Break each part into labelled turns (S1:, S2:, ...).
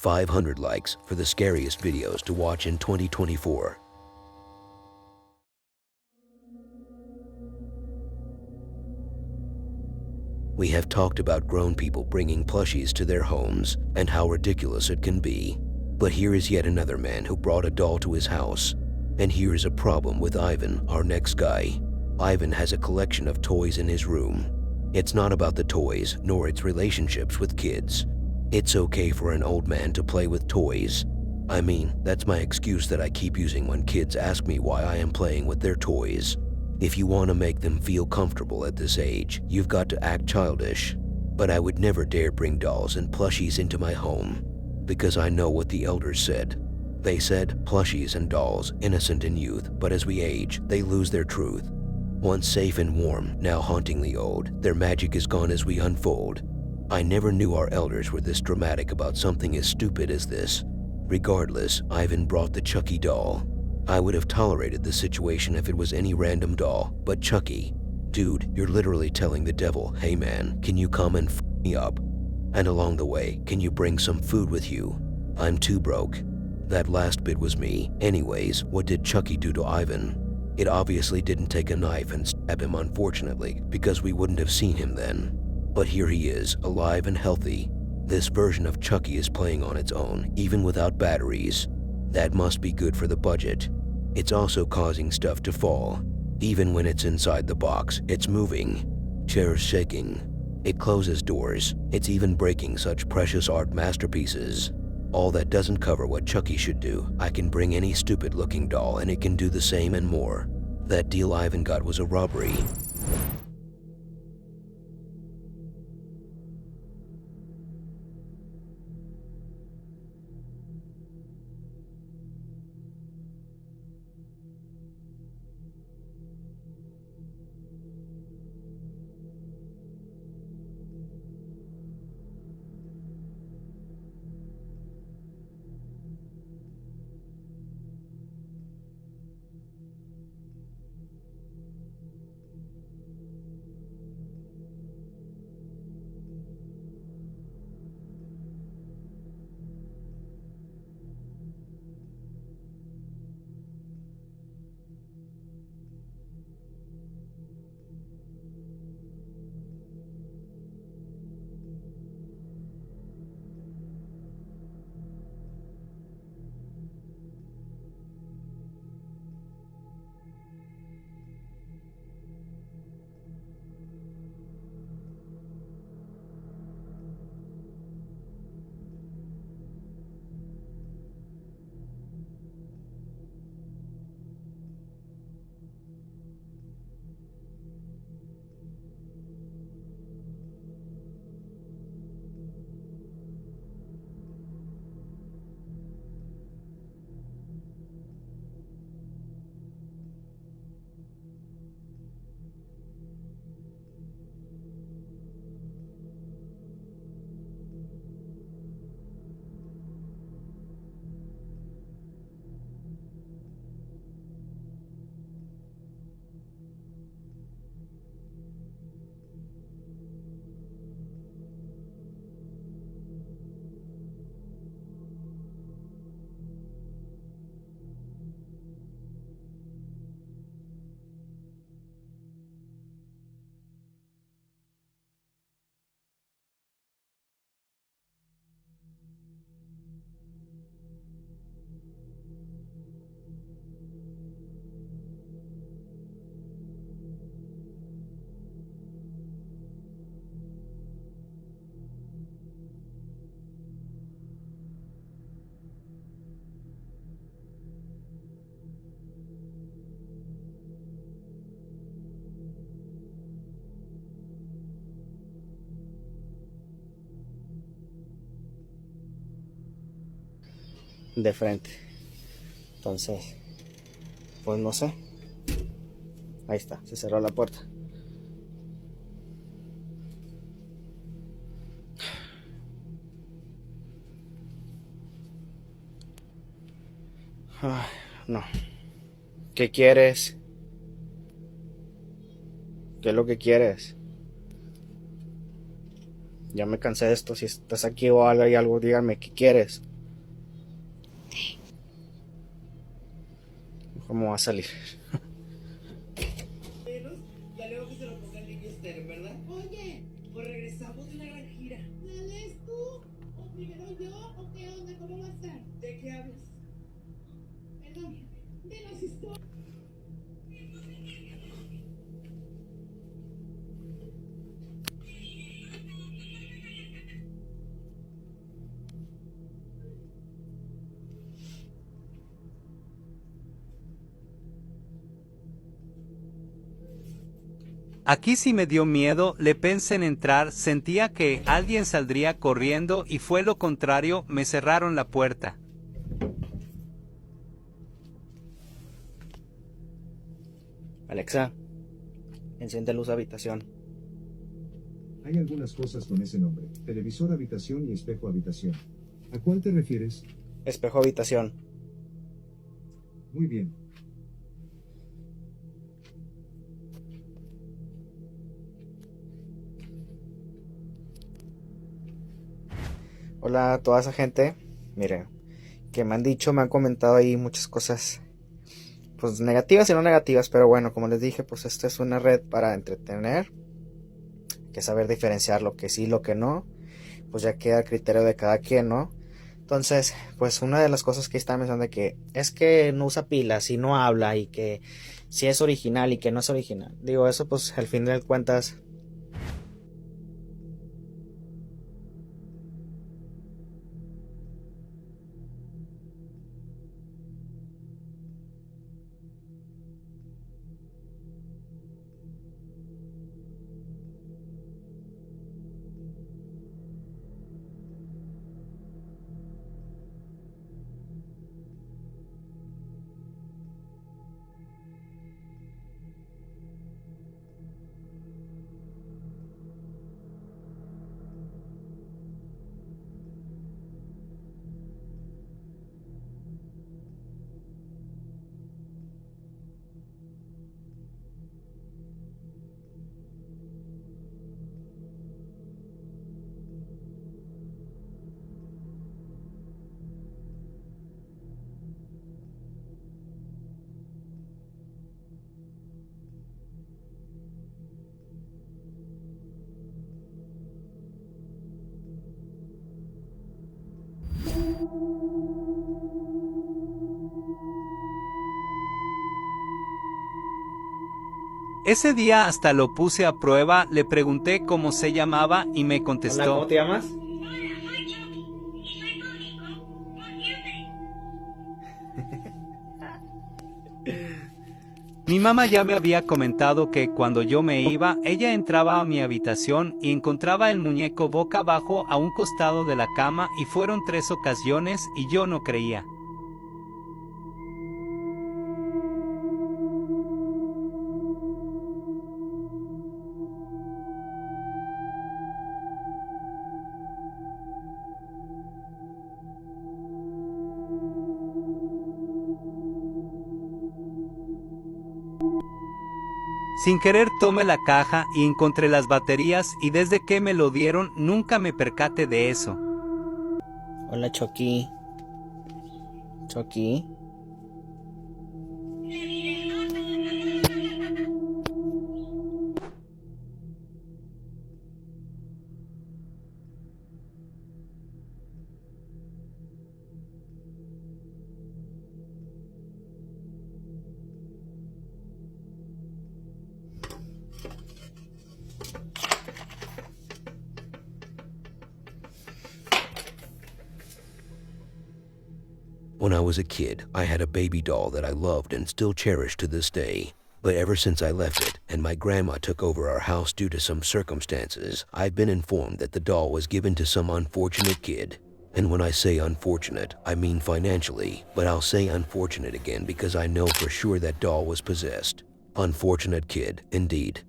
S1: 500 likes for the scariest videos to watch in 2024. We have talked about grown people bringing plushies to their homes and how ridiculous it can be. But here is yet another man who brought a doll to his house. And here is a problem with Ivan, our next guy. Ivan has a collection of toys in his room. It's not about the toys, nor its relationships with kids. It's okay for an old man to play with toys. I mean, that's my excuse that I keep using when kids ask me why I am playing with their toys. If you want to make them feel comfortable at this age, you've got to act childish. But I would never dare bring dolls and plushies into my home, because I know what the elders said. They said plushies and dolls, innocent in youth, but as we age, they lose their truth. Once safe and warm, now hauntingly old, their magic is gone as we unfold. I never knew our elders were this dramatic about something as stupid as this. Regardless, Ivan brought the Chucky doll. I would have tolerated the situation if it was any random doll, but Chucky, dude, you're literally telling the devil, hey man, can you come and f me up? And along the way, can you bring some food with you? I'm too broke. That last bit was me. Anyways, what did Chucky do to Ivan? It obviously didn't take a knife and stab him, unfortunately, because we wouldn't have seen him then. But here he is, alive and healthy. This version of Chucky is playing on its own, even without batteries. That must be good for the budget. It's also causing stuff to fall. Even when it's inside the box, it's moving. Chairs shaking. It closes doors. It's even breaking such precious art masterpieces. All that doesn't cover what Chucky should do. I can bring any stupid-looking doll and it can do the same and more. That deal Ivan got was a robbery.
S2: De frente. Entonces, pues no sé. Ahí está, se cerró la puerta. Ay, no. ¿Qué quieres? ¿Qué es lo que quieres? Ya me cansé de esto. Si estás aquí o hay algo, dígame, ¿qué quieres? ¿Cómo va a salir?
S3: Ya luego que se lo ponga el niño estéreo, ¿verdad? Oye, pues regresamos de una gran gira. ¿Sales tú? ¿O primero yo? ¿O qué onda? ¿Cómo va a estar? ¿De qué hablas? Perdón, de las historias.
S4: Aquí sí me dio miedo, le pensé en entrar, sentía que alguien saldría corriendo y fue lo contrario, me cerraron la puerta.
S2: Alexa, enciende luz habitación.
S5: Hay algunas cosas con ese nombre: televisor habitación y espejo habitación. ¿A cuál te refieres?
S2: Espejo habitación.
S5: Muy bien.
S2: Hola a toda esa gente. Mire, que me han dicho, me han comentado ahí muchas cosas, pues negativas y no negativas, pero bueno, como les dije, pues esta es una red para entretener. Hay que saber diferenciar lo que sí y lo que no, pues ya queda a criterio de cada quien, ¿no? Entonces, pues una de las cosas que están pensando de que es que no usa pilas y no habla y que si es original y que no es original. Digo, eso pues al fin de cuentas
S4: Ese día hasta lo puse a prueba, le pregunté cómo se llamaba y me
S2: Hola,
S4: contestó.
S2: ¿cómo te llamas?
S4: Mi mamá ya me había comentado que cuando yo me iba, ella entraba a mi habitación y encontraba el muñeco boca abajo a un costado de la cama y fueron 3 ocasiones y yo no creía. Sin querer tomé la caja y encontré las baterías y desde que me lo dieron nunca me percaté de eso.
S2: Hola, Chucky. Chucky.
S1: When I was a kid, I had a baby doll that I loved and still cherish to this day. But ever since I left it and my grandma took over our house due to some circumstances, I've been informed that the doll was given to some unfortunate kid. And when I say unfortunate, I mean financially, but I'll say unfortunate again because I know for sure that doll was possessed. Unfortunate kid, indeed.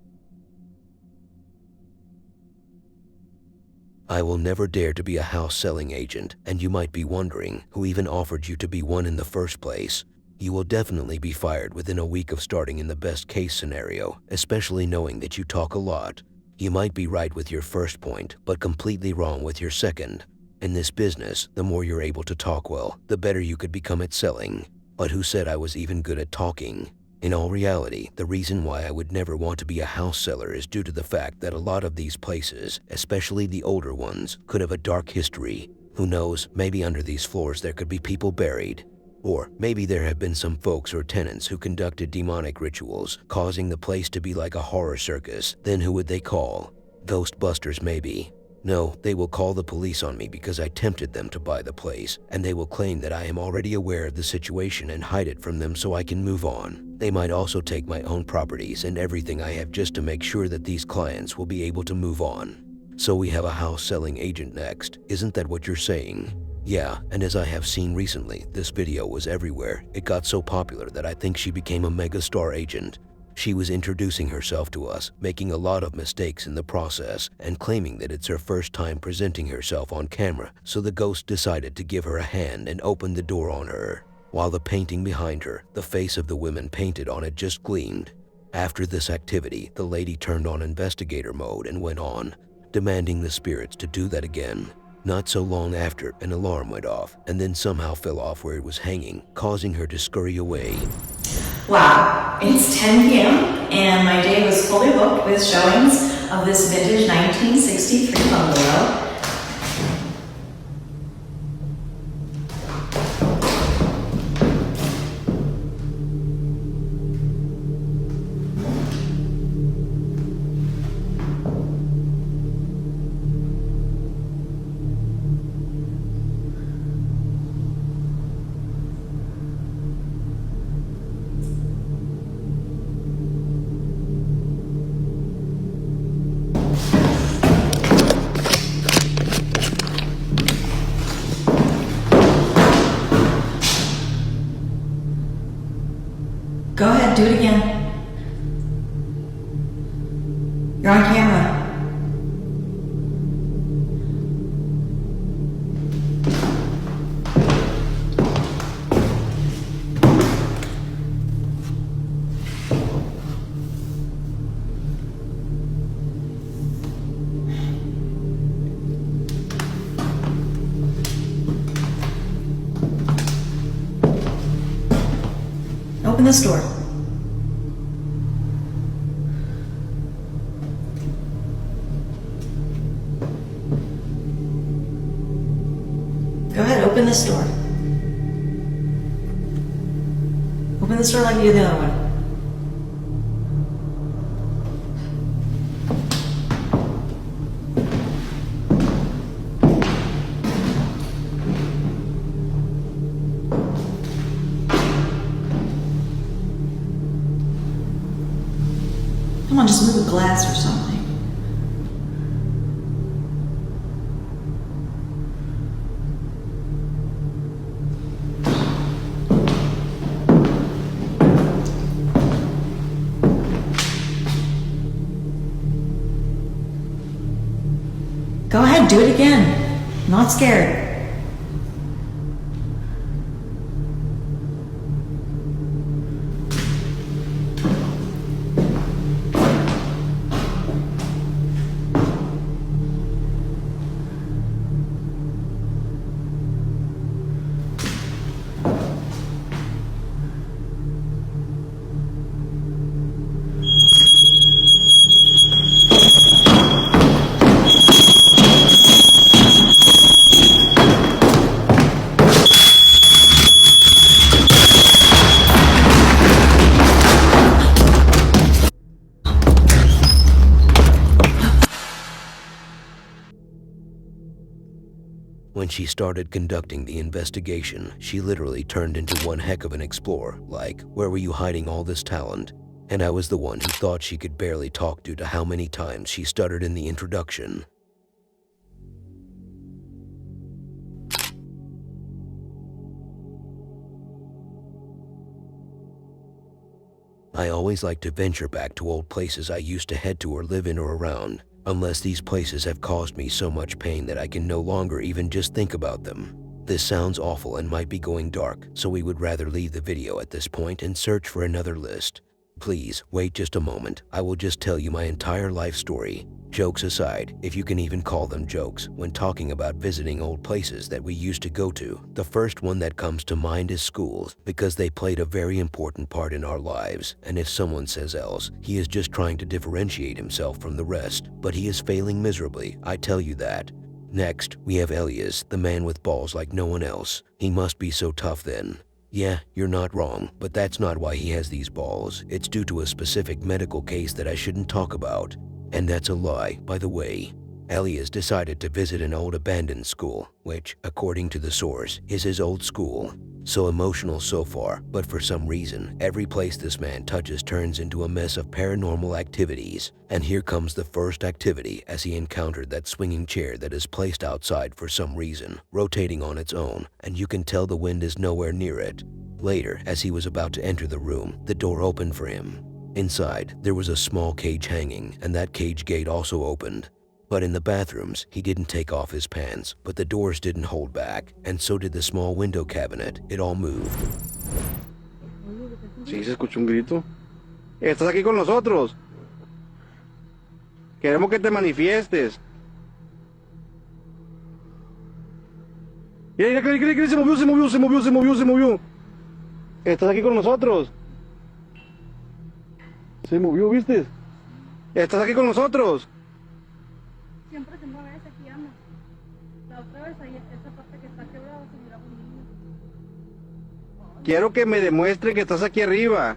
S1: I will never dare to be a house selling agent, and you might be wondering who even offered you to be one in the first place. You will definitely be fired within a week of starting in the best case scenario, especially knowing that you talk a lot. You might be right with your first point, but completely wrong with your second. In this business, the more you're able to talk well, the better you could become at selling. But who said I was even good at talking? In all reality, the reason why I would never want to be a house seller is due to the fact that a lot of these places, especially the older ones, could have a dark history. Who knows, maybe under these floors there could be people buried. Or maybe there have been some folks or tenants who conducted demonic rituals, causing the place to be like a horror circus. Then who would they call? Ghostbusters maybe. No, they will call the police on me because I tempted them to buy the place, and they will claim that I am already aware of the situation and hide it from them so I can move on. They might also take my own properties and everything I have just to make sure that these clients will be able to move on. So we have a house selling agent next, isn't that what you're saying? Yeah, and as I have seen recently, this video was everywhere. It got so popular that I think she became a megastar agent. She was introducing herself to us, making a lot of mistakes in the process, and claiming that it's her first time presenting herself on camera, so the ghost decided to give her a hand and open the door on her. While the painting behind her, the face of the woman painted on it just gleamed. After this activity, the lady turned on investigator mode and went on, demanding the spirits to do that again. Not so long after, an alarm went off and then somehow fell off where it was hanging, causing her to scurry away.
S6: Wow, it's 10 p.m. and my day was fully booked with showings of this vintage 1963 bungalow. Go ahead, do it again. You're on camera. Open this door. Go ahead, open this door. Open this door like you did the other one. Come on, just move the glass or something. Go ahead, do it again. I'm not scared.
S1: When she started conducting the investigation, she literally turned into one heck of an explorer, like, where were you hiding all this talent? And I was the one who thought she could barely talk due to how many times she stuttered in the introduction. I always like to venture back to old places I used to head to or live in or around, unless these places have caused me so much pain that I can no longer even just think about them. This sounds awful and might be going dark, so we would rather leave the video at this point and search for another list. Please, wait just a moment. I will just tell you my entire life story. Jokes aside, if you can even call them jokes, when talking about visiting old places that we used to go to, the first one that comes to mind is schools, because they played a very important part in our lives, and if someone says else, he is just trying to differentiate himself from the rest, but he is failing miserably, I tell you that. Next, we have Elias, the man with balls like no one else. He must be so tough then. Yeah, you're not wrong, but that's not why he has these balls. It's due to a specific medical case that I shouldn't talk about. And that's a lie, by the way. Elias decided to visit an old abandoned school, which, according to the source, is his old school. So emotional so far, but for some reason, every place this man touches turns into a mess of paranormal activities. And here comes the first activity as he encountered that swinging chair that is placed outside for some reason, rotating on its own, and you can tell the wind is nowhere near it. Later, as he was about to enter the room, the door opened for him. Inside, there was a small cage hanging, and that cage gate also opened. But in the bathrooms, he didn't take off his pants, but the doors didn't hold back, and so did the small window cabinet. It all moved.
S7: Sí, se escuchó un grito. Estás aquí con nosotros. Queremos que te manifiestes. Mira, se movió. Estás aquí con nosotros. Se movió, ¿viste? Estás aquí con nosotros.
S8: Siempre se mueve ese aquí anda. La otra vez ahí, esa parte que está quebrada se miraba un niño.
S7: Quiero que me demuestre que estás aquí arriba.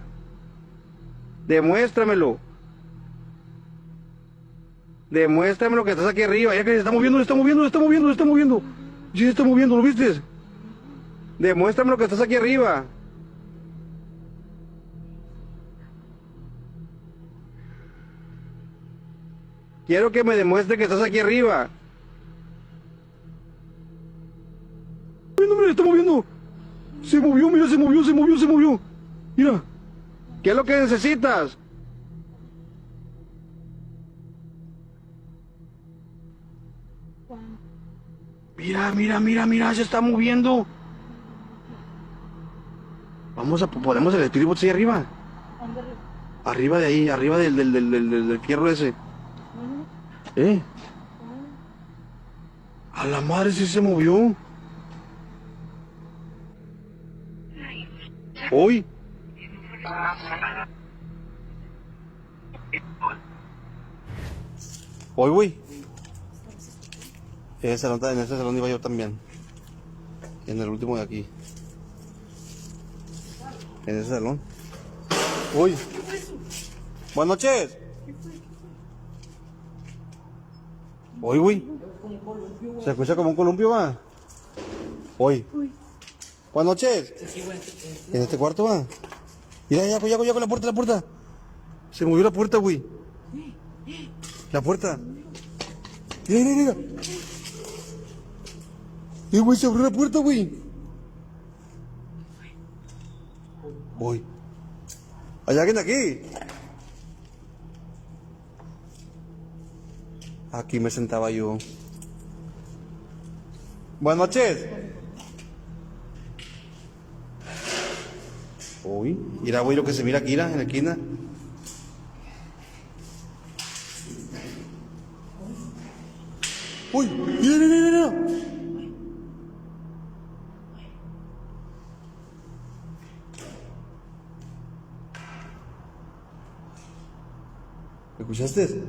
S7: Demuéstramelo. Demuéstramelo que estás aquí arriba. Ya que se está moviendo, Sí, se está moviendo, ¿lo viste? Demuéstramelo que estás aquí arriba. Quiero que me demuestre que estás aquí arriba. Mira, está moviendo. Se movió, mira, se movió. Mira. ¿Qué es lo que necesitas? Mira, se está moviendo. Podemos el espíritu ahí arriba. Arriba de ahí, arriba del fierro ese. A la madre sí se movió. Hoy. Hoy, güey. En ese salón iba yo también. En el último de aquí. En ese salón. Uy. Buenas noches. Hoy, güey. Se escucha como un columpio, va. Hoy. Buenas noches. En este cuarto, va. Mira, ya con la puerta. Se movió la puerta, güey. La puerta. Mira. Güey, se abrió la puerta, güey. Voy. ¿Hay alguien aquí? Aquí me sentaba yo. Buenas noches. Uy, mira, güey, lo que se mira aquí, en la esquina. Uy, mira. ¿Me escuchaste?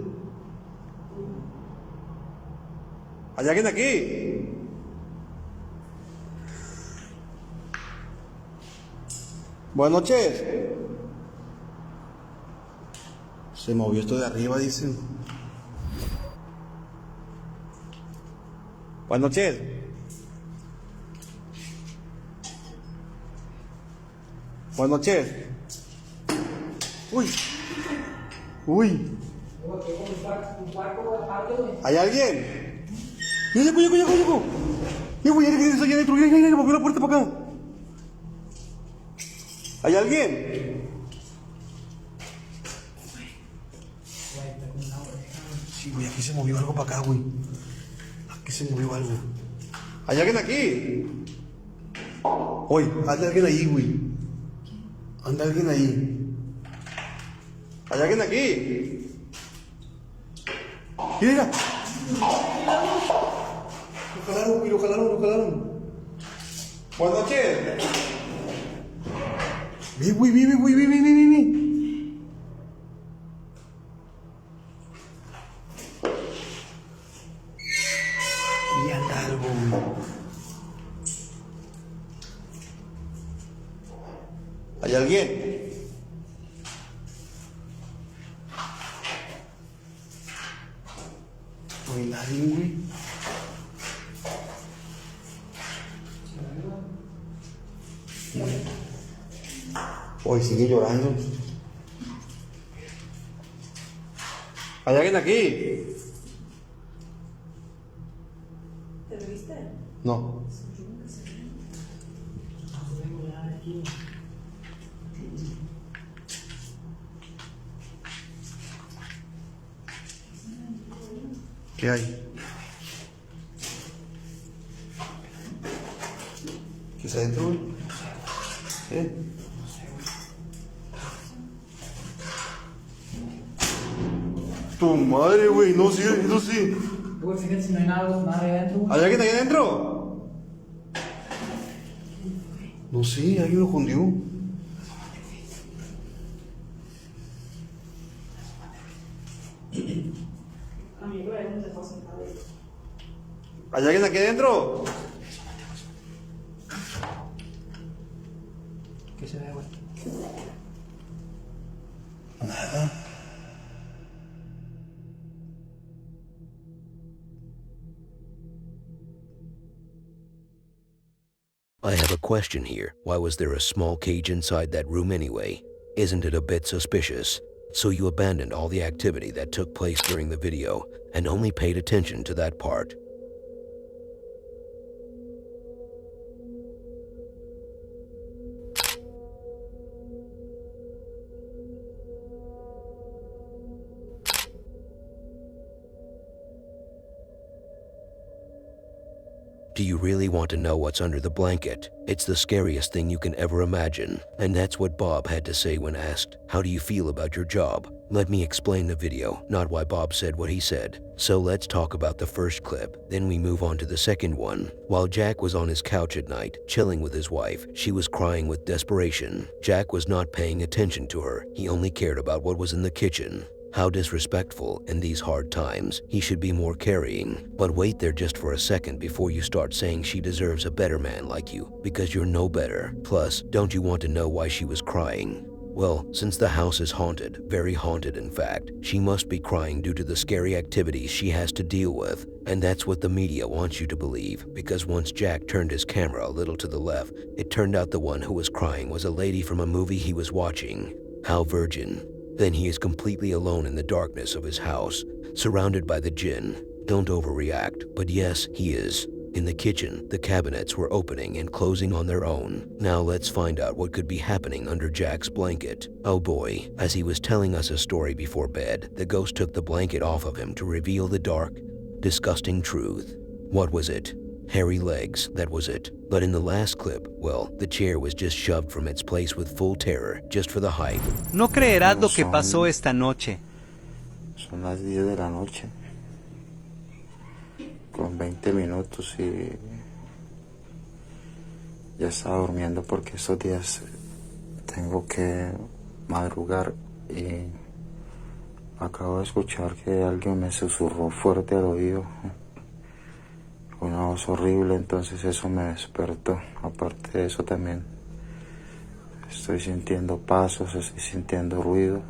S7: ¿Hay alguien aquí? Buenas noches. Se movió esto de arriba, dicen. Buenas noches. Buenas noches. Uy. ¿Hay alguien? Mira, cuyo. Mira, güey, allá adentro. Mira, movió la puerta para acá. ¿Hay alguien? Sí, güey, aquí se movió algo para acá, güey. Aquí se movió algo. ¿Hay alguien aquí? Oye, anda alguien ahí, güey. Anda alguien ahí. ¿Hay alguien aquí? Mira. Lo jalaron. Buenas noches. Ve, güey. Y anda algo. ¿Hay alguien? No hay nadie, güey. Hoy sigue llorando. ¿Hay alguien aquí?
S6: ¿Te lo viste?
S7: No. ¿Qué hay? ¿Qué está adentro, güey? Tu madre, güey, no sí.
S3: Güey, fíjate si no hay nada ahí adentro, güey.
S7: ¿Hay alguien ahí adentro? No sé, alguien lo hundió.
S6: Amigo, era un teléfono sentado ahí.
S7: ¿Hay alguien aquí adentro?
S3: ¿Qué se ve, güey?
S7: Nada.
S1: I have a question here. Why was there a small cage inside that room anyway? Isn't it a bit suspicious? So you abandoned all the activity that took place during the video and only paid attention to that part. Do you really want to know what's under the blanket? It's the scariest thing you can ever imagine. And that's what Bob had to say when asked, "How do you feel about your job?" Let me explain the video, not why Bob said what he said. So let's talk about the first clip, then we move on to the second one. While Jack was on his couch at night, chilling with his wife, she was crying with desperation. Jack was not paying attention to her. He only cared about what was in the kitchen. How disrespectful in these hard times. He should be more caring. But wait there just for a second before you start saying she deserves a better man like you, because you're no better. Plus, don't you want to know why she was crying? Well, since the house is haunted, very haunted in fact, she must be crying due to the scary activities she has to deal with. And that's what the media wants you to believe, because once Jack turned his camera a little to the left, it turned out the one who was crying was a lady from a movie he was watching. How virgin. Then he is completely alone in the darkness of his house, surrounded by the jinn. Don't overreact, but yes, he is. In the kitchen, the cabinets were opening and closing on their own. Now let's find out what could be happening under Jack's blanket. Oh boy, as he was telling us a story before bed, the ghost took the blanket off of him to reveal the dark, disgusting truth. What was it? Hairy legs, that was it. But in the last clip, well, the chair was just shoved from its place with full terror, just for the hype.
S4: No creerás lo que pasó esta noche.
S7: Son las 10 de la noche. Con 20 minutos y ya estaba durmiendo porque estos días tengo que madrugar y acabo de escuchar que alguien me susurró fuerte al oído. Una voz horrible, entonces eso me despertó. Aparte de eso también estoy sintiendo pasos, estoy sintiendo ruido.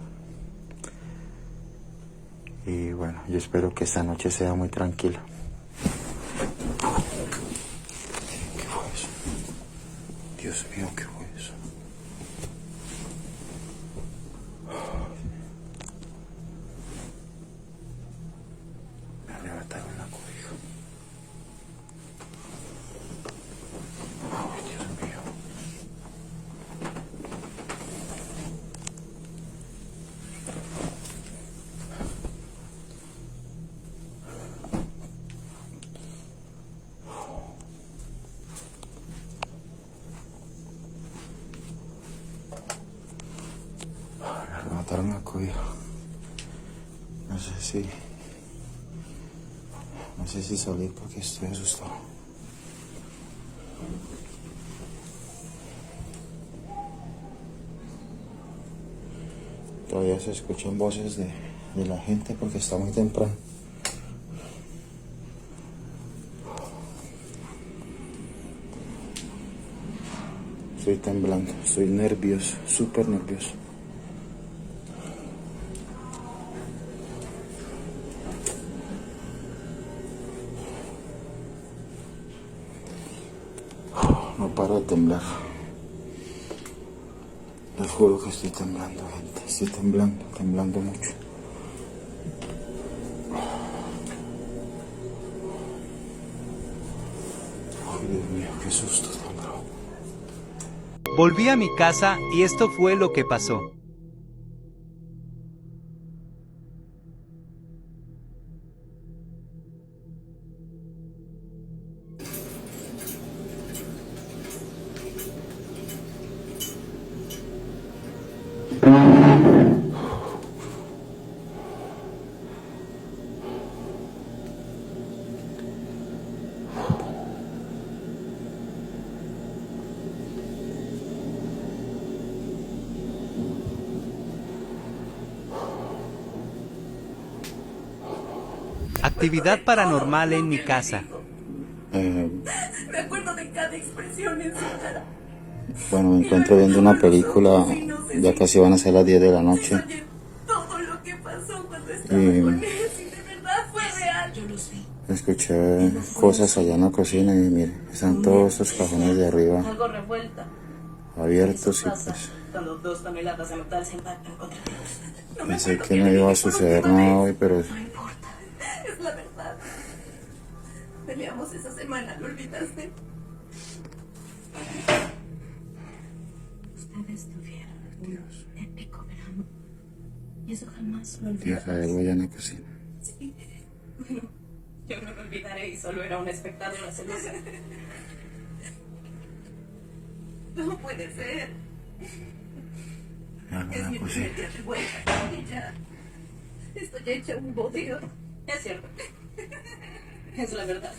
S7: Y bueno, yo espero que esta noche sea muy tranquila. ¿Qué fue eso? Dios mío, ¿qué fue eso? Me arrebataron la cobija. Ay, Dios mío. Me arrebataron la cobija. No sé si
S9: sé si salir porque estoy asustado. Todavía se escuchan voces de la gente porque está muy temprano. Estoy temblando, estoy nervioso, súper nervioso. No paro de temblar. Les juro que estoy temblando, gente. Estoy temblando mucho. Ay, Dios mío, qué susto tan bravo.
S4: Volví a mi casa y esto fue lo que pasó. Actividad paranormal en mi casa.
S6: Me acuerdo de cada expresión en su cara.
S9: Bueno, me encuentro viendo una película. Ya casi van a ser las 10 de la noche.
S6: Oye, todo lo que pasó cuando estaba con él, si de verdad fue real. Yo lo sé.
S9: Escuché cosas allá en la cocina y mire, están todos esos cajones de arriba
S6: Algo revuelta.
S9: abiertos y pues
S6: Cuando 2 toneladas de metal se impactan contra Dios.
S9: pensé que no iba a suceder nada hoy, pero
S6: No importa, es la verdad. Peleamos esa semana, ¿lo olvidaste? Ustedes tuvieron un épico verano. Y eso jamás lo olvidaré.
S9: tierra de allá en la cocina.
S6: Sí. Yo no me olvidaré y solo era una espectadora celosa. No puede ser. Es mi primer día de vuelta y ya estoy hecha un bodrio. Es cierto. Es la verdad.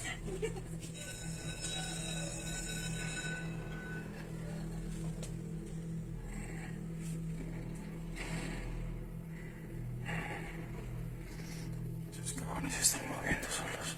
S9: Esos cajones se están moviendo solos.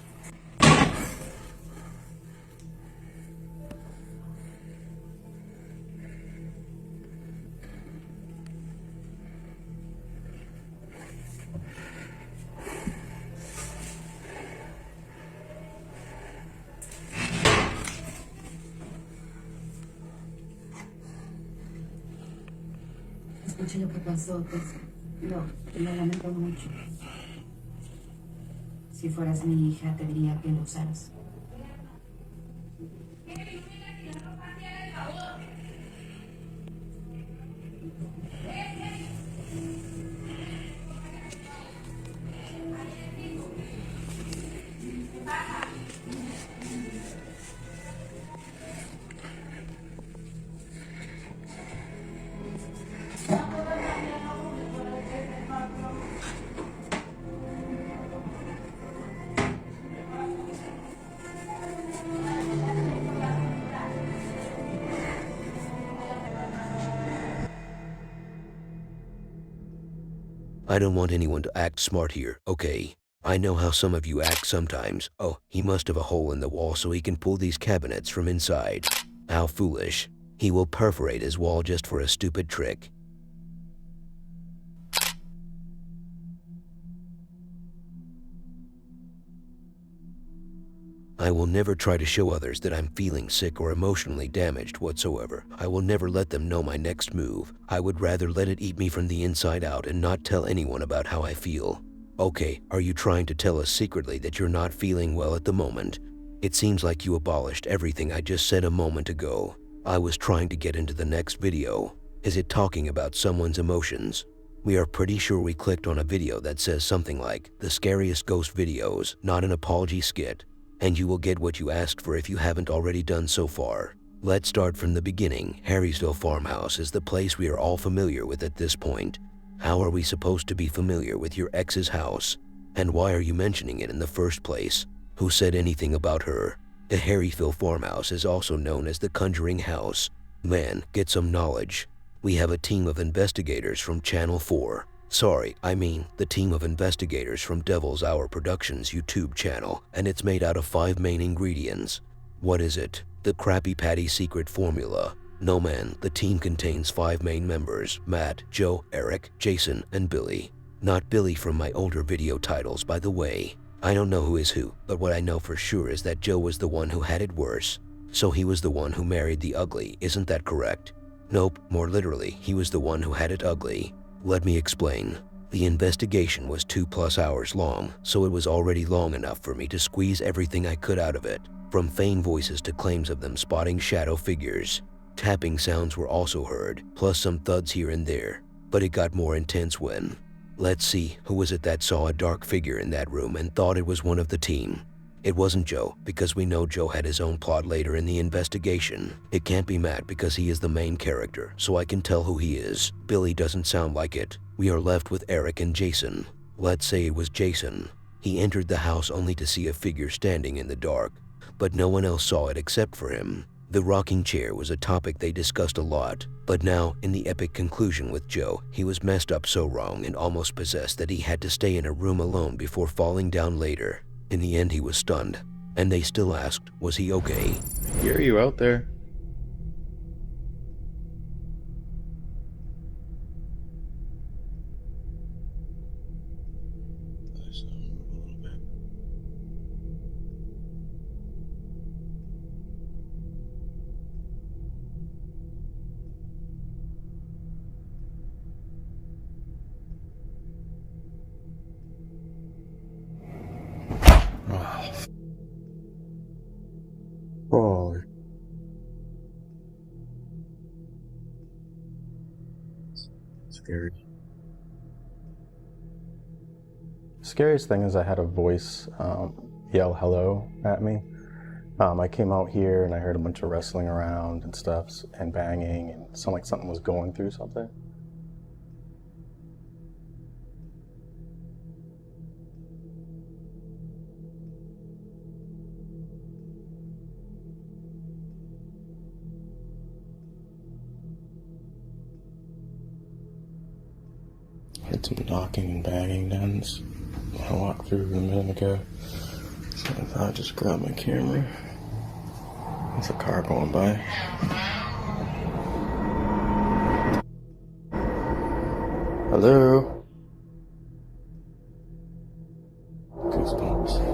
S6: Escuché lo que pasó, pues lo lamento mucho. Si fueras mi hija, te diría que lo usaras.
S1: I don't want anyone to act smart here, okay? I know how some of you act sometimes. Oh, he must have a hole in the wall so he can pull these cabinets from inside. How foolish. He will perforate his wall just for a stupid trick. I will never try to show others that I'm feeling sick or emotionally damaged whatsoever. I will never let them know my next move. I would rather let it eat me from the inside out and not tell anyone about how I feel. Okay, are you trying to tell us secretly that you're not feeling well at the moment? It seems like you abolished everything I just said a moment ago. I was trying to get into the next video. Is it talking about someone's emotions? We are pretty sure we clicked on a video that says something like, the scariest ghost videos, not an apology skit. And you will get what you asked for if you haven't already done so far. Let's start from the beginning. Harrysville Farmhouse is the place we are all familiar with at this point. How are we supposed to be familiar with your ex's house? And why are you mentioning it in the first place? who said anything about her. The Harryville farmhouse is also known as the Conjuring house. Man, get some knowledge. We have a team of investigators from Channel 4. Sorry, I mean the team of investigators from Devil's Hour Productions YouTube channel, and it's made out of 5 main ingredients. What is it? The Krabby Patty secret formula. No man, the team contains 5 main members: Matt, Joe, Eric, Jason, and Billy. Not Billy from my older video titles, by the way. I don't know who is who, but what I know for sure is that Joe was the one who had it worse. So he was the one who married the ugly, isn't that correct? Nope, more literally, he was the one who had it ugly. Let me explain. The investigation was 2+ hours long, so it was already long enough for me to squeeze everything I could out of it, from feigned voices to claims of them spotting shadow figures. Tapping sounds were also heard, plus some thuds here and there, but it got more intense when… Let's see, who was it that saw a dark figure in that room and thought it was one of the team? It wasn't Joe, because we know Joe had his own plot later in the investigation. It can't be Matt because he is the main character, so I can tell who he is. Billy doesn't sound like it. We are left with Eric and Jason. Let's say it was Jason. He entered the house only to see a figure standing in the dark, but no one else saw it except for him. The rocking chair was a topic they discussed a lot, but now, in the epic conclusion with Joe, he was messed up so wrong and almost possessed that he had to stay in a room alone before falling down later. In the end, he was stunned, and they still asked, was he okay?
S10: Hear you out there.
S7: Oh. Scary.
S10: Scariest thing is I had a voice yell hello at me. I came out here and I heard a bunch of wrestling around and stuff and banging, and it sounded like something was going through something. Heard some knocking and banging down this when I walked through a minute ago. So I thought I'd just grab my camera. There's a car going by. Hello? Goosebumps.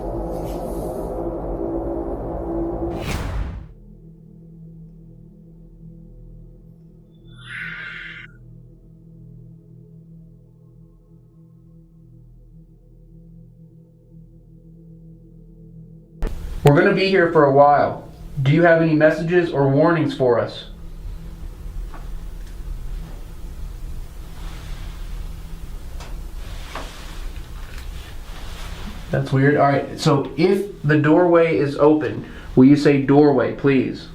S11: We're going to be here for a while. Do you have any messages or warnings for us? That's weird. All right, so if the doorway is open, will you say doorway, please?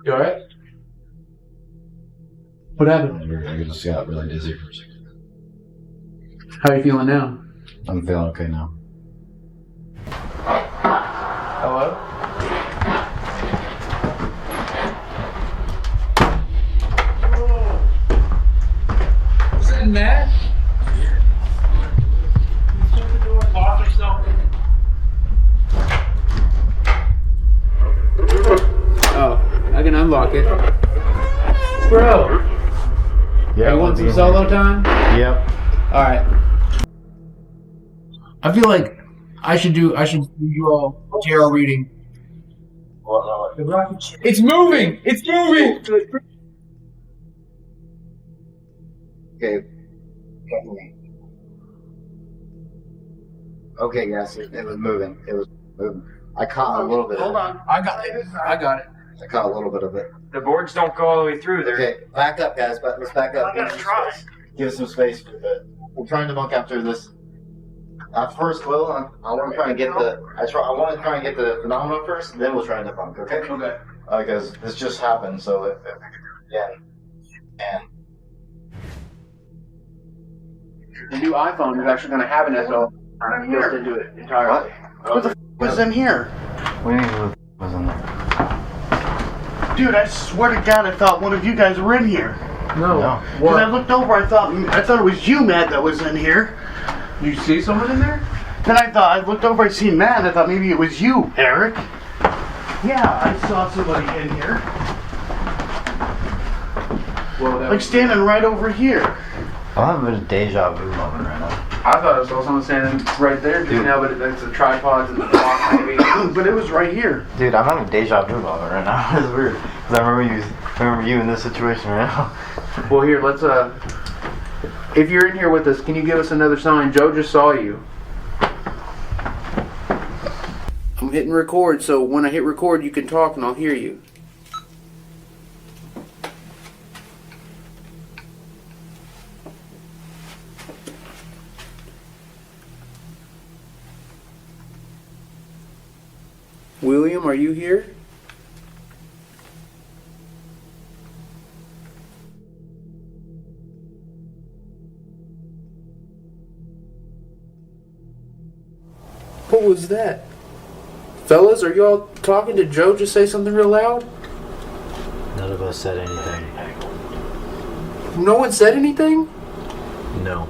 S11: You all right? What happened?
S12: I just got really dizzy for a second.
S11: How are you feeling now?
S12: I'm feeling okay now.
S11: Hello? Was that Matt? Shut the door, lock yourself in. Oh, I can unlock it. Bro!
S12: Yeah,
S11: you want some solo time?
S12: Yep.
S11: Alright. I feel like I should do you all tarot reading. It's moving! It's moving!
S13: Okay. Okay, yes, it was moving. It was moving. I caught a little bit.
S11: Hold on. I got it. I
S13: caught a little bit of it.
S14: The boards don't go all the way through there.
S13: Okay, back up, guys. But let's back up.
S14: I gotta try.
S13: Give us some space for a bit. We're trying to debunk after this. First, Will, I want to try and get the. I want to try and get the phenomena first, then we'll try and debunk. Okay.
S11: Okay.
S13: Because this just happened, so if we could do it again, and
S11: The new iPhone is actually going to have an SL built into it entirely.
S2: What the f was in here?
S9: What do you mean who the f was in there?
S2: Dude, I swear to God, I thought one of you guys were in here.
S11: No.
S2: Because I looked over, I thought it was you, Matt, that was in here.
S11: You see someone in there?
S2: Then I looked over, I seen Matt, and I thought maybe it was you, Eric. Yeah, I saw somebody in here.
S11: Well,
S2: like standing right over here.
S9: I'm having a deja vu moment right now.
S11: I thought I saw someone standing right there just now, but it's the tripods and the block maybe.
S2: But it was right here.
S9: Dude, I'm having a deja vu moment right now. It's weird. Because I remember you in this situation right now.
S11: Well, here, let's, if you're in here with us, can you give us another sign? Joe just saw you. I'm hitting record, so when I hit record, you can talk and I'll hear you. William, are you here? What was that? Fellas, are y'all talking to Joe? Just say something real loud.
S9: None of us said anything.
S11: No one said anything?
S9: No.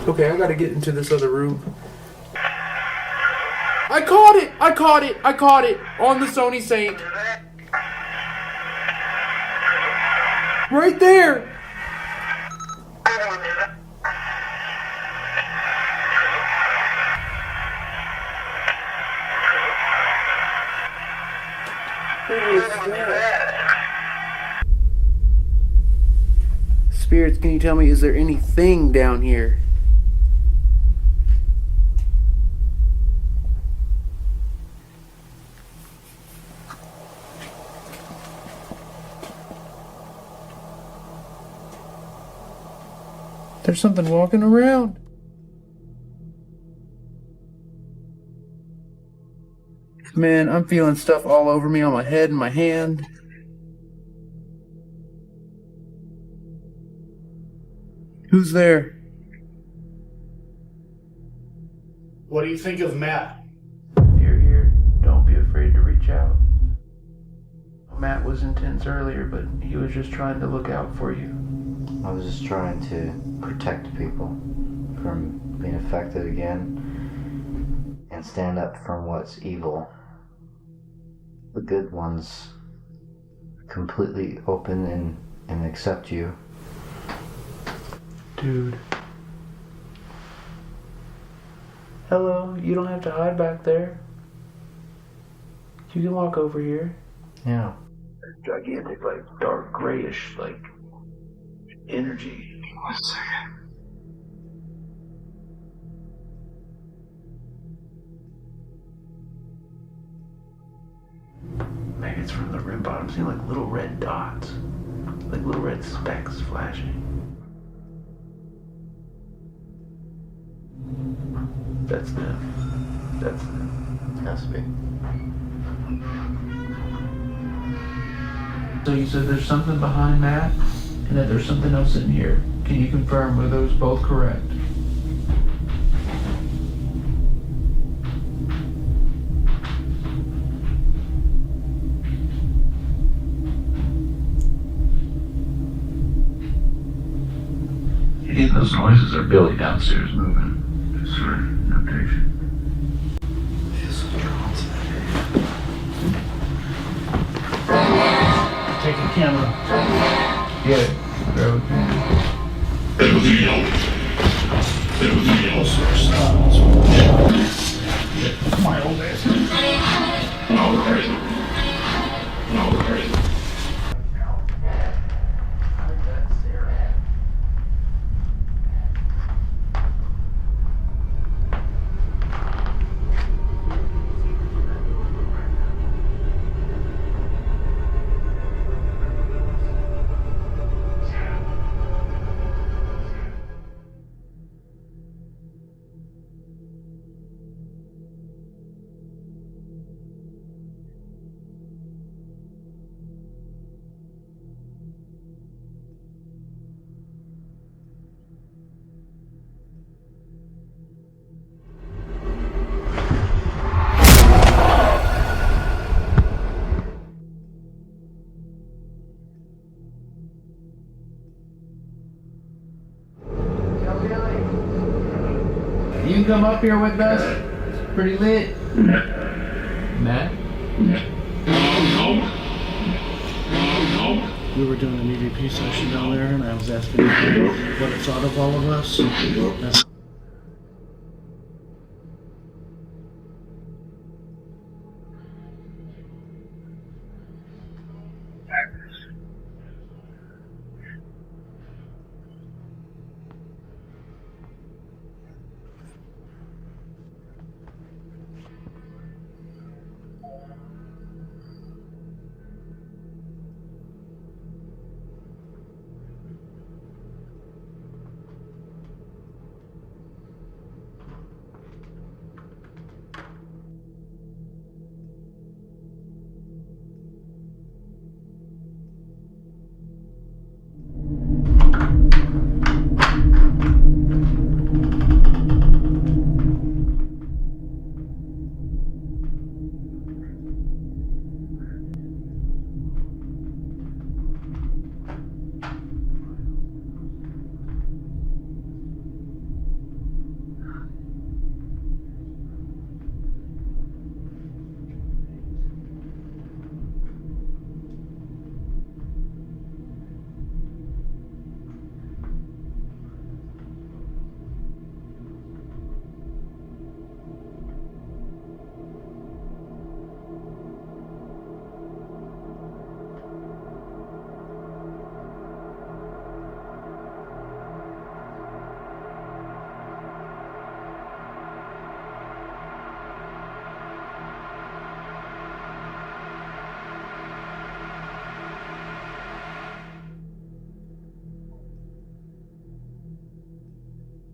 S11: Okay, I gotta get into this other room. I caught it! I caught it! I caught it! On the Sony Saint. Right there! Spirits, can you tell me, is there anything down here? There's something walking around. Man, I'm feeling stuff all over me, on my head and my hand. Who's there?
S2: What do you think of Matt?
S11: If you're here, don't be afraid to reach out. Matt was intense earlier, but he was just trying to look out for you.
S9: I was just trying to protect people from being affected again and stand up from what's evil. The good ones completely open and accept you.
S11: Dude. Hello, you don't have to hide back there. You can walk over here.
S9: Yeah.
S11: Gigantic, like, dark grayish, like, energy.
S9: 1 second.
S11: Maybe it's from the rim bottom. I'm seeing like little red dots. Like little red specks flashing. That's them. That's them.
S9: Has to be.
S11: So you said there's something behind that, and that there's something else in here. Can you confirm, were those both correct?
S15: Again, those noises are Billy downstairs moving. Just for an update.
S9: I feel so drawn to that.
S2: Take a camera.
S11: Yeah. Grab
S2: My old ass.
S14: You can come up here with us. It's pretty lit. Matt?
S16: We were doing an EVP session down there, and I was asking what it thought of all of us.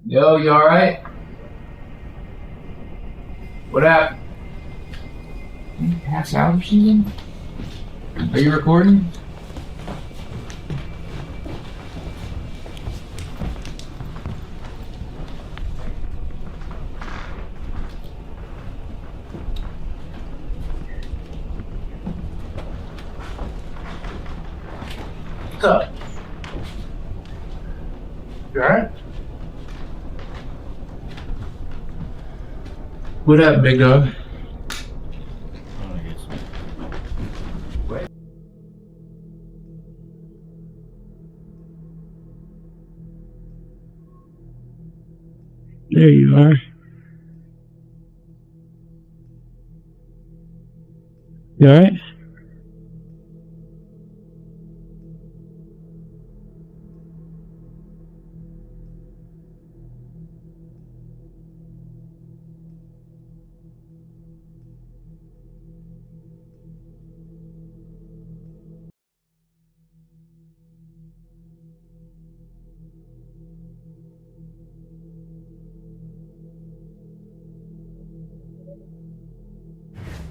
S14: Yo, you alright? What happened? You pass out or something? Are you recording? What's up? You alright? What up, big dog?
S16: There you are. You alright?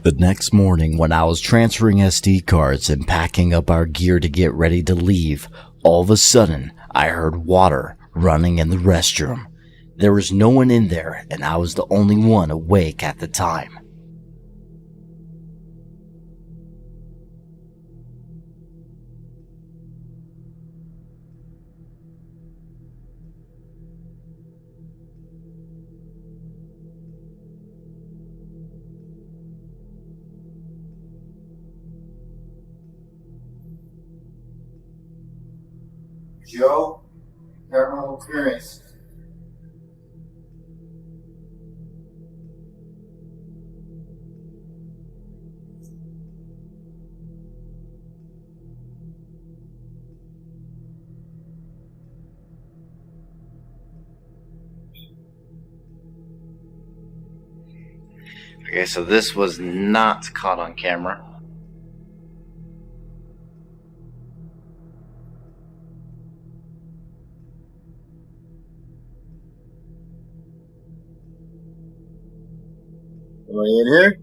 S17: The next morning, when I was transferring SD cards and packing up our gear to get ready to leave, all of a sudden, I heard water running in the restroom. There was no one in there, and I was the only one awake at the time.
S13: Joe, paranormal experience.
S9: Okay, so this was not caught on camera.
S13: Are you in here?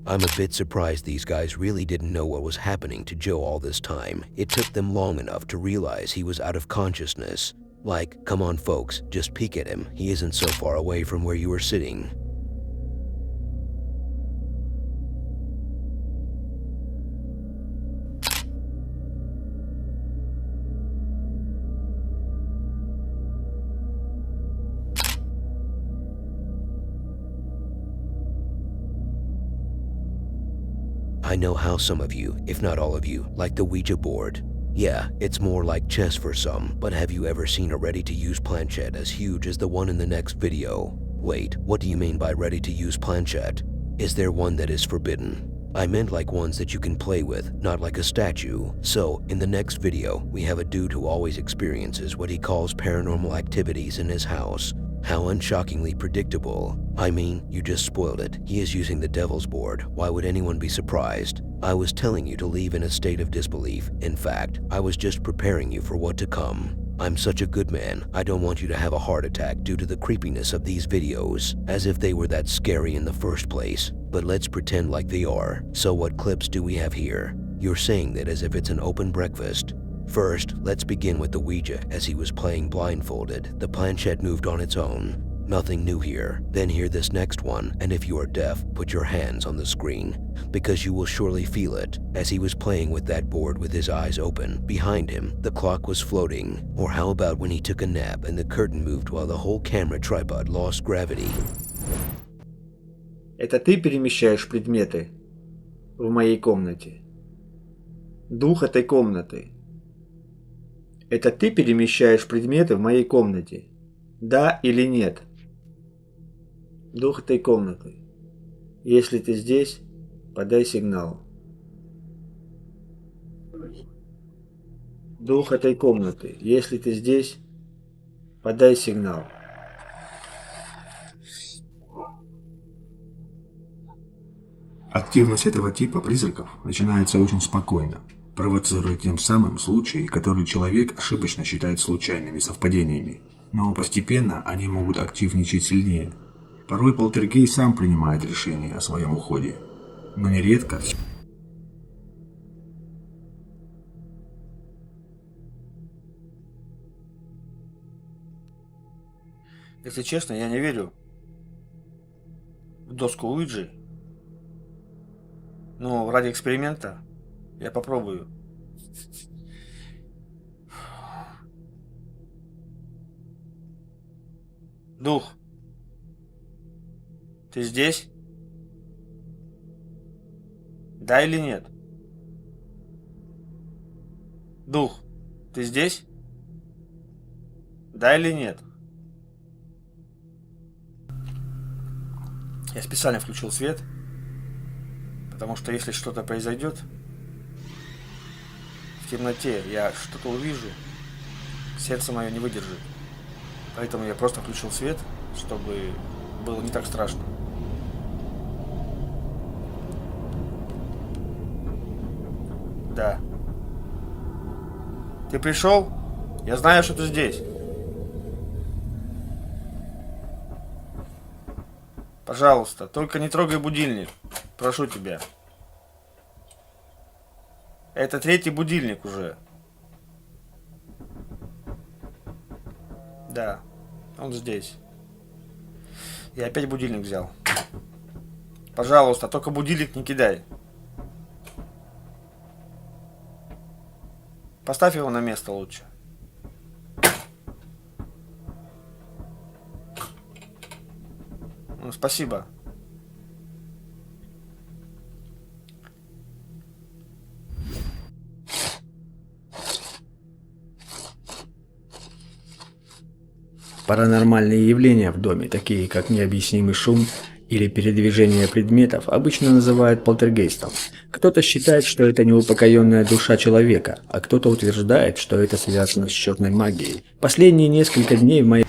S1: I'm a bit surprised these guys really didn't know what was happening to Joe all this time. It took them long enough to realize he was out of consciousness. Like, come on folks, just peek at him. He isn't so far away from where you were sitting. I know how some of you, if not all of you, like the Ouija board. Yeah, it's more like chess for some, but have you ever seen a ready-to-use planchette as huge as the one in the next video? Wait, what do you mean by ready-to-use planchette? Is there one that is forbidden? I meant like ones that you can play with, not like a statue. So, in the next video, we have a dude who always experiences what he calls paranormal activities in his house. How unshockingly predictable. I mean, you just spoiled it. He is using the devil's board. Why would anyone be surprised? I was telling you to leave in a state of disbelief. In fact, I was just preparing you for what to come. I'm such a good man, I don't want you to have a heart attack due to the creepiness of these videos, as if they were that scary in the first place. But let's pretend like they are. So what clips do we have here? You're saying that as if it's an open breakfast. First, let's begin with the Ouija as he was playing blindfolded. The planchette moved on its own. Nothing new here. Then hear this next one, and if you are deaf, put your hands on the screen, because you will surely feel it. As he was playing with that board with his eyes open, behind him, the clock was floating. Or how about when he took a nap and the curtain moved while the whole camera tripod lost gravity?
S18: Это ты перемещаешь предметы в моей комнате? Дух этой комнаты. Это ты перемещаешь предметы в моей комнате? Да или нет? Дух этой комнаты. Если ты здесь, подай сигнал. Дух этой комнаты. Если ты здесь, подай сигнал.
S19: Активность этого типа призраков начинается очень спокойно, провоцируя тем самым случаи, которые человек ошибочно считает случайными совпадениями. Но постепенно они могут активничать сильнее. Порой полтергейст сам принимает решение о своем уходе, но нередко...
S18: Если честно, я не верю в доску Ouija. Но ради эксперимента я попробую. Дух, ты здесь? Да или нет? Дух, ты здесь? Да или нет? Я специально включил свет, потому что если что-то произойдет, в темноте я что-то увижу, сердце мое не выдержит. Поэтому я просто включил свет, чтобы было не так страшно. Да. Ты пришел? Я знаю, что ты здесь. Пожалуйста, только не трогай будильник. Прошу тебя. Это 3-й будильник уже. Да, он здесь. Я опять будильник взял. Пожалуйста, только будильник не кидай. Поставь его на место лучше. Ну, спасибо.
S20: Паранормальные явления в доме, такие как необъяснимый шум или передвижение предметов, обычно называют полтергейстом. Кто-то считает, что это неупокоенная душа человека, а кто-то утверждает, что это связано с черной магией. Последние несколько дней в моей...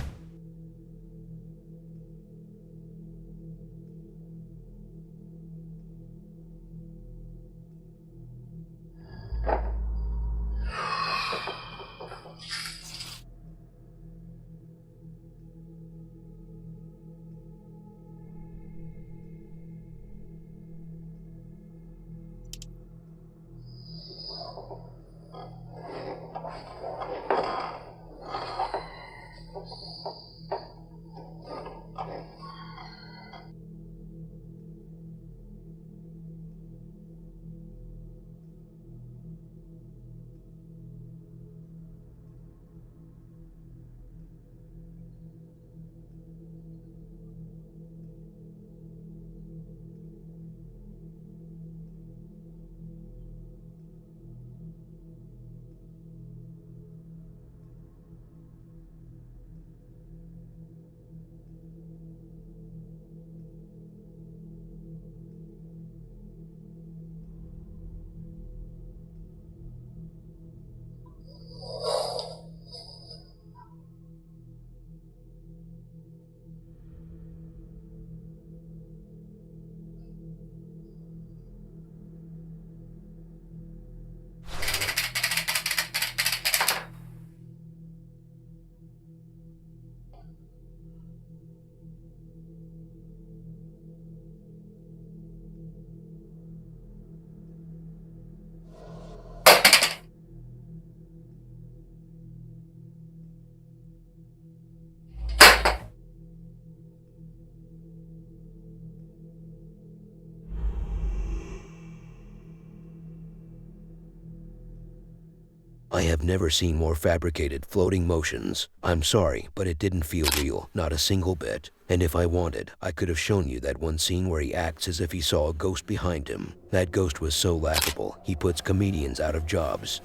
S1: I have never seen more fabricated floating motions. I'm sorry, but it didn't feel real, not a single bit. And if I wanted, I could have shown you that one scene where he acts as if he saw a ghost behind him. That ghost was so laughable, he puts comedians out of jobs.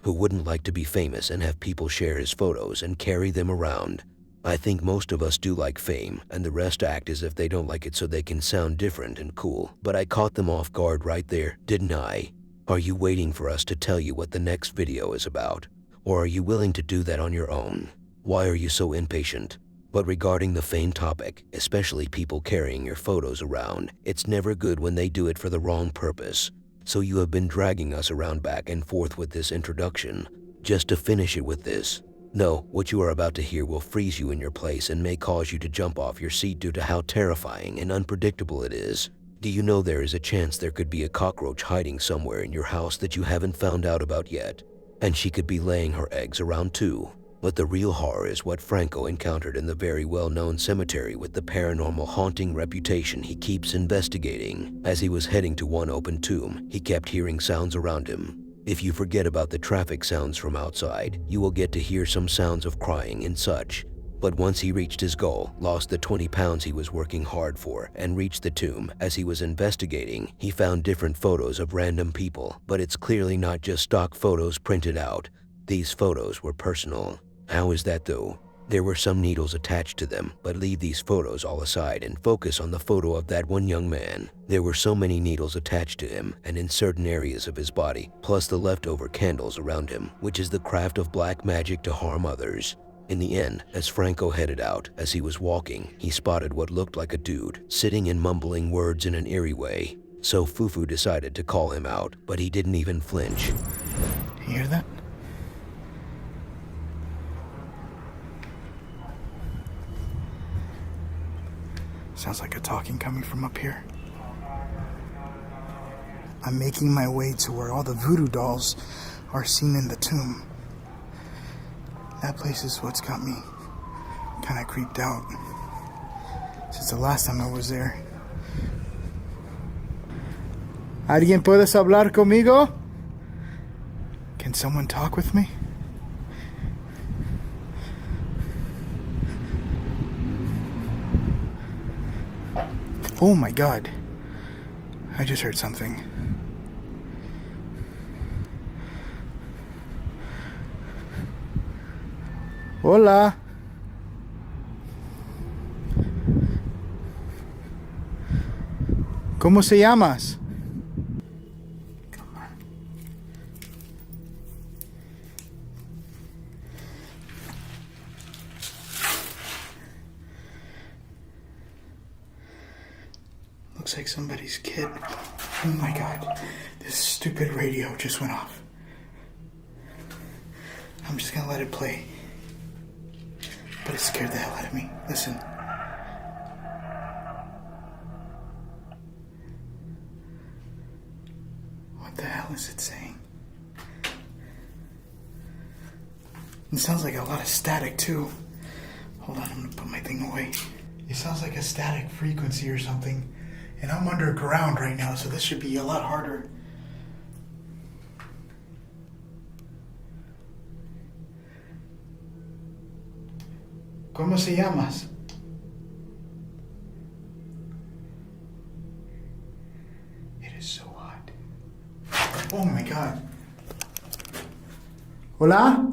S1: Who wouldn't like to be famous and have people share his photos and carry them around? I think most of us do like fame, and the rest act as if they don't like it so they can sound different and cool. But I caught them off guard right there, didn't I? Are you waiting for us to tell you what the next video is about? Or are you willing to do that on your own? Why are you so impatient? But regarding the fame topic, especially people carrying your photos around, it's never good when they do it for the wrong purpose. So you have been dragging us around back and forth with this introduction, just to finish it with this. No, what you are about to hear will freeze you in your place and may cause you to jump off your seat due to how terrifying and unpredictable it is. Do you know there is a chance there could be a cockroach hiding somewhere in your house that you haven't found out about yet? And she could be laying her eggs around too. But the real horror is what Franco encountered in the very well-known cemetery with the paranormal haunting reputation he keeps investigating. As he was heading to one open tomb, he kept hearing sounds around him. If you forget about the traffic sounds from outside, you will get to hear some sounds of crying and such. But once he reached his goal, lost the 20 pounds he was working hard for, and reached the tomb, as he was investigating, he found different photos of random people, but it's clearly not just stock photos printed out. These photos were personal. How is that though? There were some needles attached to them, but leave these photos all aside and focus on the photo of that one young man. There were so many needles attached to him and in certain areas of his body, plus the leftover candles around him, which is the craft of black magic to harm others. In the end, as Franco headed out, as he was walking, he spotted what looked like a dude, sitting and mumbling words in an eerie way. So Fufu decided to call him out, but he didn't even flinch.
S2: You hear that? Sounds like a talking coming from up here. I'm making my way to where all the voodoo dolls are seen in the tomb. That place is what's got me kind of creeped out since the last time I was there. ¿Alguien puedes hablar conmigo? Can someone talk with me? Oh my God. I just heard something. Hola. ¿Cómo se llamas? Looks like somebody's kid. Oh my God. This stupid radio just went off. I'm just gonna let it play. But it scared the hell out of me. Listen. What the hell is it saying? It sounds like a lot of static too. Hold on, I'm gonna put my thing away. It sounds like a static frequency or something. And I'm underground right now, so this should be a lot harder. ¿Cómo se llamas? It is so hot. Oh my God. Hola?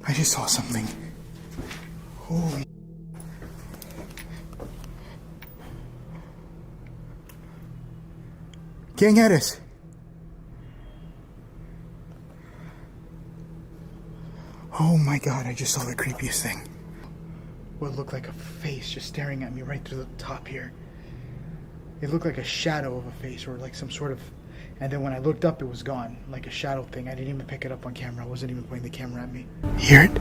S2: I just saw something. Holy. ¿Quién eres? Oh my God, I just saw the creepiest thing. What looked like a face just staring at me right through the top here. It looked like a shadow of a face or like some sort of... And then when I looked up, it was gone. Like a shadow thing. I didn't even pick it up on camera. I wasn't even pointing the camera at me. Hear it?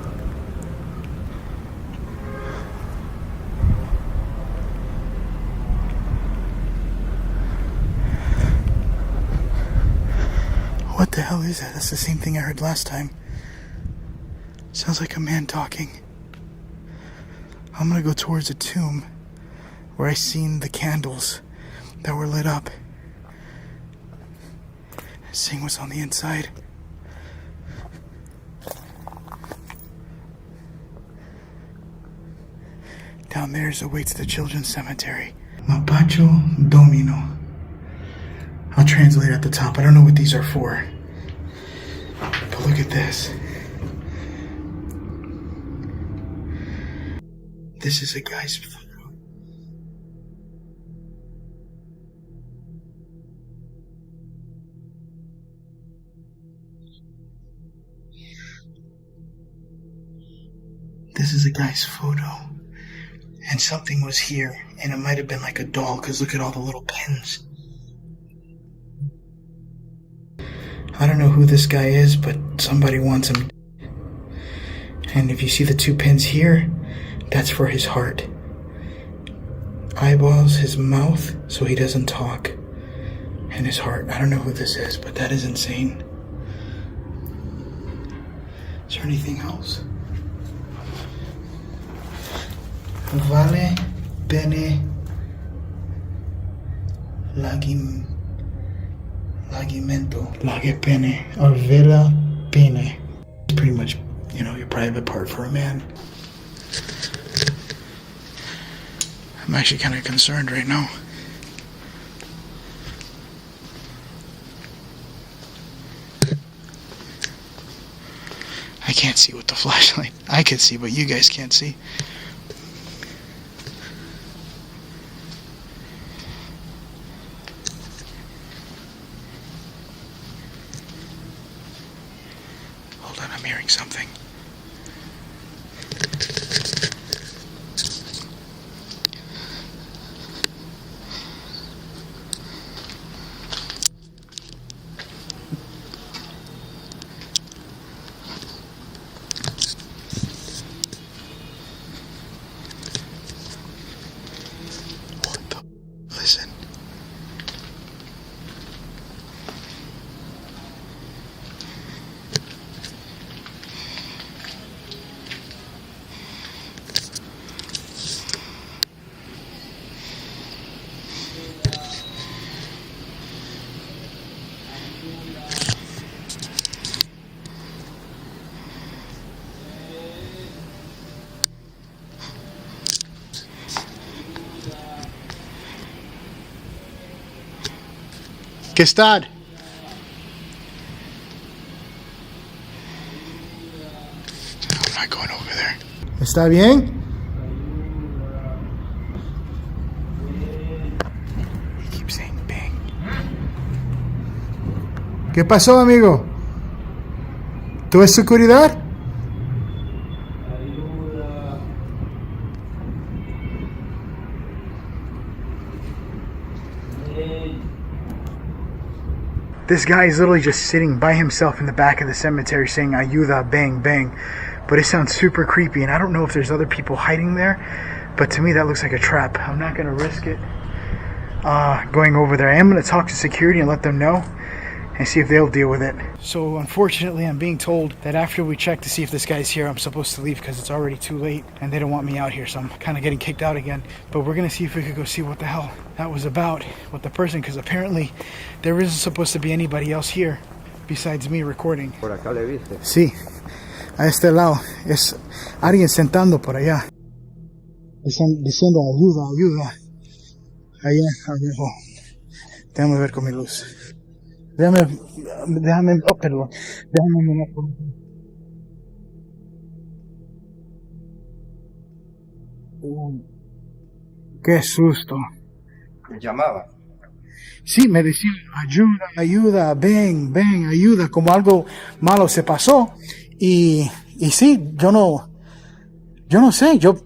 S2: What the hell is that? That's the same thing I heard last time.
S21: Sounds like a man talking. I'm gonna go towards a tomb where I seen the candles that were lit up. Seeing what's on the inside. Down there awaits the children's cemetery. Mapacho Domino. I'll translate at the top. I don't know what these are for. But look at this. This is a guy's photo. This is a guy's photo. And something was here. And it might have been like a doll, because look at all the little pins. I don't know who this guy is, but somebody wants him. And if you see the 2 pins here, that's for his heart. Eyeballs, his mouth, so he doesn't talk. And his heart. I don't know who this is, but that is insane. Is there anything else? Vale bene lagimento. Lage pene or vela pene. It's pretty much, you know, your private part for a man. I'm actually kind of concerned right now. I can't see with the flashlight. I can see, but you guys can't see. Hold on, I'm hearing something. Listen. ¿Qué está? I'm not going over there. ¿Está bien? He keeps saying bang. ¿Qué pasó, amigo? ¿Tú es seguridad? This guy is literally just sitting by himself in the back of the cemetery saying ayuda, bang, bang. But it sounds super creepy, and I don't know if there's other people hiding there, but to me that looks like a trap. I'm not going to risk it going over there. I am going to talk to security and let them know and see if they'll deal with it. So unfortunately, I'm being told that after we check to see if this guy's here, I'm supposed to leave because it's already too late and they don't want me out here, so I'm kind of getting kicked out again. But we're going to see if we could go see what the hell that was about with the person, because apparently there isn't supposed to be anybody else here besides me recording.
S7: Por acá le viste.
S21: Sí, a este lado. Es alguien sentando por allá. Están diciendo ayuda, ayuda. Allá abajo. Déjame ver con mi luz. Déjame, oh, perdón. Déjame mirar por aquí. Qué susto.
S7: Me llamaba.
S21: Sí, me decían ayuda, ayuda, ven, ven, ayuda, como algo malo se pasó. Y sí, yo no sé, yo,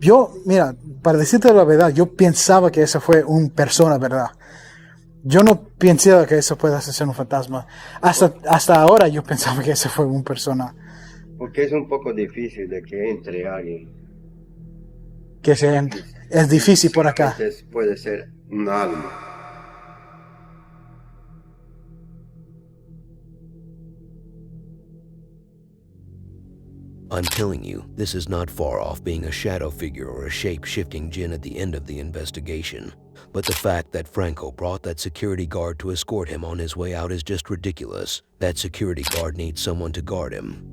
S21: mira, para decirte la verdad, yo pensaba que esa fue una persona, ¿verdad? Yo no pensaba que eso pueda ser un fantasma. Hasta ahora yo pensaba que esa fue una persona.
S7: Porque es un poco difícil de que entre alguien.
S21: Que es difícil por acá.
S7: Entonces puede ser un alma.
S1: I'm telling you, this is not far off being a shadow figure or a shape-shifting djinn at the end of the investigation. But the fact that Franco brought that security guard to escort him on his way out is just ridiculous. That security guard needs someone to guard him.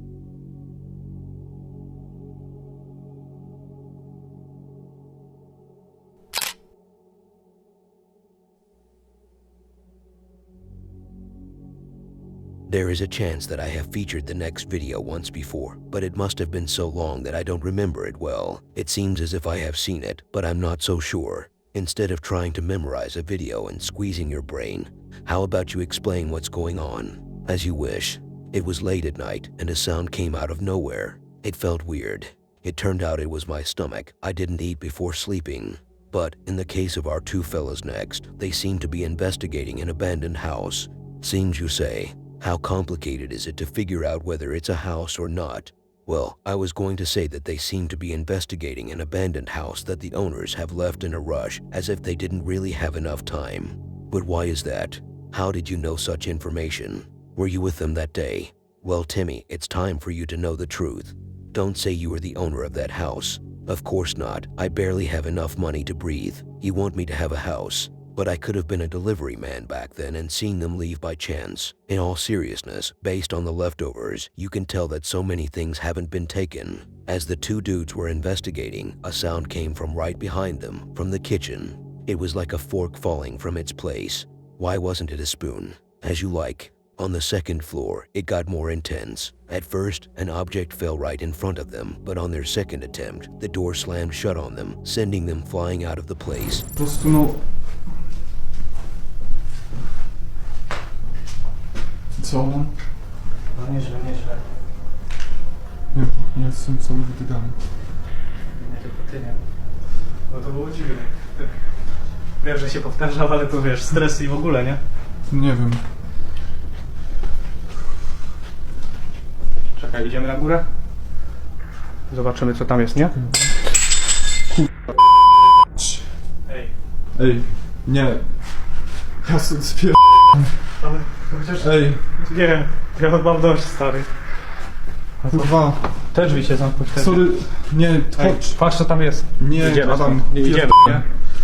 S1: There is a chance that I have featured the next video once before, but it must have been so long that I don't remember it well. It seems as if I have seen it, but I'm not so sure. Instead of trying to memorize a video and squeezing your brain, how about you explain what's going on? As you wish. It was late at night and a sound came out of nowhere. It felt weird. It turned out it was my stomach. I didn't eat before sleeping. But in the case of our two fellas next, they seem to be investigating an abandoned house. Seems, you say. How complicated is it to figure out whether it's a house or not? Well, I was going to say that they seem to be investigating an abandoned house that the owners have left in a rush, as if they didn't really have enough time. But why is that? How did you know such information? Were you with them that day? Well, Timmy, it's time for you to know the truth. Don't say you were the owner of that house. Of course not. I barely have enough money to breathe. You want me to have a house? But I could have been a delivery man back then and seen them leave by chance. In all seriousness, based on the leftovers, you can tell that so many things haven't been taken. As the two dudes were investigating, a sound came from right behind them, from the kitchen. It was like a fork falling from its place. Why wasn't it a spoon? As you like. On the second floor, it got more intense. At first, an object fell right in front of them, but on their second attempt, the door slammed shut on them, sending them flying out of the place.
S5: Co?
S16: No nieźle, nieźle.
S5: Nie jestem cały wydygany.
S16: Nie tylko ty, nie. No to było dziwne. Wiem, że się powtarzam, ale to wiesz, stres i w ogóle, nie?
S5: Nie wiem.
S16: Czekaj, idziemy na górę? Zobaczymy, co tam jest, nie? Ej.
S5: Ej, nie. Ja sobie spier...
S16: Ale chociaż...
S5: Ej.
S16: Nie, ja mam dość, stary.
S5: Kurwa.
S16: Też wiecie zamknąć wtedy.
S5: Sorry, nie,
S16: Ej,
S5: chodź.
S16: patrz, co tam jest.
S5: Nie,
S16: idziemy
S5: Adam,
S16: stąd. Nie idziemy, nie?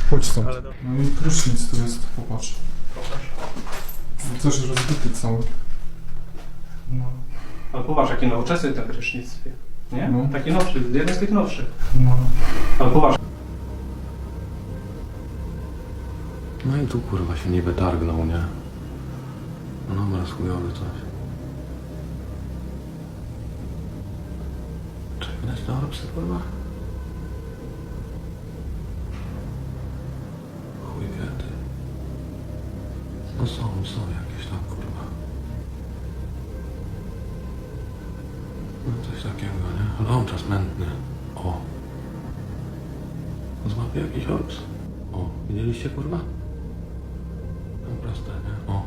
S5: Chodź stąd.
S16: Ale
S5: No i prysznic tu jest, popatrz. Też rozbity cały.
S16: No. Ale popatrz, jaki nowoczesny ten prysznic. Nie?
S5: No.
S16: Taki nowszy, jeden z tych nowszych.
S5: No.
S16: Ale popatrz.
S10: No i tu kurwa się niby targnął, nie? No dobra, chujowy coś. Czy widać na psy, kurwa? Chuj wie ty. No są jakieś tam, kurwa. No coś takiego, nie? Ale on czas mętny. O. Złapie jakiś orps. O, widzieliście, kurwa? No proste, nie? O.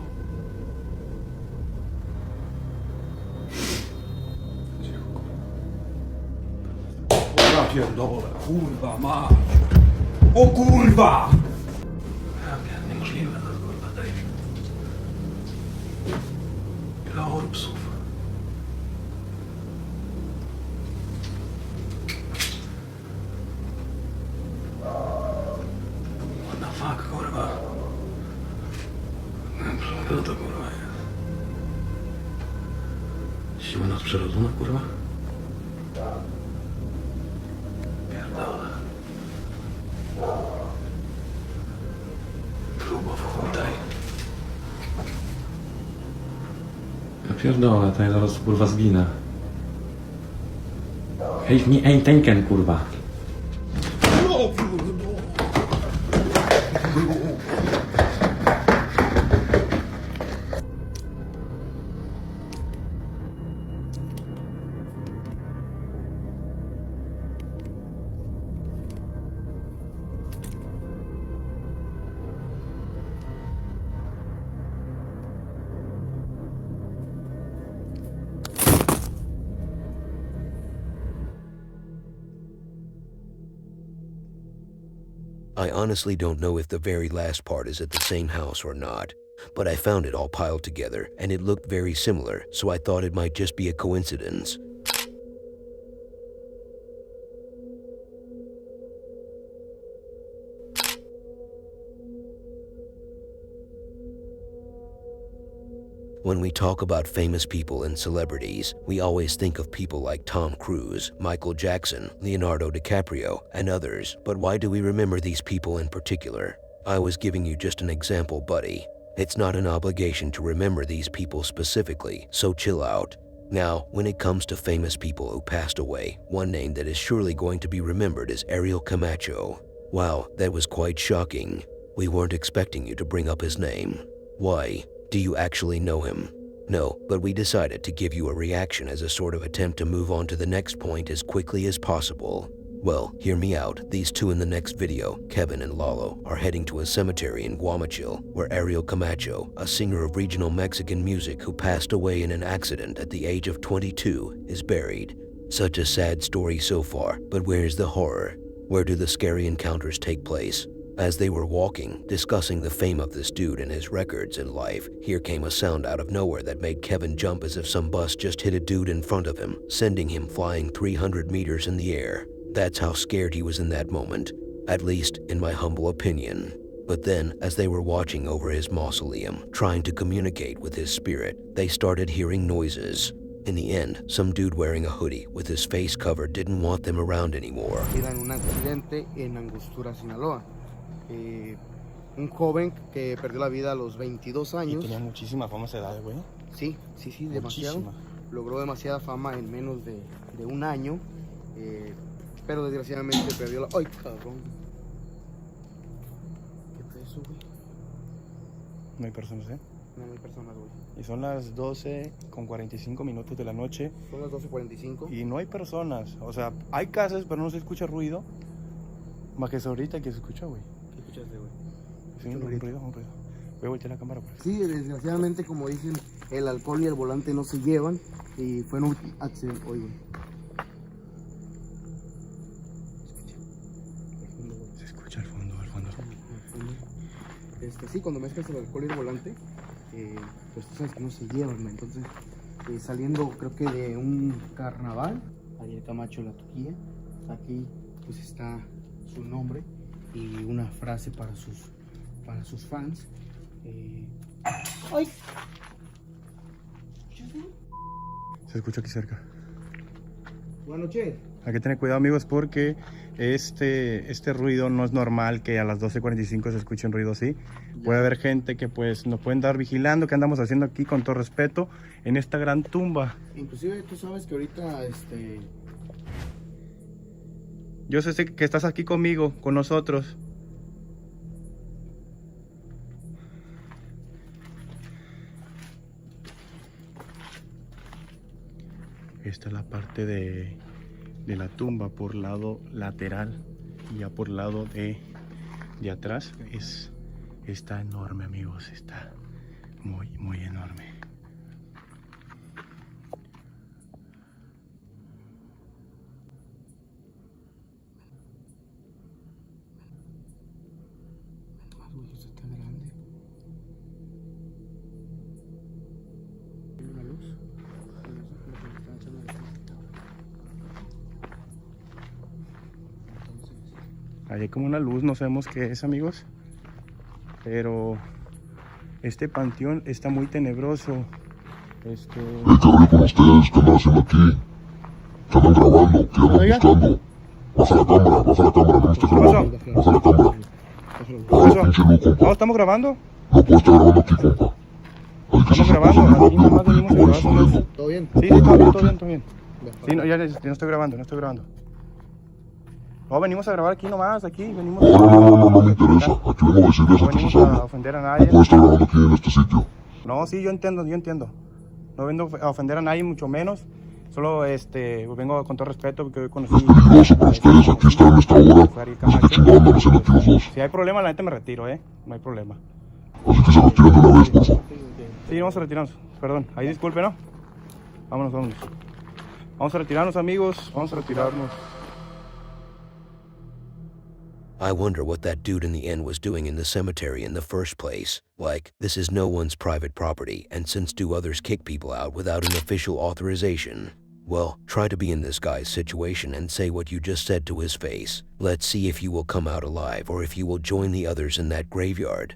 S19: Ja pierdolę, kurwa mać! O kurwa!
S10: Niemożliwe, to kurwa daj. Ile orbsów? What the fuck, kurwa? Co to kurwa jest? Siła nadprzyrodzona, kurwa? Pierdolę. Grubo w chuj daj. Ja pierdolę, to ja zaraz kurwa zginę. Hej, nie, ej, tenken kurwa.
S1: I honestly don't know if the very last part is at the same house or not, but I found it all piled together and it looked very similar, so I thought it might just be a coincidence. When we talk about famous people and celebrities, we always think of people like Tom Cruise, Michael Jackson, Leonardo DiCaprio, and others. But why do we remember these people in particular? I was giving you just an example, buddy. It's not an obligation to remember these people specifically, so chill out. Now, when it comes to famous people who passed away, one name that is surely going to be remembered is Ariel Camacho. Wow, that was quite shocking. We weren't expecting you to bring up his name. Why? Do you actually know him? No, but we decided to give you a reaction as a sort of attempt to move on to the next point as quickly as possible. Well, hear me out. These two in the next video, Kevin and Lalo, are heading to a cemetery in Guamachil where Ariel Camacho, a singer of regional Mexican music who passed away in an accident at the age of 22, is buried. Such a sad story so far, but where's the horror? Where do the scary encounters take place? As they were walking, discussing the fame of this dude and his records in life, here came a sound out of nowhere that made Kevin jump as if some bus just hit a dude in front of him, sending him flying 300 meters in the air. That's how scared he was in that moment, at least in my humble opinion. But then, as they were watching over his mausoleum, trying to communicate with his spirit, they started hearing noises. In the end, some dude wearing a hoodie with his face covered didn't want them around anymore.
S7: En un accidente en Angostura, Sinaloa. Un joven que perdió la vida a los 22 años.
S10: Y tenía muchísima fama a esa edad, güey.
S7: Sí, demasiado. Logró demasiada fama en menos de un año. Pero desgraciadamente perdió la... ¡Ay, cabrón! ¿Qué fue eso, güey?
S10: No hay personas, ¿eh?
S7: No hay personas, güey.
S10: Y son las 12:45 de la noche.
S7: Son las 12:45.
S10: Y no hay personas. O sea, hay casas, pero no se escucha ruido. Más que eso ahorita que se escucha, güey.
S7: ¿Qué escuchaste, güey?
S10: Sí, un ruido. Voy a voltear la cámara, pues.
S7: Sí, desgraciadamente, como dicen, el alcohol y el volante no se llevan. Y fue un accidente hoy, güey.
S10: Se escucha al fondo.
S7: Sí, cuando mezclas el alcohol y el volante, pues tú sabes que no se llevan, ¿no? Entonces, saliendo creo que de un carnaval, ahí el Camacho la toquilla, aquí pues está su nombre y una frase para sus fans. ¡Ay!
S10: Se escucha aquí cerca.
S7: Buenas noches.
S10: Hay que tener cuidado, amigos, porque este ruido no es normal que a las 12:45 se escuche un ruido así. Puede haber gente que pues nos pueden estar vigilando. ¿Qué andamos haciendo aquí, con todo respeto, en esta gran tumba?
S7: Inclusive tú sabes que ahorita
S10: Yo sé que estás aquí conmigo, con nosotros. Esta es la parte de la tumba por lado lateral, y ya por lado de atrás está enorme, amigos. Está muy enorme. Ahí hay como una luz, no sabemos qué es, amigos. Pero este panteón está muy tenebroso.
S8: ¿Qué rollo con ustedes? ¿Qué andan haciendo aquí? ¿Qué andan grabando? ¿Qué andan buscando? Baja la cámara, no me estés grabando. Baja la cámara. Baja la pinche luz, compa.
S10: ¿No estamos grabando?
S8: No puedo estar grabando aquí, compa. Hay que se pasa bien rápido, rapidito, me voy saliendo.
S7: ¿Todo bien?
S10: Sí, todo bien. Sí, no, ya no estoy grabando. No, venimos a grabar aquí nomás, venimos.
S8: No me interesa. Aquí vengo a decirles a que se salgan.
S10: A ofender a nadie.
S8: No puedo estar grabando aquí en este sitio.
S10: No, sí, yo entiendo. No vengo a ofender a nadie, mucho menos. Solo vengo con todo respeto porque hoy conocí.
S8: Es peligroso para ustedes aquí estar en esta hora. No sé qué chingados andan haciendo aquí los dos.
S10: Si hay problema, la neta me retiro, no hay problema.
S8: Así que se retiran de una vez, por favor.
S10: Sí, vamos a retirarnos. Perdón, ahí disculpe, ¿no? Vámonos. Vamos a retirarnos, amigos. Vamos a retirarnos.
S1: I wonder what that dude in the end was doing in the cemetery in the first place. Like, this is no one's private property, and since do others kick people out without an official authorization? Well, try to be in this guy's situation and say what you just said to his face. Let's see if you will come out alive or if you will join the others in that graveyard.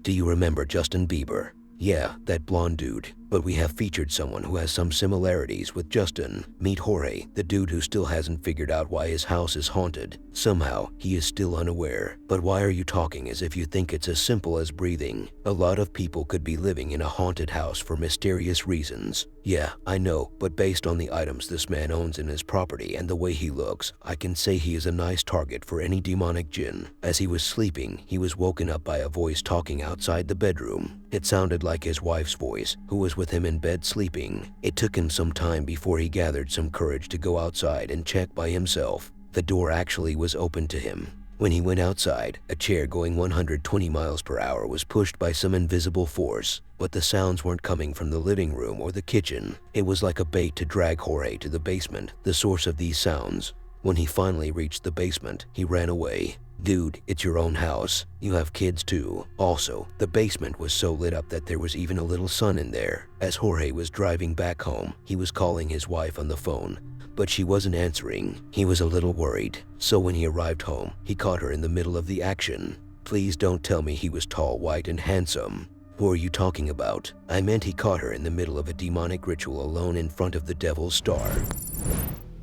S1: Do you remember Justin Bieber? Yeah, that blonde dude. But we have featured someone who has some similarities with Justin. Meet Jorge, the dude who still hasn't figured out why his house is haunted. Somehow, he is still unaware. But why are you talking as if you think it's as simple as breathing? A lot of people could be living in a haunted house for mysterious reasons. Yeah, I know, but based on the items this man owns in his property and the way he looks, I can say he is a nice target for any demonic jinn. As he was sleeping, he was woken up by a voice talking outside the bedroom. It sounded like his wife's voice, who was with him in bed sleeping. It took him some time before he gathered some courage to go outside and check by himself. The door actually was open to him. When he went outside, a chair going 120 miles per hour was pushed by some invisible force, but the sounds weren't coming from the living room or the kitchen. It was like a bait to drag Jorge to the basement, the source of these sounds. When he finally reached the basement, he ran away. Dude, it's your own house. You have kids too. Also, the basement was so lit up that there was even a little sun in there. As Jorge was driving back home, he was calling his wife on the phone, but she wasn't answering. He was a little worried. So when he arrived home, he caught her in the middle of the action. Please don't tell me he was tall, white, and handsome. Who are you talking about? I meant he caught her in the middle of a demonic ritual alone in front of the devil's star.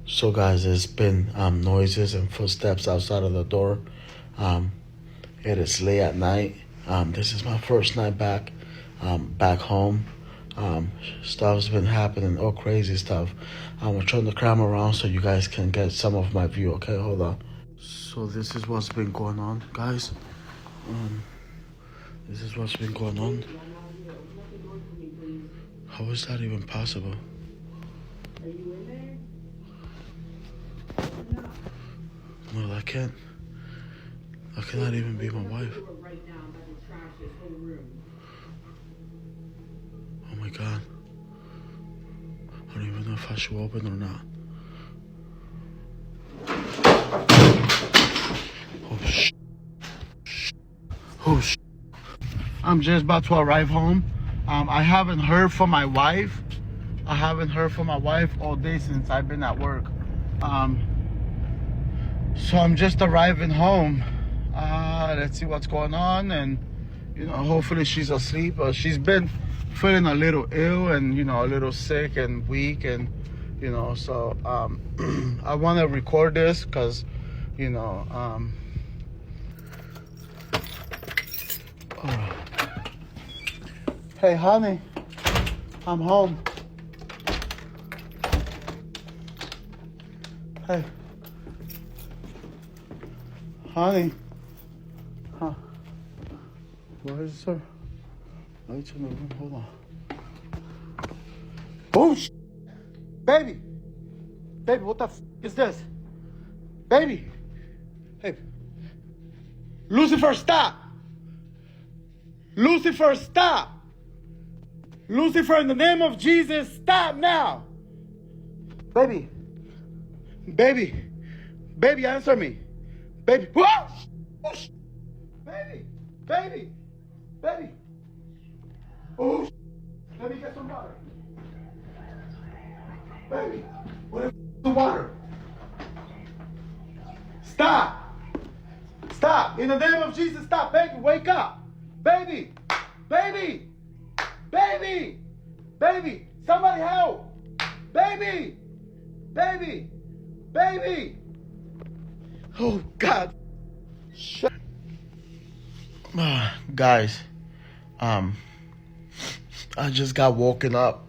S3: So guys, there's been noises and footsteps outside of the door. It is late at night. This is my first night back home. Stuff's been happening, all crazy stuff. I'm gonna turn the camera around so you guys can get some of my view. Okay, hold on. So this is what's been going on, guys. This is what's been going on. How is that even possible? No, I can't. I cannot even be my wife. Oh my God. I don't even know if I should open or not. Oh shit. Oh shit. I'm just about to arrive home. I haven't heard from my wife. I haven't heard from my wife all day since I've been at work. So I'm just arriving home. Let's see what's going on, and hopefully she's asleep. She's been feeling a little ill and a little sick and weak, and so I want to record this because hey honey, I'm home. Hey honey. Huh. Where is her? Lights in the room. Hold on. Oh, baby! Baby, what the f is this? Baby! Hey. Lucifer, stop! Lucifer, stop! Lucifer, in the name of Jesus, stop now! Baby. Baby. Baby, answer me. Baby. Whoa! Baby! Baby! Baby! Oh, let me get some water. Baby, where's the water? Stop! Stop! In the name of Jesus, stop! Baby, wake up! Baby! Baby! Baby! Baby! Somebody help! Baby! Baby! Baby! Oh, God! Shut. Guys, I just got woken up,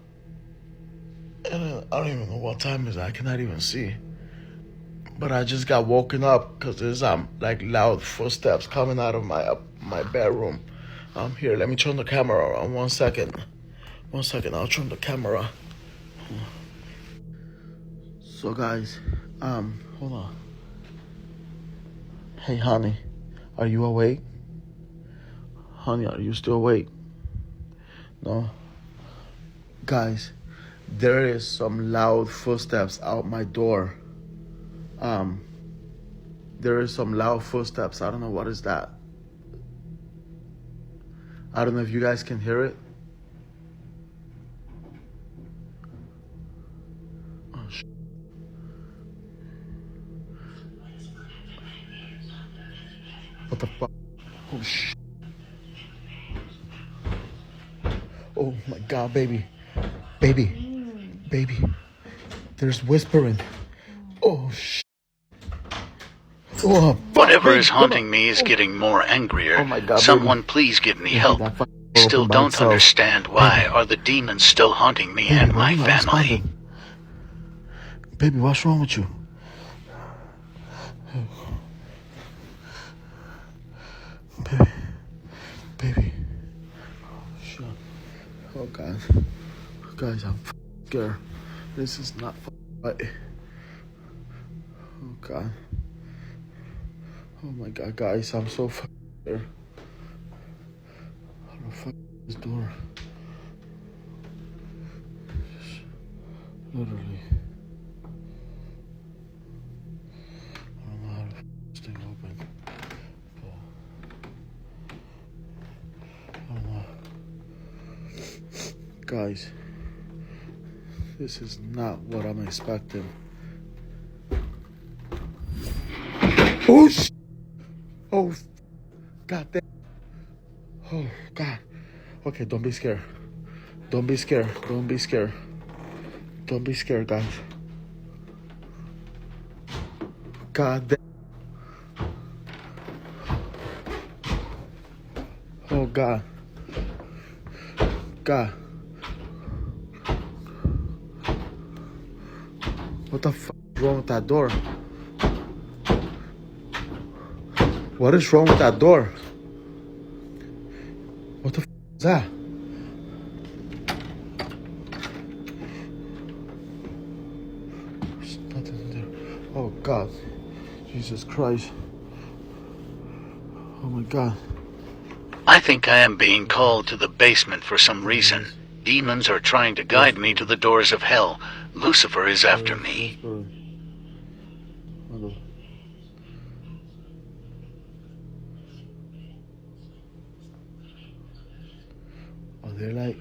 S3: and I don't even know what time it is. I cannot even see. But I just got woken up because there's like loud footsteps coming out of my bedroom. Here, let me turn the camera around. 1 second. 1 second, I'll turn the camera. So guys, hold on. Hey honey, are you awake? Honey, are you still awake? No? Guys, there is some loud footsteps out my door. There is some loud footsteps. I don't know what is that. I don't know if you guys can hear it. Oh, what the fuck? Oh, shit. Oh my God, baby. Baby. There's whispering. Oh, shit. Oh,
S4: whatever is haunting me is getting more angrier.
S3: Oh my God,
S4: Someone please give me help. Still don't understand why are the demons still haunting me and my family.
S3: Baby, what's wrong with you? Baby. Oh, shit. Oh, God. Guys, I'm scared. This is not right. Oh, God. Oh, my God, guys, I'm so scared. How the fuck is this door? Literally. I don't know how to fuck this thing open. I don't know. Guys, this is not what I'm expecting. Oh, oh, God damn. Oh, God. Okay, don't be scared. Don't be scared. Don't be scared. Don't be scared, guys. God damn. Oh, God. God. What the fuck is wrong with that door? What is wrong with that door? What the fuck is that? There's nothing there. Oh, God. Jesus Christ. Oh, my God.
S4: I think I am being called to the basement for some reason. Demons are trying to guide me to the doors of hell. Lucifer is after me.
S3: Are they like...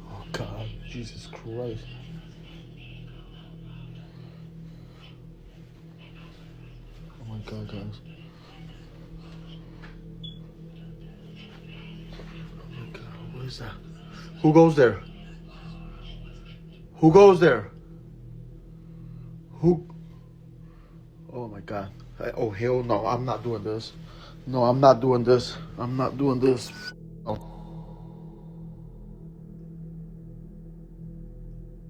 S3: Oh, God. Jesus Christ. Oh, my God, guys. What is that? Who goes there? Who goes there? Who? Oh my God. Oh hell no, I'm not doing this. No, I'm not doing this. I'm not doing this. Oh.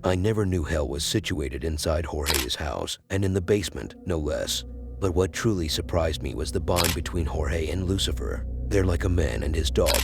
S1: I never knew hell was situated inside Jorge's house, and in the basement, no less. But what truly surprised me was the bond between Jorge and Lucifer. They're like a man and his dog.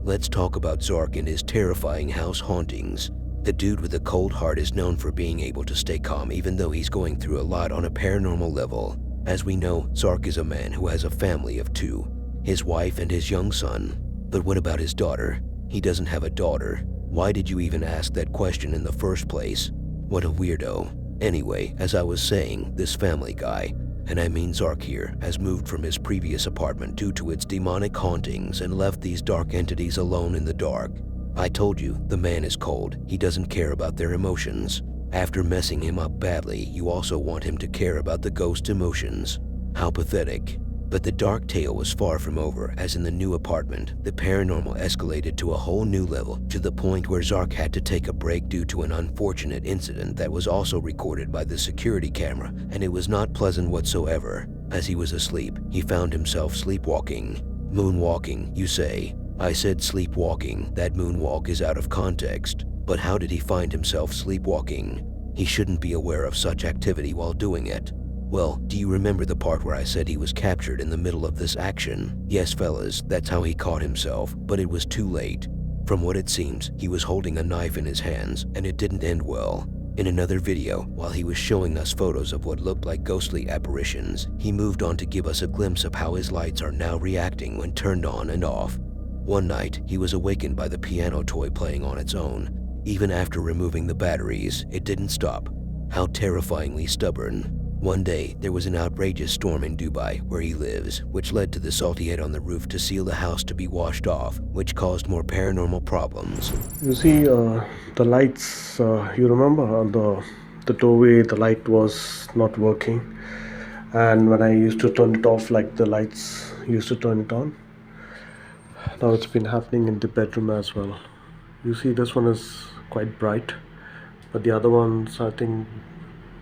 S1: Let's talk about Zark and his terrifying house hauntings. The dude with a cold heart is known for being able to stay calm even though he's going through a lot on a paranormal level. As we know, Zark is a man who has a family of 2, his wife and his young son. But what about his daughter? He doesn't have a daughter. Why did you even ask that question in the first place? What a weirdo. Anyway, as I was saying, this family guy, and I mean Zark here, has moved from his previous apartment due to its demonic hauntings and left these dark entities alone in the dark. I told you, the man is cold. He doesn't care about their emotions. After messing him up badly, you also want him to care about the ghost emotions. How pathetic. But the dark tale was far from over, as in the new apartment, the paranormal escalated to a whole new level, to the point where Zark had to take a break due to an unfortunate incident that was also recorded by the security camera, and it was not pleasant whatsoever. As he was asleep, he found himself sleepwalking. Moonwalking, you say? I said sleepwalking. That moonwalk is out of context. But how did he find himself sleepwalking? He shouldn't be aware of such activity while doing it. Well, do you remember the part where I said he was captured in the middle of this action? Yes, fellas, that's how he caught himself, but it was too late. From what it seems, he was holding a knife in his hands, and it didn't end well. In another video, while he was showing us photos of what looked like ghostly apparitions, he moved on to give us a glimpse of how his lights are now reacting when turned on and off. One night, he was awakened by the piano toy playing on its own. Even after removing the batteries, it didn't stop. How terrifyingly stubborn. One day, there was an outrageous storm in Dubai, where he lives, which led to the salty head on the roof to seal the house to be washed off, which caused more paranormal problems.
S3: You see, the lights, you remember on the doorway, the light was not working. And when I used to turn it off, like the lights used to turn it on. Now it's been happening in the bedroom as well. You see, this one is quite bright, but the other ones, I think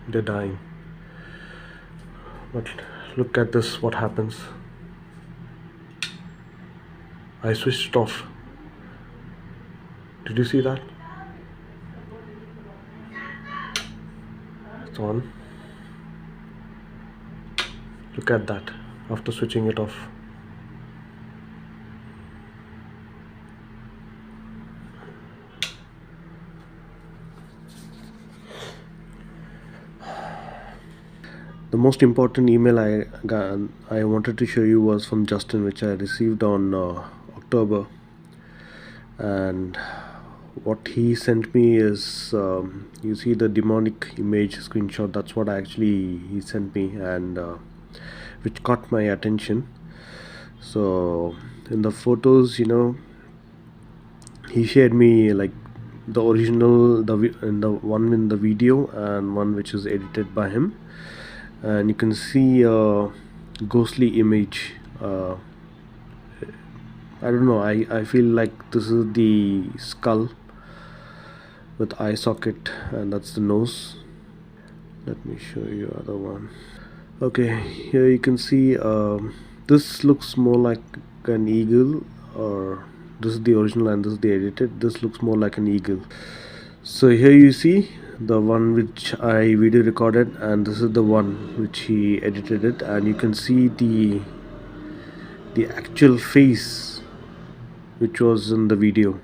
S3: they're dying. But look at this, what happens. I switched it off. Did you see that? It's on. Look at that after switching it off. The most important email I wanted to show you was from Justin, which I received on October, and what he sent me is you see the demonic image screenshot. That's what he sent me, and which caught my attention. So in the photos, he shared me like the original, the one in the video and one which is edited by him, and you can see a ghostly image. I don't know, I feel like this is the skull with eye socket, and that's the nose. Let me show you other one. Okay, here you can see this looks more like an eagle, or this is the original and this is the edited. This looks more like an eagle. So here you see the one which I video recorded, and this is the one which he edited it, and you can see the actual face which was in the video.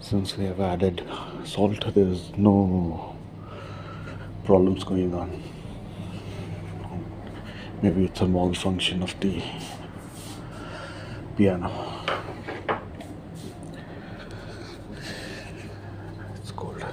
S3: Since they have added salt, there's no problems going on. Maybe it's a malfunction of the piano. It's cold.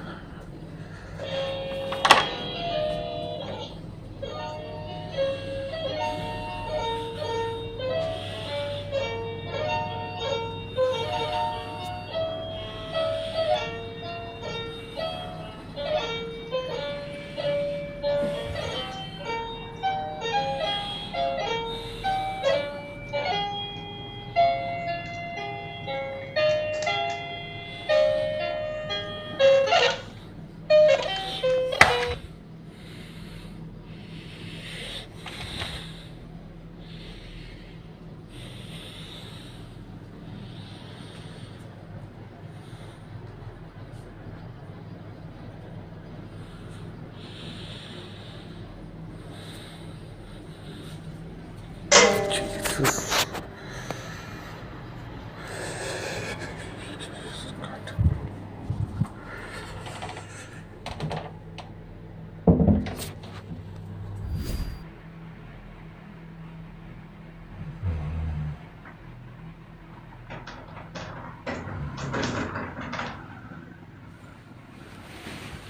S3: Jesus.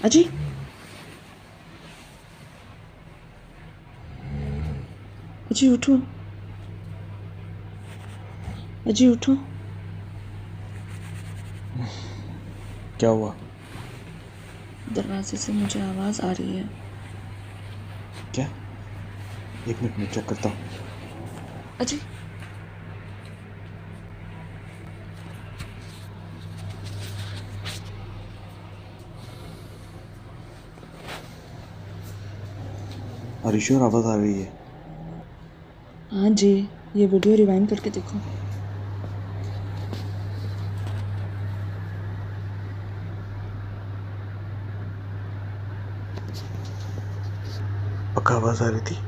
S6: अजी अजी उठो अजी उठो
S3: क्या हुआ?
S6: दरवाजे से मुझे आवाज आ रही है।
S3: क्या? 1 मिनट में चेक करता हूँ।
S6: अजी
S3: हरीश्वर आवाज आ रही है।
S6: हाँ जी, ये वीडियो रिवाइंड करके देखो।
S3: पक्का आवाज आ रही थी।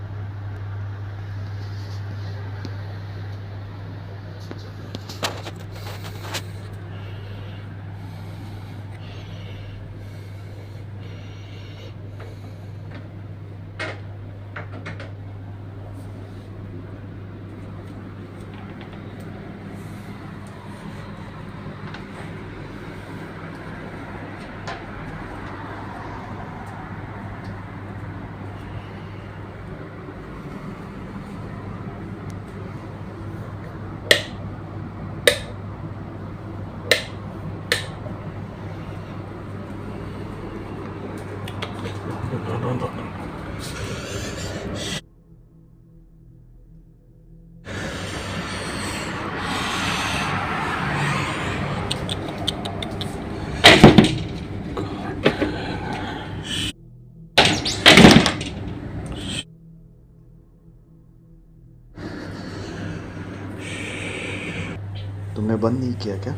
S3: तुमने बंद नहीं किया क्या?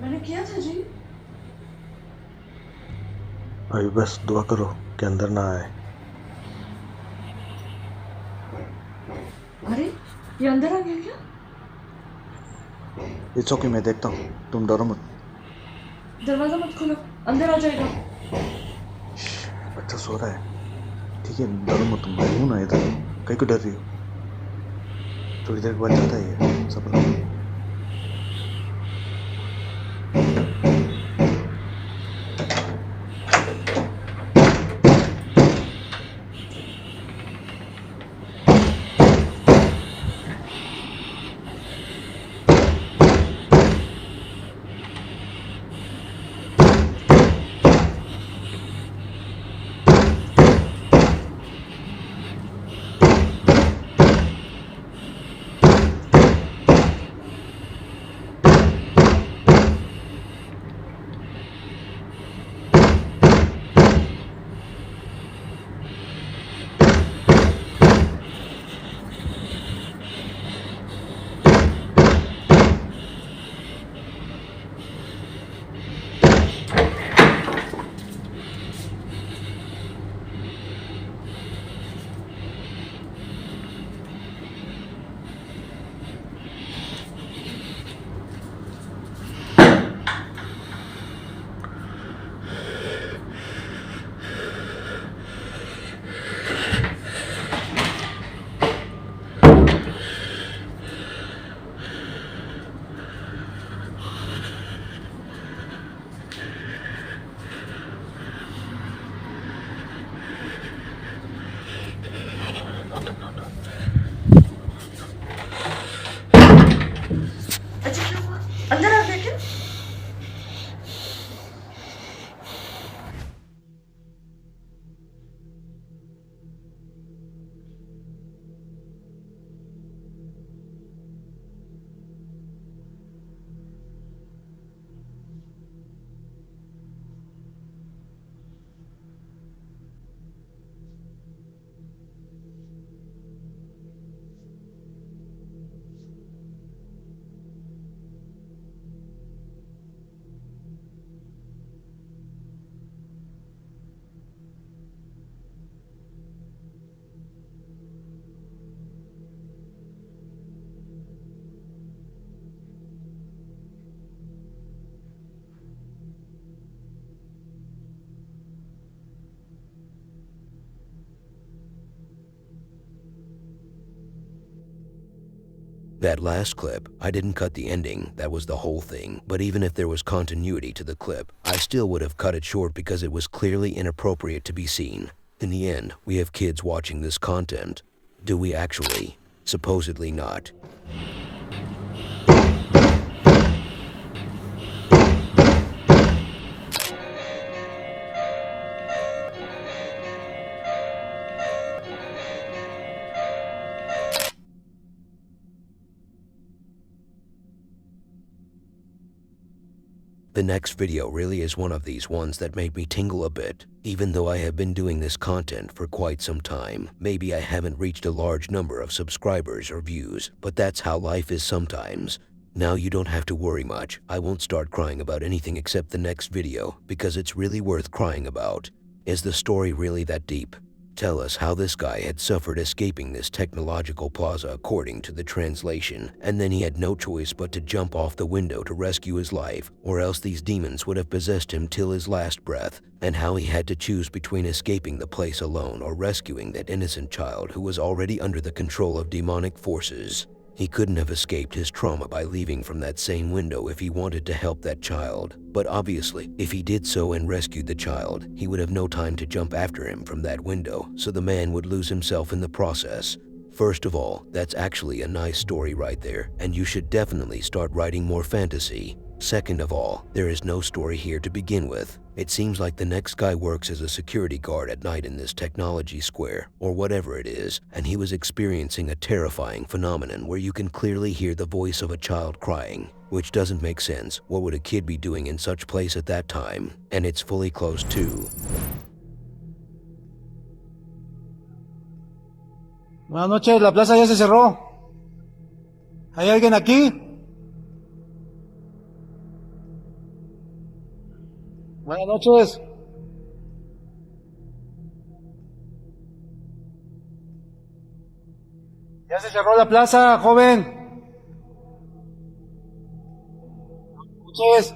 S6: मैंने किया था जी।
S3: अभी बस दुआ करो कि अंदर ना आए।
S6: अरे ये अंदर आ गया क्या?
S3: इट्स ओके, मैं देखता हूँ, तुम डरो मत।
S6: दरवाजा मत खोलो, अंदर आ जाएगा।
S3: बच्चा सो रहा है, ठीक है, डरो मत, तुम। मैं हूं ना इधर, कहीं को डर रही हो? थोड़ी देर के बाद जाता है ये सब।
S1: That last clip, I didn't cut the ending, that was the whole thing. But even if there was continuity to the clip, I still would have cut it short because it was clearly inappropriate to be seen. In the end, we have kids watching this content. Do we actually? Supposedly not. The next video really is one of these ones that made me tingle a bit. Even though I have been doing this content for quite some time, maybe I haven't reached a large number of subscribers or views, but that's how life is sometimes. Now you don't have to worry much. I won't start crying about anything except the next video, because it's really worth crying about. Is the story really that deep? Tell us how this guy had suffered escaping this technological plaza according to the translation, and then he had no choice but to jump off the window to rescue his life, or else these demons would have possessed him till his last breath, and how he had to choose between escaping the place alone or rescuing that innocent child who was already under the control of demonic forces. He couldn't have escaped his trauma by leaving from that same window if he wanted to help that child. But obviously, if he did so and rescued the child, he would have no time to jump after him from that window, so the man would lose himself in the process. First of all, that's actually a nice story right there, and you should definitely start writing more fantasy. Second of all, there is no story here to begin with. It seems like the next guy works as a security guard at night in this technology square, or whatever it is, and he was experiencing a terrifying phenomenon where you can clearly hear the voice of a child crying, which doesn't make sense. What would a kid be doing in such place at that time? And it's fully closed too.
S7: Buenas noches, la plaza ya se cerró. ¿Hay alguien aquí? Buenas noches. Ya se cerró la plaza, joven. Noches.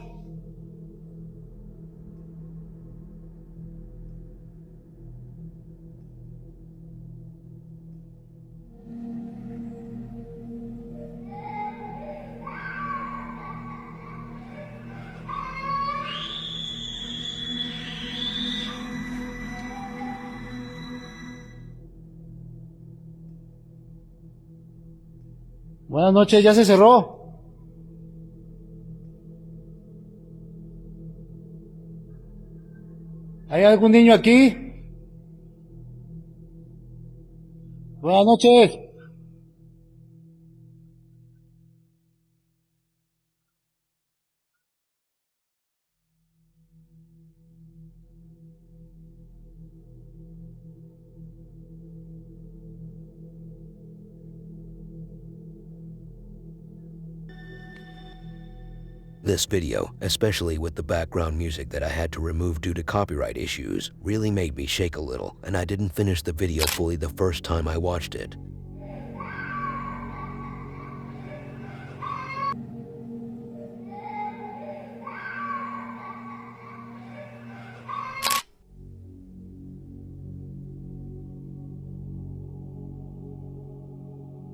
S7: Buenas noches, ya se cerró. ¿Hay algún niño aquí? Buenas noches.
S1: This video, especially with the background music that I had to remove due to copyright issues, really made me shake a little, and I didn't finish the video fully the first time I watched it.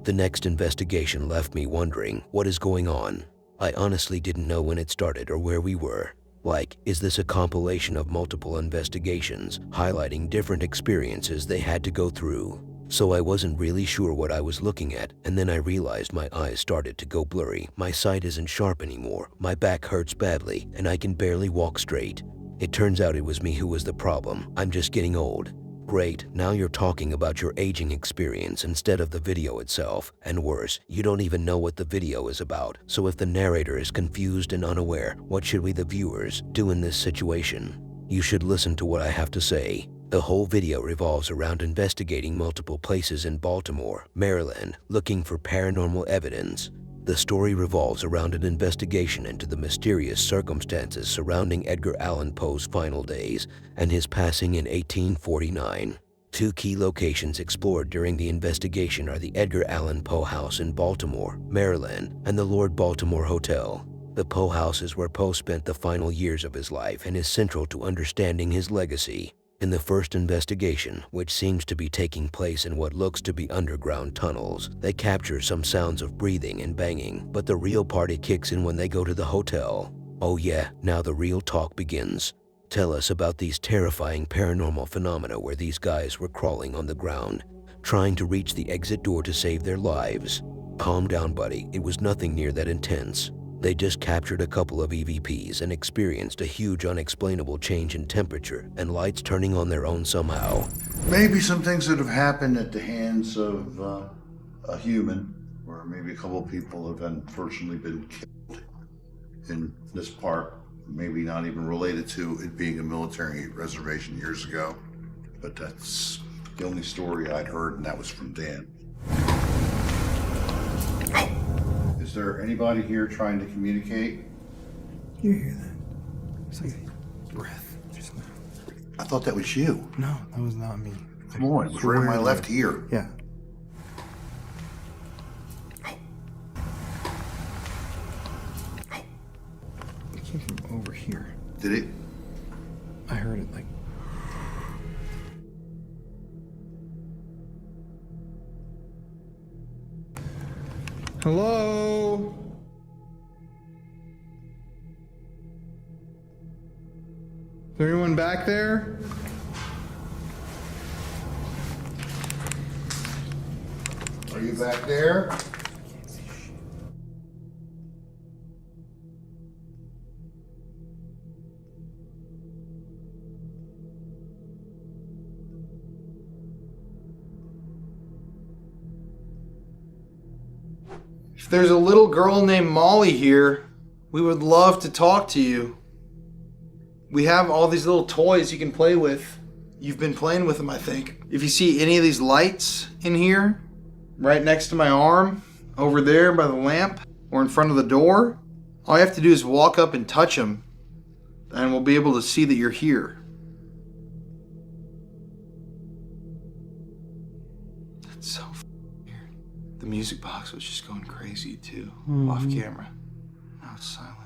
S1: The next investigation left me wondering, what is going on? I honestly didn't know when it started or where we were. Like, is this a compilation of multiple investigations, highlighting different experiences they had to go through? So I wasn't really sure what I was looking at, and then I realized my eyes started to go blurry, my sight isn't sharp anymore, my back hurts badly, and I can barely walk straight. It turns out it was me who was the problem. I'm just getting old. Great, now you're talking about your aging experience instead of the video itself. And worse, you don't even know what the video is about. So if the narrator is confused and unaware, what should we the viewers do in this situation? You should listen to what I have to say. The whole video revolves around investigating multiple places in Baltimore, Maryland, looking for paranormal evidence. The story revolves around an investigation into the mysterious circumstances surrounding Edgar Allan Poe's final days and his passing in 1849. Two key locations explored during the investigation are the Edgar Allan Poe House in Baltimore, Maryland, and the Lord Baltimore Hotel. The Poe House is where Poe spent the final years of his life and is central to understanding his legacy. In the first investigation, which seems to be taking place in what looks to be underground tunnels, they capture some sounds of breathing and banging, but the real party kicks in when they go to the hotel. Oh yeah, now the real talk begins. Tell us about these terrifying paranormal phenomena where these guys were crawling on the ground, trying to reach the exit door to save their lives. Calm down, buddy, it was nothing near that intense. They just captured a couple of EVPs and experienced a huge unexplainable change in temperature and lights turning on their own somehow.
S12: Maybe some things that have happened at the hands of a human, or maybe a couple of people have unfortunately been killed in this park. Maybe not even related to it being a military reservation years ago. But that's the only story I'd heard, and that was from Dan. Is there anybody here trying to communicate?
S21: You hear that? It's like a breath.
S12: I thought that was you.
S21: No, that was not me.
S12: Come on, it was right on my left ear.
S21: Yeah. It came from over here.
S12: Did it?
S21: I heard it like... Hello? Is there anyone back there?
S12: Are you back there?
S22: If there's a little girl named Molly here, we would love to talk to you. We have all these little toys you can play with. You've been playing with them, I think. If you see any of these lights in here, right next to my arm, over there by the lamp, or in front of the door, all you have to do is walk up and touch them, and we'll be able to see that you're here. That's so weird. The music box was just going crazy too, off camera. Now it's silent.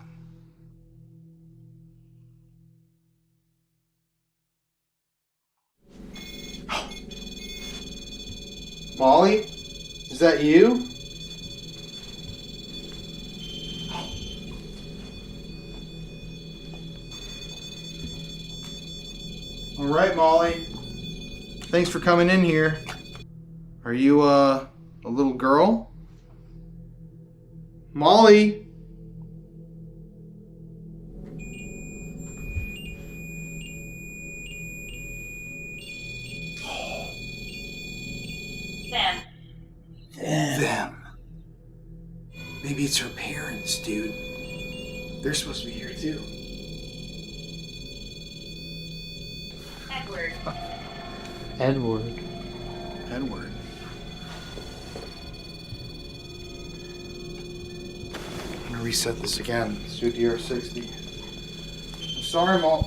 S22: Molly? Is that you? All right, Molly. Thanks for coming in here. Are you, a little girl? Molly? Them. Maybe it's her parents, dude. They're supposed to be here too.
S23: Edward.
S22: Edward. I'm gonna reset this again. Studio 60. I'm sorry, Mom.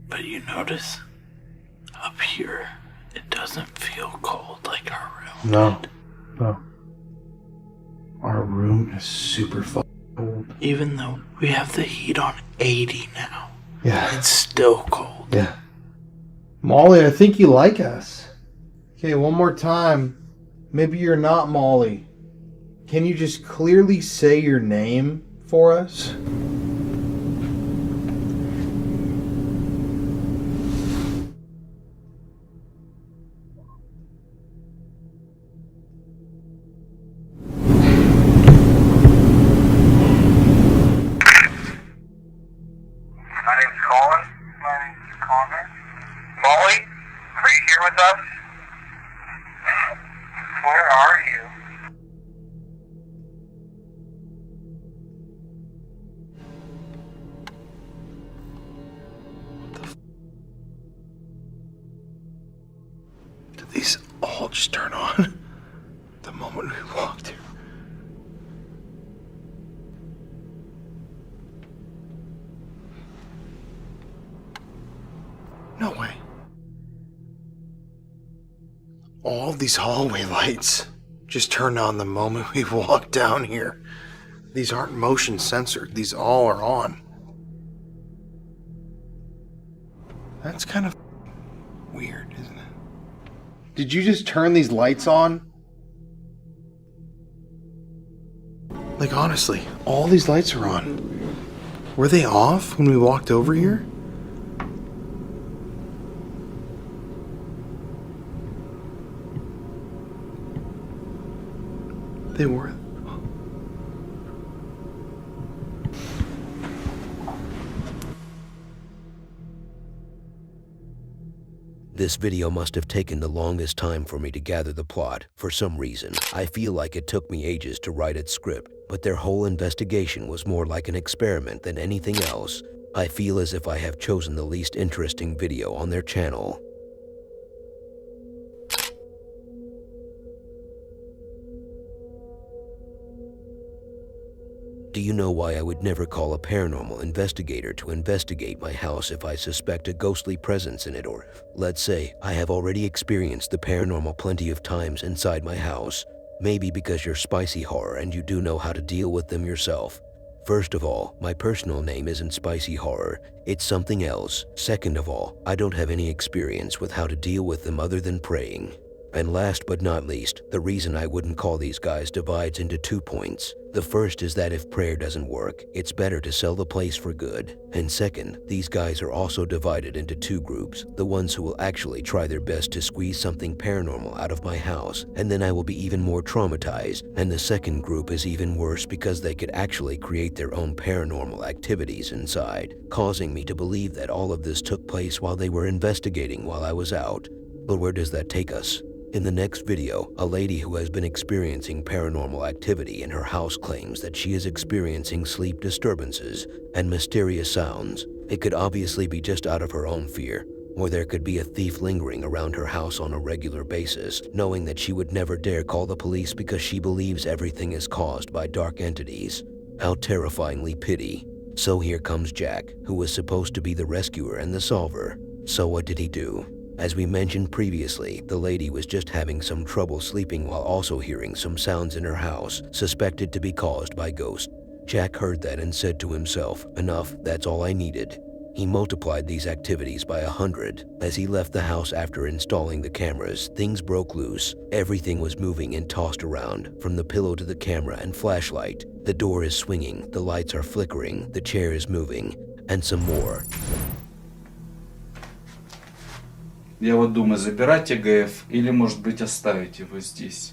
S4: But you notice, up here, it doesn't feel cold like our room.
S22: No. Our room is super fucking cold.
S4: Even though we have the heat on 80 now.
S22: Yeah.
S4: It's still cold.
S22: Yeah. Molly, I think you like us. Okay, one more time. Maybe you're not Molly. Can you just clearly say your name for us? These all just turn on the moment we walked here. No way. All of these hallway lights just turned on the moment we walked down here. These aren't motion censored. These all are on. That's kind of weird, isn't it? Did you just turn these lights on? Like, honestly, all these lights are on. Were they off when we walked over here? They were.
S1: This video must have taken the longest time for me to gather the plot. For some reason, I feel like it took me ages to write its script, but their whole investigation was more like an experiment than anything else. I feel as if I have chosen the least interesting video on their channel. Do you know why I would never call a paranormal investigator to investigate my house if I suspect a ghostly presence in it? Or, let's say, I have already experienced the paranormal plenty of times inside my house. Maybe because you're spicy horror and you do know how to deal with them yourself. First of all, my personal name isn't spicy horror, it's something else. Second of all, I don't have any experience with how to deal with them other than praying. And last but not least, the reason I wouldn't call these guys divides into 2 points. The first is that if prayer doesn't work, it's better to sell the place for good. And second, these guys are also divided into 2 groups. The ones who will actually try their best to squeeze something paranormal out of my house, and then I will be even more traumatized. And the second group is even worse because they could actually create their own paranormal activities inside, causing me to believe that all of this took place while they were investigating while I was out. But where does that take us? In the next video, a lady who has been experiencing paranormal activity in her house claims that she is experiencing sleep disturbances and mysterious sounds. It could obviously be just out of her own fear, or there could be a thief lingering around her house on a regular basis, knowing that she would never dare call the police because she believes everything is caused by dark entities. How terrifyingly pity. So here comes Jack, who was supposed to be the rescuer and the solver. So what did he do? As we mentioned previously, the lady was just having some trouble sleeping while also hearing some sounds in her house, suspected to be caused by ghosts. Jack heard that and said to himself, "Enough, that's all I needed." He multiplied these activities by 100. As he left the house after installing the cameras, things broke loose. Everything was moving and tossed around, from the pillow to the camera and flashlight. The door is swinging, the lights are flickering, the chair is moving, and some more.
S11: Я вот думаю, забирать ЕГФ или, может быть, оставить его здесь.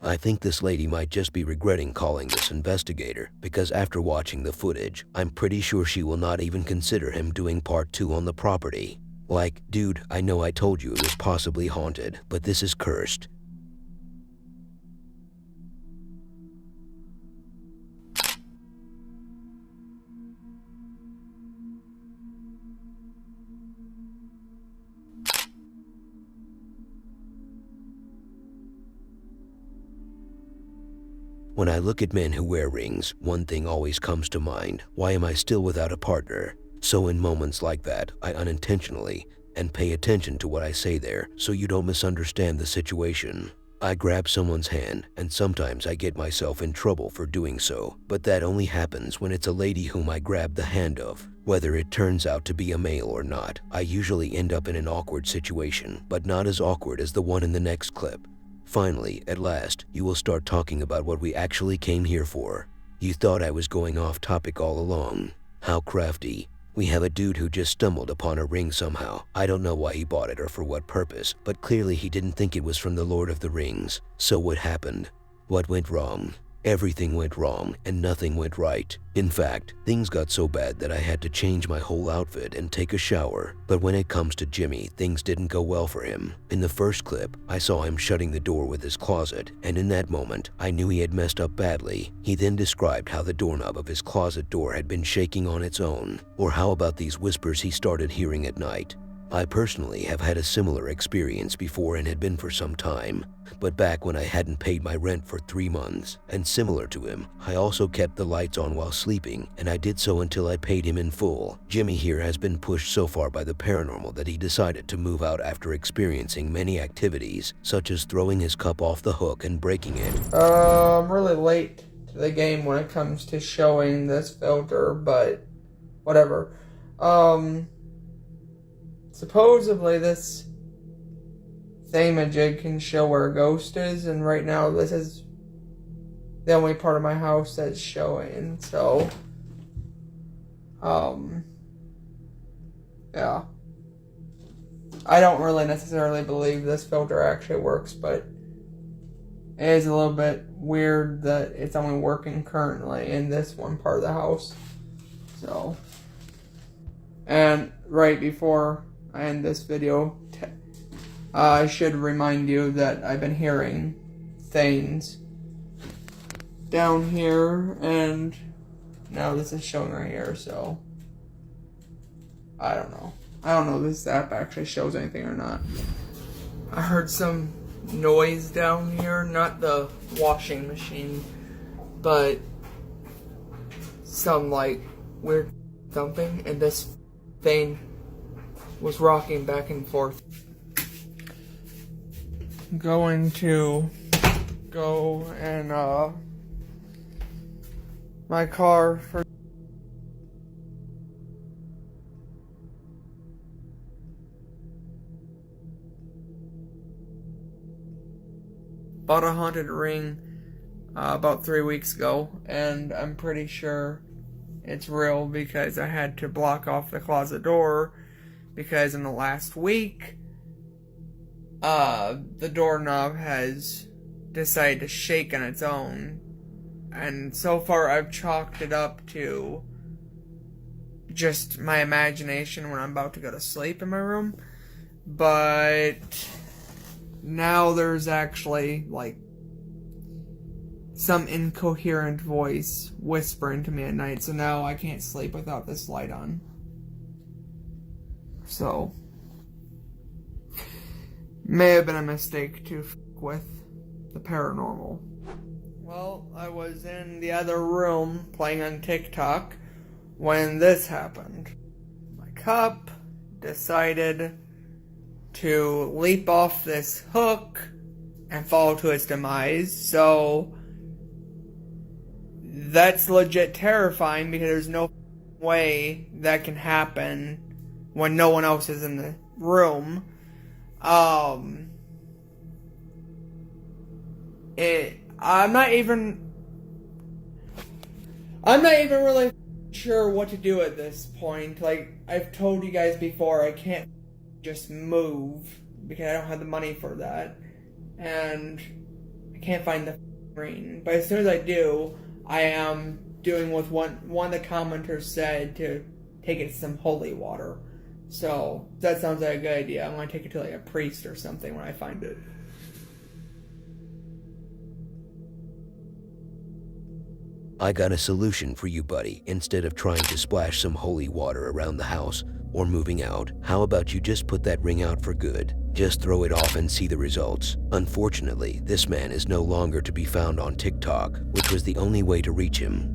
S1: I think this lady might just be regretting calling this investigator, because after watching the footage, I'm pretty sure she will not even consider him doing part 2 on the property. Like, dude, I know I told you it was possibly haunted, but this is cursed. When I look at men who wear rings, one thing always comes to mind: why am I still without a partner? So in moments like that, I unintentionally, and pay attention to what I say there so you don't misunderstand the situation, I grab someone's hand, and sometimes I get myself in trouble for doing so, but that only happens when it's a lady whom I grab the hand of. Whether it turns out to be a male or not, I usually end up in an awkward situation, but not as awkward as the one in the next clip. Finally, at last, you will start talking about what we actually came here for. You thought I was going off topic all along. How crafty. We have a dude who just stumbled upon a ring somehow. I don't know why he bought it or for what purpose, but clearly he didn't think it was from the Lord of the Rings. So what happened? What went wrong? Everything went wrong and nothing went right. In fact, things got so bad that I had to change my whole outfit and take a shower. But when it comes to Jimmy, things didn't go well for him. In the first clip, I saw him shutting the door with his closet, and in that moment, I knew he had messed up badly. He then described how the doorknob of his closet door had been shaking on its own, or how about these whispers he started hearing at night. I personally have had a similar experience before and had been for some time, but back when I hadn't paid my rent for 3 months. And similar to him, I also kept the lights on while sleeping, and I did so until I paid him in full. Jimmy here has been pushed so far by the paranormal that he decided to move out after experiencing many activities, such as throwing his cup off the hook and breaking it.
S14: I'm really late to the game when it comes to showing this filter, but whatever. Supposedly this thingamajig can show where a ghost is, and right now this is the only part of my house that's showing, so yeah. I don't really necessarily believe this filter actually works, but it is a little bit weird that it's only working currently in this one part of the house. So, and right before I end this video, I should remind you that I've been hearing things down here, and now this is showing right here, so I don't know. I don't know if this app actually shows anything or not. I heard some noise down here, not the washing machine, but some like weird thumping, and this thing was rocking back and forth. Going to go and my car for bought a haunted ring about 3 weeks ago, and I'm pretty sure it's real because I had to block off the closet door because in the last week the doorknob has decided to shake on its own, and so far I've chalked it up to just my imagination when I'm about to go to sleep in my room, but now there's actually like some incoherent voice whispering to me at night, so now I can't sleep without this light on. So may have been a mistake to f with the paranormal. Well, I was in the other room playing on TikTok when this happened. My cup decided to leap off this hook and fall to its demise, so that's legit terrifying because there's no way that can happen when no one else is in the room. I'm not even really sure what to do at this point. Like, I've told you guys before, I can't just move because I don't have the money for that, and I can't find the ring. But as soon as I do, I am doing what one of the commenters said, to take it to some holy water. So that sounds like a good idea. I'm gonna take it to like a priest or something when I find it.
S1: I got a solution for you, buddy. Instead of trying to splash some holy water around the house or moving out, how about you just put that ring out for good? Just throw it off and see the results. Unfortunately, this man is no longer to be found on TikTok, which was the only way to reach him.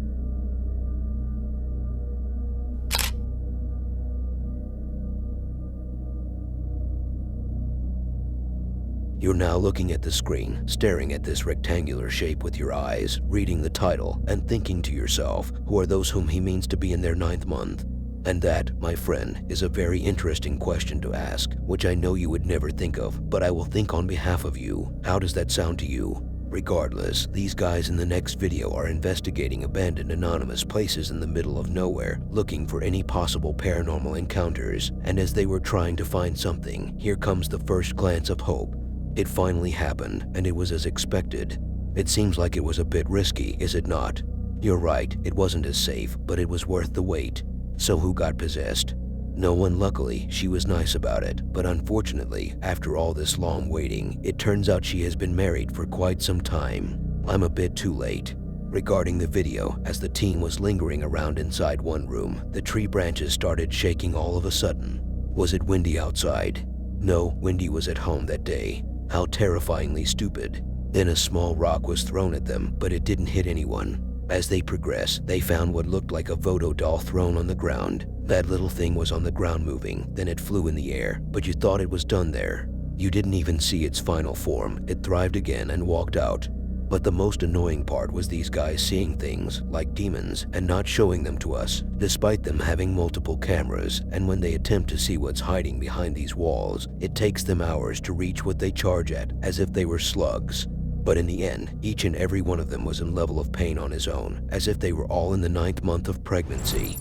S1: You're now looking at the screen, staring at this rectangular shape with your eyes, reading the title, and thinking to yourself, who are those whom he means to be in their 9th month? And that, my friend, is a very interesting question to ask, which I know you would never think of, but I will think on behalf of you. How does that sound to you? Regardless, these guys in the next video are investigating abandoned anonymous places in the middle of nowhere, looking for any possible paranormal encounters, and as they were trying to find something, here comes the first glance of hope. It finally happened, and it was as expected. It seems like it was a bit risky, is it not? You're right, it wasn't as safe, but it was worth the wait. So who got possessed? No one, luckily. She was nice about it, but unfortunately, after all this long waiting, it turns out she has been married for quite some time. I'm a bit too late. Regarding the video, as the team was lingering around inside one room, the tree branches started shaking all of a sudden. Was it Wendy outside? No, Wendy was at home that day. How terrifyingly stupid. Then a small rock was thrown at them, but it didn't hit anyone. As they progressed, they found what looked like a voodoo doll thrown on the ground. That little thing was on the ground moving, then it flew in the air, but you thought it was done there. You didn't even see its final form. It thrived again and walked out. But the most annoying part was these guys seeing things, like demons, and not showing them to us, despite them having multiple cameras, and when they attempt to see what's hiding behind these walls, it takes them hours to reach what they charge at, as if they were slugs. But in the end, each and every one of them was in level of pain on his own, as if they were all in the 9th month of pregnancy.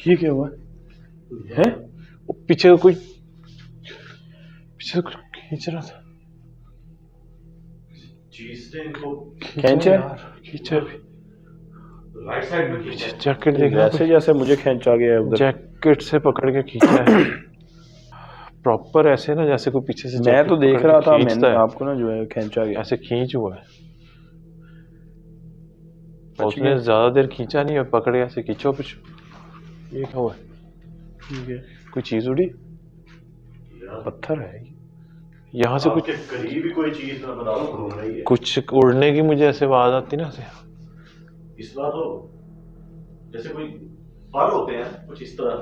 S15: ये क्या हुआ है? पीछे कोई खींच रहा था। खींचा
S10: राइट साइड में
S15: जैकेट देख रहा
S10: जैसे जैसे मुझे खींचा गया है उधर।
S15: जैकेट से पकड़ के खींचा है प्रॉपर ऐसे ना, जैसे कोई पीछे से।
S10: मैं तो देख रहा था, मैंने आपको ना जो है खींचा गया,
S15: ऐसे खींच हुआ है। उसने ज्यादा देर खींचा नहीं और पकड़ के ऐसे खींचो कुछ। ये क्या हुआ? ठीक है, कोई चीज उड़ी? पत्थर है यहाँ से कुछ
S10: करीब ही कोई चीज ना बता दो घूम रही है।
S15: कुछ उड़ने की मुझे ऐसे आवाज आती ना ऐसे।
S10: इस बार तो जैसे कोई पर होते हैं कुछ इस तरह।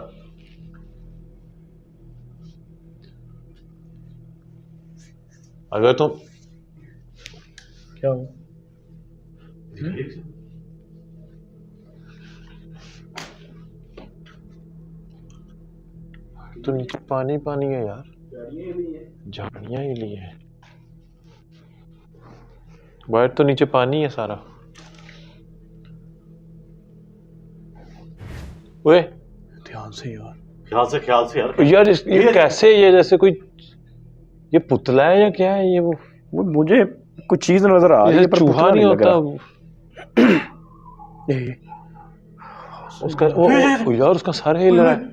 S15: अगर तुम क्या हुआ? तो नीचे पानी पानी है यार, झाड़ियां ही ली है। बाहर तो नीचे पानी है सारा। ओए ध्यान से यार,
S10: ख्याल से यार।
S15: यार ये कैसे, ये जैसे कोई ये पुतला है या क्या है ये? वो
S10: मुझे कुछ चीज नजर आ रही है, पर
S15: चूहा नहीं होता उसका। वो यार उसका सर हिल रहा है,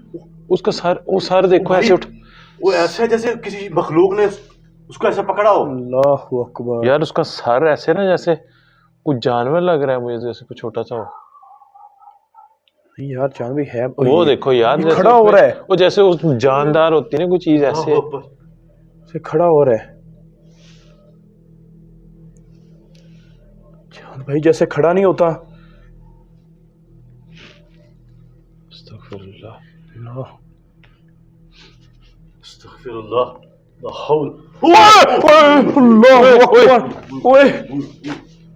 S15: उसका सर, वो सर देखो ऐसे उठ,
S10: वो ऐसे जैसे किसी मखलूक ने उसको ऐसे पकड़ा हो।
S15: अल्लाहु अकबर। यार उसका सर ऐसे ना जैसे कुछ जानवर लग रहा है मुझे, जैसे कुछ छोटा सा हो।
S10: यार जानवर है
S15: वो देखो यार, जैसे
S10: खड़ा हो रहा है।
S15: वो जैसे उस जानदार होती है ना कोई चीज ऐसे
S10: खड़ा हो रहा है। चांद भाई जैसे खड़ा नहीं होता।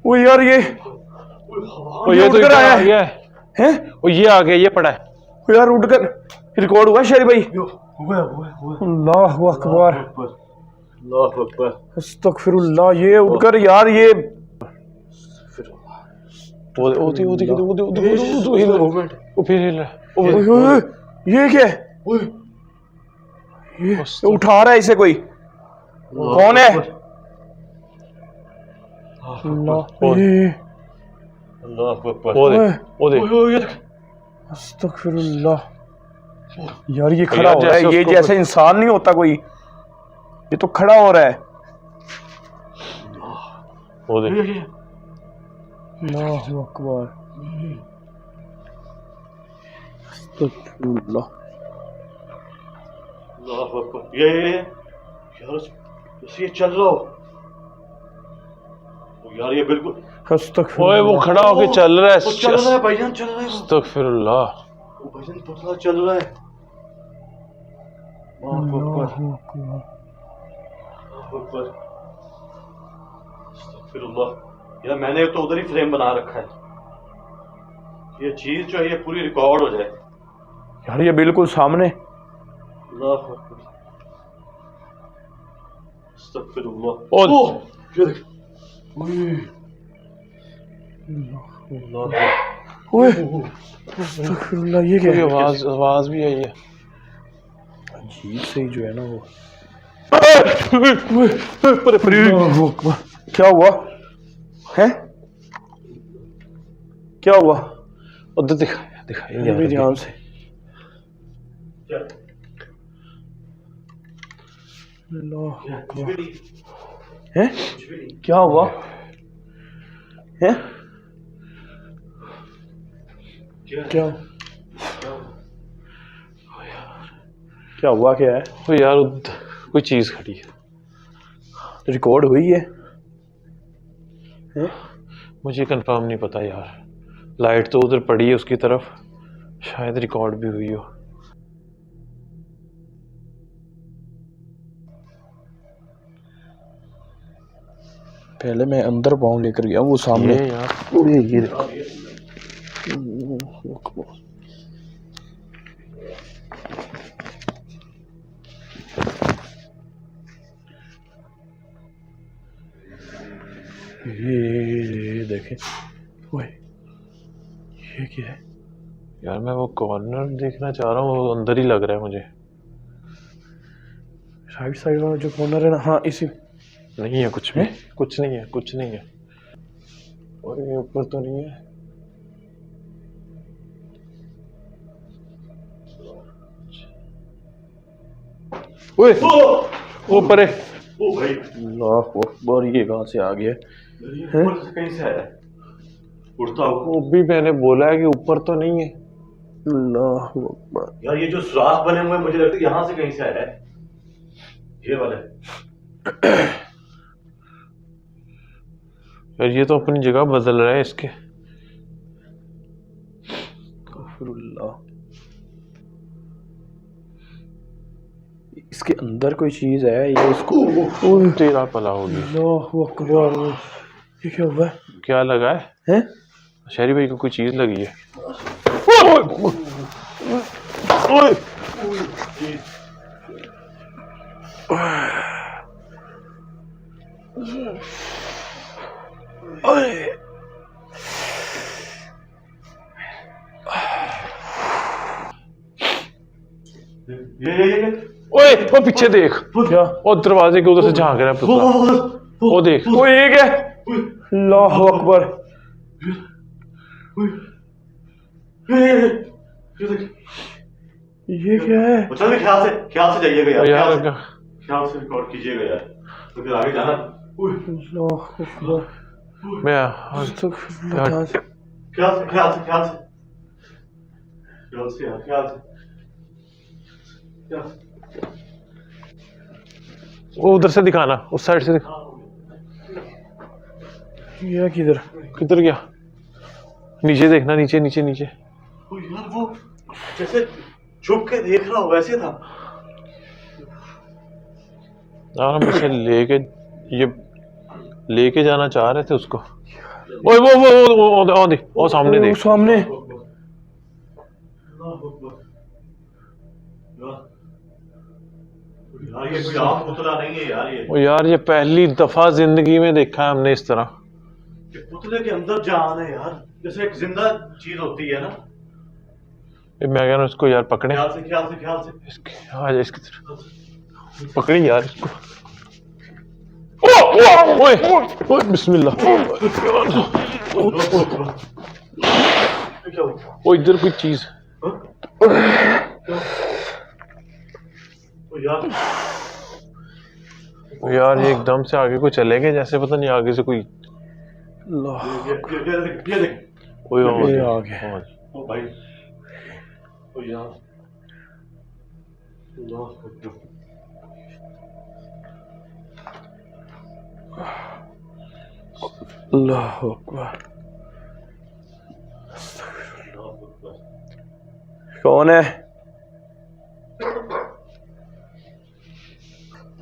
S10: ओए यार ये
S15: उठकर आया है। ये आ गया, ये पड़ा है
S10: यार, उठकर रिकॉर्ड हुआ शेरी भाई। अल्लाहु अकबर, अस्तगफिरुल्लाह। ये उठकर यार ये
S15: वो फिर हिल रहा है।
S10: ये क्या है? ये उठा रहा है इसे कोई, कौन है? अस्तगफिरुल्लाह। यार ये खड़ा हो रहा है, ये जैसे इंसान नहीं होता कोई, ये तो खड़ा हो रहा है। अल्लाहु अकबर, अस्तगफिरुल्लाह। ये चल रहा हो यार, ये बिल्कुल।
S15: ओए वो खड़ा होके चल रहा है,
S10: चल रहा है भाईजान, चल रहा है।
S15: अस्तगफिरुल्लाह।
S10: भाईजान पुतला चल रहा है।
S9: यार मैंने तो उधर ही फ्रेम बना रखा है, ये चीज जो है ये पूरी रिकॉर्ड हो जाए
S15: यार, ये बिल्कुल सामने। ये क्या आवाज भी आई है, अजीब से ही जो है ना वो। क्या हुआ है? क्या हुआ? उधर दिखाइए मेरे ध्यान से। है क्या हुआ है? क्या हुआ? क्या है तो यार? कोई चीज खड़ी है, रिकॉर्ड हुई है? मुझे कंफर्म नहीं पता यार, लाइट तो उधर पड़ी है उसकी तरफ, शायद रिकॉर्ड भी हुई हो। पहले मैं अंदर पाँव लेकर गया, वो सामने यार। ये देखें, ओए ये क्या है यार? मैं वो कॉर्नर देखना चाह रहा हूँ, वो अंदर ही लग रहा है मुझे। राइट साइड वाला जो कॉर्नर है ना, हाँ इसी। नहीं है कुछ भी, कुछ नहीं है, कुछ नहीं है। और ये ऊपर तो नहीं है। ओए ऊपर है।
S9: ओ भाई
S15: अल्लाह अकबर, ये कहाँ से आ गया?
S9: ऊपर से कहीं से आया? उड़ता हुआ।
S15: वो भी मैंने बोला है कि ऊपर तो नहीं है। अल्लाह अकबर
S9: यार ये जो सुराख बने हुए मुझे लगता है यहाँ से कहीं से आया है, ये वाले।
S15: यार ये तो अपनी जगह बदल रहा है इसके। इसके अंदर कोई चीज है, ये इसको तेरा पला होगी। अल्लाह अकबर, ये क्या हुआ? क्या लगा है? शहरी भाई को कोई चीज लगी है। ओए वो पीछे देख, क्या? और दरवाजे के उधर से झांक रहा है पुतला। वो देख, वो ये क्या? अल्लाह अकबर, ये क्या है?
S9: चल ख्याल से जाइएगा यार, ख्याल से रिकॉर्ड कीजिएगा यार, तो फिर आगे जाना।
S15: अल्लाह अकबर, मैं आज तक ख्याल से वो उधर से दिखाना, उस साइड से दिखा। ये किधर गया? नीचे देखना, नीचे नीचे नीचे।
S9: यार वो जैसे छुप के देख रहा हो वैसे था
S15: यार। हम इसे लेके जाना चाह रहे थे उसको। ओए वो देख, वो सामने देख, सामने।
S9: यार ये कोई आम पुतला नहीं है यार, ये।
S15: ओ यार ये पहली दफा जिंदगी में देखा है हमने इस तरह।
S9: ये पुतले के अंदर जान है यार, जैसे एक जिंदा चीज होती है ना।
S15: मैं कह रहा हूँ इसको यार पकड़े।
S9: ख्याल से
S15: इसकी तरफ पकड़ी यार इसको। ओए बिस्मिल्लाह। ओ इधर कोई चीज। यार ये एकदम से आगे को चले गए, जैसे पता नहीं आगे से कोई।
S9: ये
S15: आ गया
S9: भाई।
S15: अल्लाह अकबर। कौन है?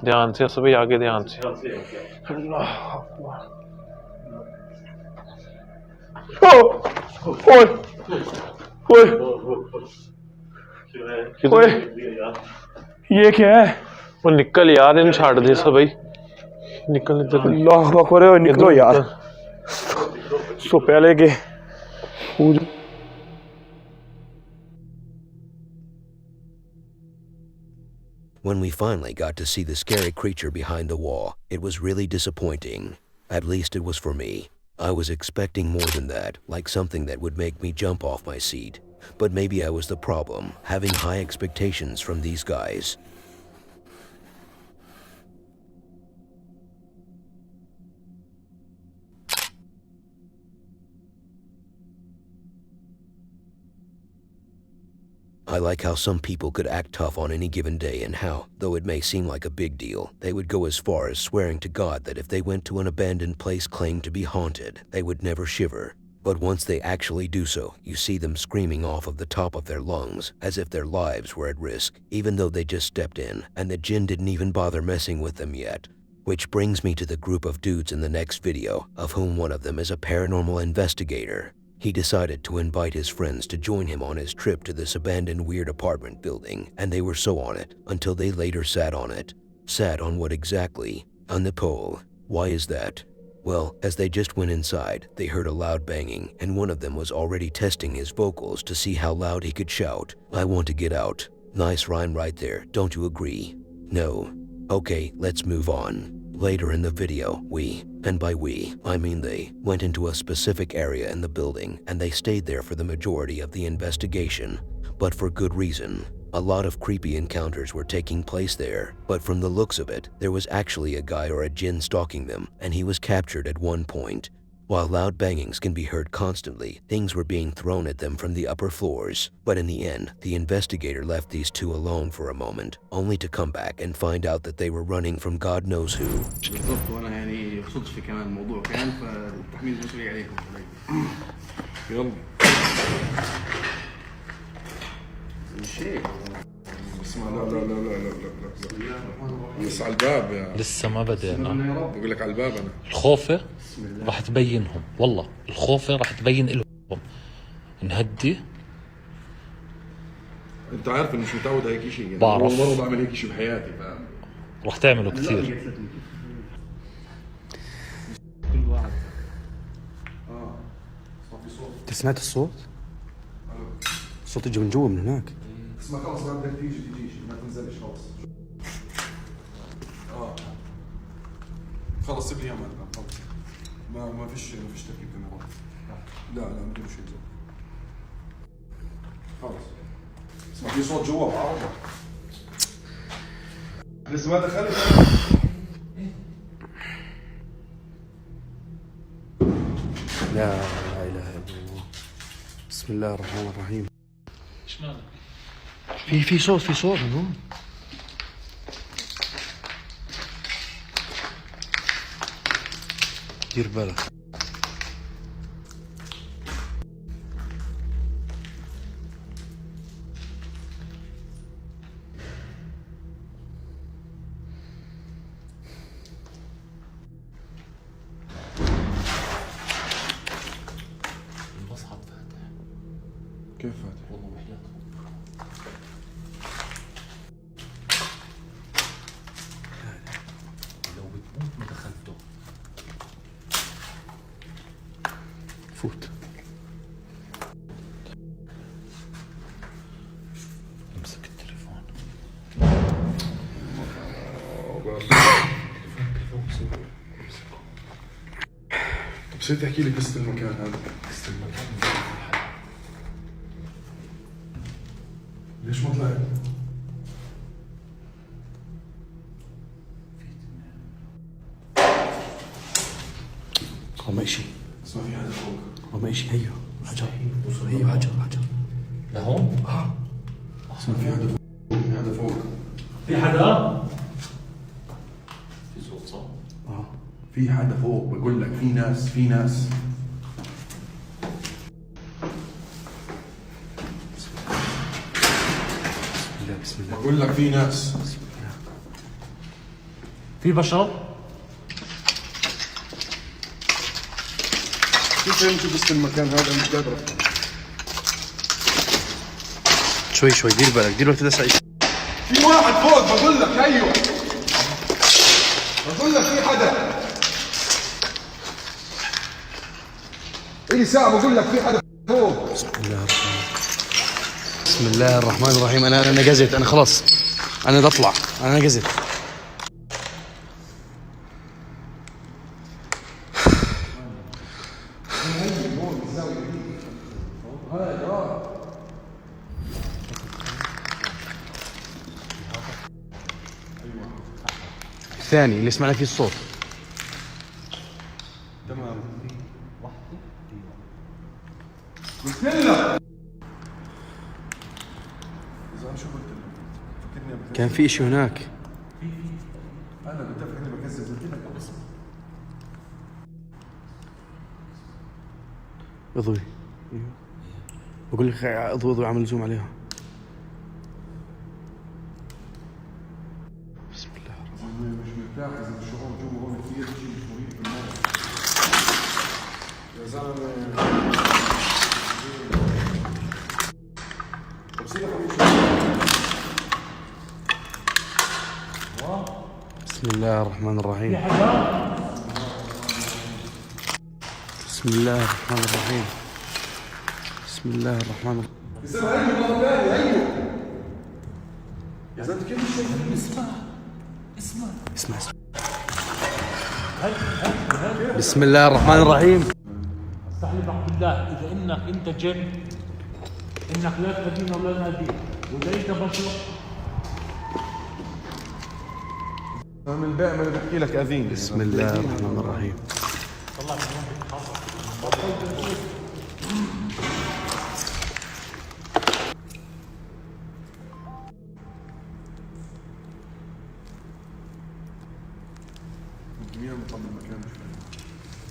S15: ध्यान से सभी आगे ध्यान से अल्लाह ओए ओए ओए ये क्या है वो निकल यार इन छाड़ दे सब भाई निकल इधर
S13: अल्लाह अकबर निकलो यार सो पहले के
S1: When we finally got to see the scary creature behind the wall, it was really disappointing. At least it was for me. I was expecting more than that, like something that would make me jump off my seat. But maybe I was the problem, having high expectations from these guys. I like how some people could act tough on any given day and how, though it may seem like a big deal, they would go as far as swearing to God that if they went to an abandoned place claimed to be haunted, they would never shiver. But once they actually do so, you see them screaming off of the top of their lungs as if their lives were at risk, even though they just stepped in and the jinn didn't even bother messing with them yet. Which brings me to the group of dudes in the next video, of whom one of them is a paranormal investigator. He decided to invite his friends to join him on his trip to this abandoned weird apartment building, and they were so on it until they later sat on it. Sat on what exactly? On the pole. Why is that? Well, as they just went inside, they heard a loud banging, and one of them was already testing his vocals to see how loud he could shout, "I want to get out." Nice rhyme right there, don't you agree? No. Okay, let's move on. Later in the video, we, and by we, I mean they, went into a specific area in the building and they stayed there for the majority of the investigation, but for good reason. A lot of creepy encounters were taking place there, but from the looks of it, there was actually a guy or a jinn stalking them, and he was captured at one point. While loud bangings can be heard constantly, things were being thrown at them from the upper floors. But in the end, the investigator left these two alone for a moment, only to come back and find out that they were running from God knows who.
S7: بالضبط وانا يعني صدفه كمان الموضوع كان فالتحميل المسؤوليه عليكم يلا شيء اسمع لا لا لا لا لا لا لسه على الباب يا
S17: لسه ما بدأنا
S7: بقول لك على الباب انا
S17: الخوفة راح تبينهم والله الخوفة راح تبين لهم نهدي
S7: انت عارف اني مش متعود على هيك شيء يعني
S17: بعرف
S7: اول مره بعمل هيك شيء بحياتي فاهم
S17: راح تعمله كثير
S7: كل واحد
S13: انت سمعت الصوت؟ الصوت يجي من جوا من هناك
S7: اسمع خلص ما بدك تيجي ما تنزلش خلص خلص سيب لي اياها خلص ما فيش تركيب كاميرات لا ما بدي شيء خلص اسمع في صوت جوا بعرض لسه ما دخلت
S13: لا اله الا الله بسم الله الرحمن الرحيم
S17: ايش مالك؟
S13: في صوت من هون دير بالك
S17: المصعد فاتح
S7: كيف فاتح؟
S17: والله وحياتهم لو بتموت ما دخلته
S13: فوت
S17: امسك التليفون
S7: بصير تحكي لي قصة المكان هذا
S17: قصة المكان
S7: ليش ما طلعت؟
S13: قام شيء
S7: اسمع في حدا فوق
S13: قام شيء هيو حجر هيو حجر
S17: لهون؟
S7: اسمع في حدا فوق في حدا فوق
S17: في حدا؟ في صوت صح؟
S7: في حدا فوق بقول لك في ناس
S13: بسم الله
S7: بقول لك في ناس
S17: في بشر؟
S7: كيف يمشي بس المكان هذا مش قادر
S13: شوي شوي دير بالك دير بالك تدس.
S7: في واحد فوق بقول لك. ايوه بقول لك في حدا. إلي ساعة بقول لك في حدا فوق.
S13: بسم الله الرحمن الرحيم. انا نقزت. انا خلاص انا بدي اطلع. انا نقزت. الثاني اللي سمعنا فيه الصوت.
S7: تمام. قلت لك.
S13: كان في اشي هناك.
S7: انا متفق اني بكذب. قلت لك بس
S13: اضوي. بقول لك اضوي عامل زوم عليها. بسم الله.
S7: مش مرتاح اذا الشعور جوا هون كثير شيء مش مريح بالموت. يا زلمه.
S13: بسم الله الرحمن الرحيم. بسم الله الرحمن الرحيم. بسم الله الرحمن الرحيم.
S7: يا زلمه ايوه مره ثانيه. ايوه يا زلمه كيف الشيء؟
S13: اسمع. بسم الله الرحمن الرحيم.
S17: استحلفك بالله اذا انك انت جن انك لا تأذينا ولا نأذيك، واذا انت بشر
S7: من دائما بحكي لك اذيني.
S13: بسم الله الرحمن الرحيم.
S17: طلع من وين بتتحرك.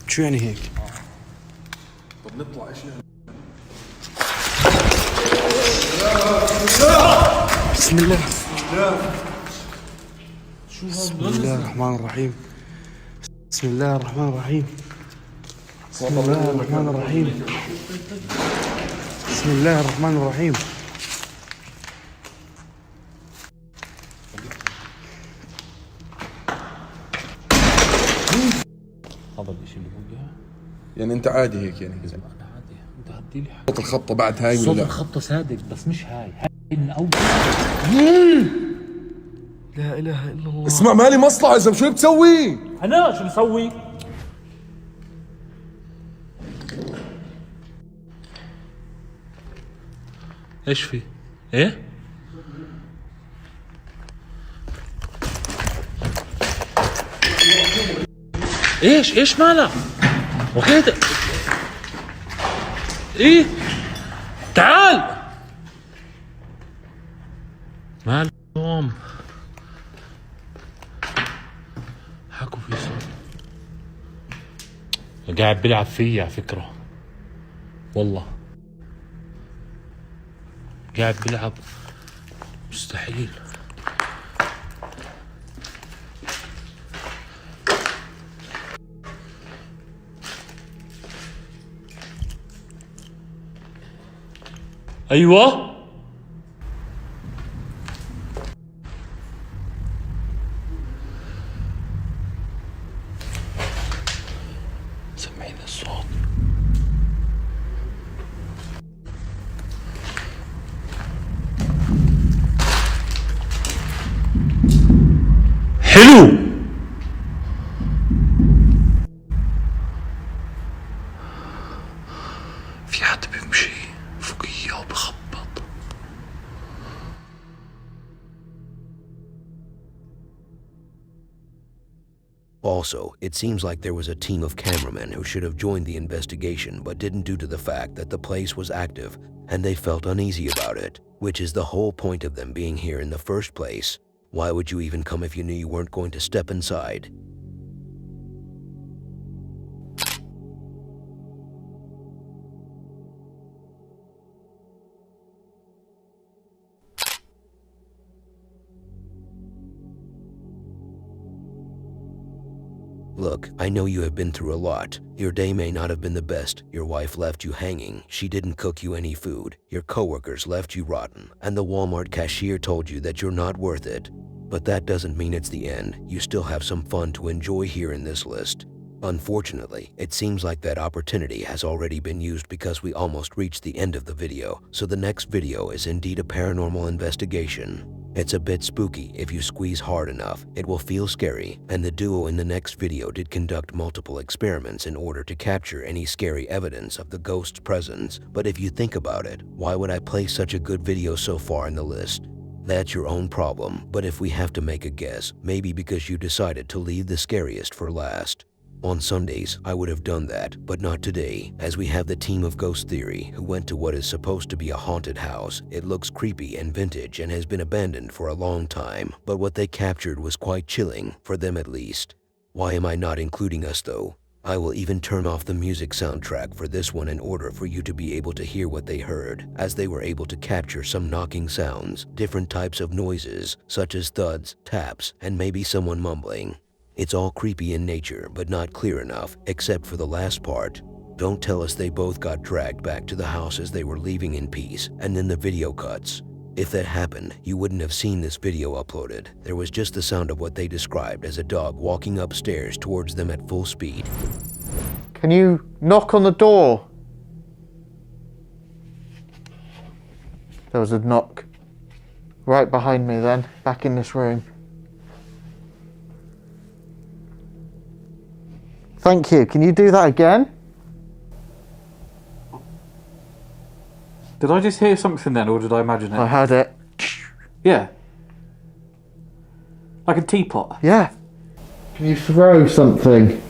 S13: شو يعني هيك؟
S7: طب نطلع ايش يعني؟
S13: بسم الله.
S17: شو
S13: بسم الله الرحمن الرحيم. بسم الله الرحمن الرحيم. بسم الله الرحمن الرحيم. بسم الله الرحمن الرحيم.
S17: هذا الشيء اللي فوق
S7: يعني انت عادي هيك يعني؟
S17: انا عادي. انت هدي لي
S7: صوت الخبطه بعد هاي ولا
S17: صوت
S7: لا؟
S17: الخبطه صادق بس مش هاي من اول.
S13: لا اله الا الله.
S7: اسمع مالي مصلحه يا زلمه. شو بتسوي؟
S17: انا شو مسوي؟ ايش في؟ ايه؟ ايش مالك؟ وكيت ايه؟ تعال مالكم؟ حكوا في صوت قاعد بيلعب فيي على فكرة والله قاعد بيلعب مستحيل. ايوه سمعين الصوت. حلو في حد بيمشي فوقيه وبخبط.
S1: Also, it seems like there was a team of cameramen who should have joined the investigation but didn't due to the fact that the place was active and they felt uneasy about it, which is the whole point of them being here in the first place. Why would you even come if you knew you weren't going to step inside? Look, I know you have been through a lot. Your day may not have been the best. Your wife left you hanging. She didn't cook you any food. Your coworkers left you rotten. And the Walmart cashier told you that you're not worth it. But that doesn't mean it's the end. You still have some fun to enjoy here in this list. Unfortunately, it seems like that opportunity has already been used because we almost reached the end of the video. So the next video is indeed a paranormal investigation. It's a bit spooky. If you squeeze hard enough, it will feel scary, and the duo in the next video did conduct multiple experiments in order to capture any scary evidence of the ghost's presence. But if you think about it, why would I place such a good video so far in the list? That's your own problem, but if we have to make a guess, maybe because you decided to leave the scariest for last. On Sundays, I would have done that, but not today, as we have the team of Ghost Theory who went to what is supposed to be a haunted house. It looks creepy and vintage and has been abandoned for a long time, but what they captured was quite chilling, for them at least. Why am I not including us though? I will even turn off the music soundtrack for this one in order for you to be able to hear what they heard, as they were able to capture some knocking sounds, different types of noises, such as thuds, taps, and maybe someone mumbling. It's all creepy in nature, but not clear enough, except for the last part. Don't tell us they both got dragged back to the house as they were leaving in peace, and then the video cuts. If that happened, you wouldn't have seen this video uploaded. There was just the sound of what they described as a dog walking upstairs towards them at full speed.
S2: Can you knock on the door? There was a knock right behind me then, back in this room. Thank you. Can you do that again?
S11: Did I just hear something then, or did I imagine it?
S2: I heard it.
S11: Yeah. Like a teapot?
S2: Yeah. Can you throw something?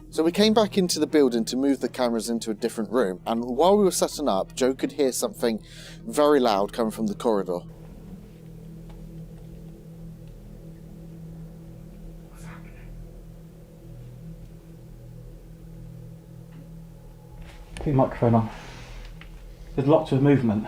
S18: So we came back into the building to move the cameras into a different room, and while we were setting up, Joe could hear something very loud coming from the corridor.
S11: Keep the microphone on. There's lots of movement.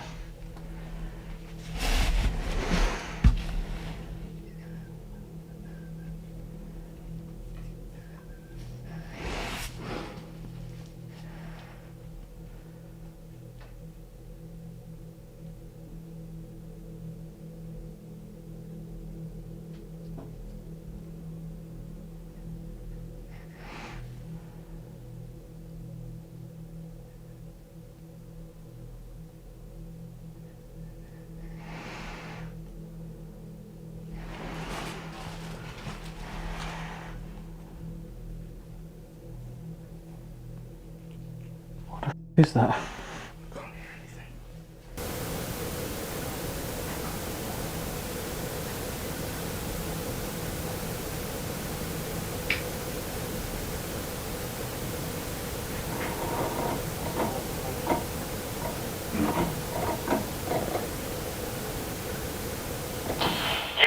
S11: Who's that?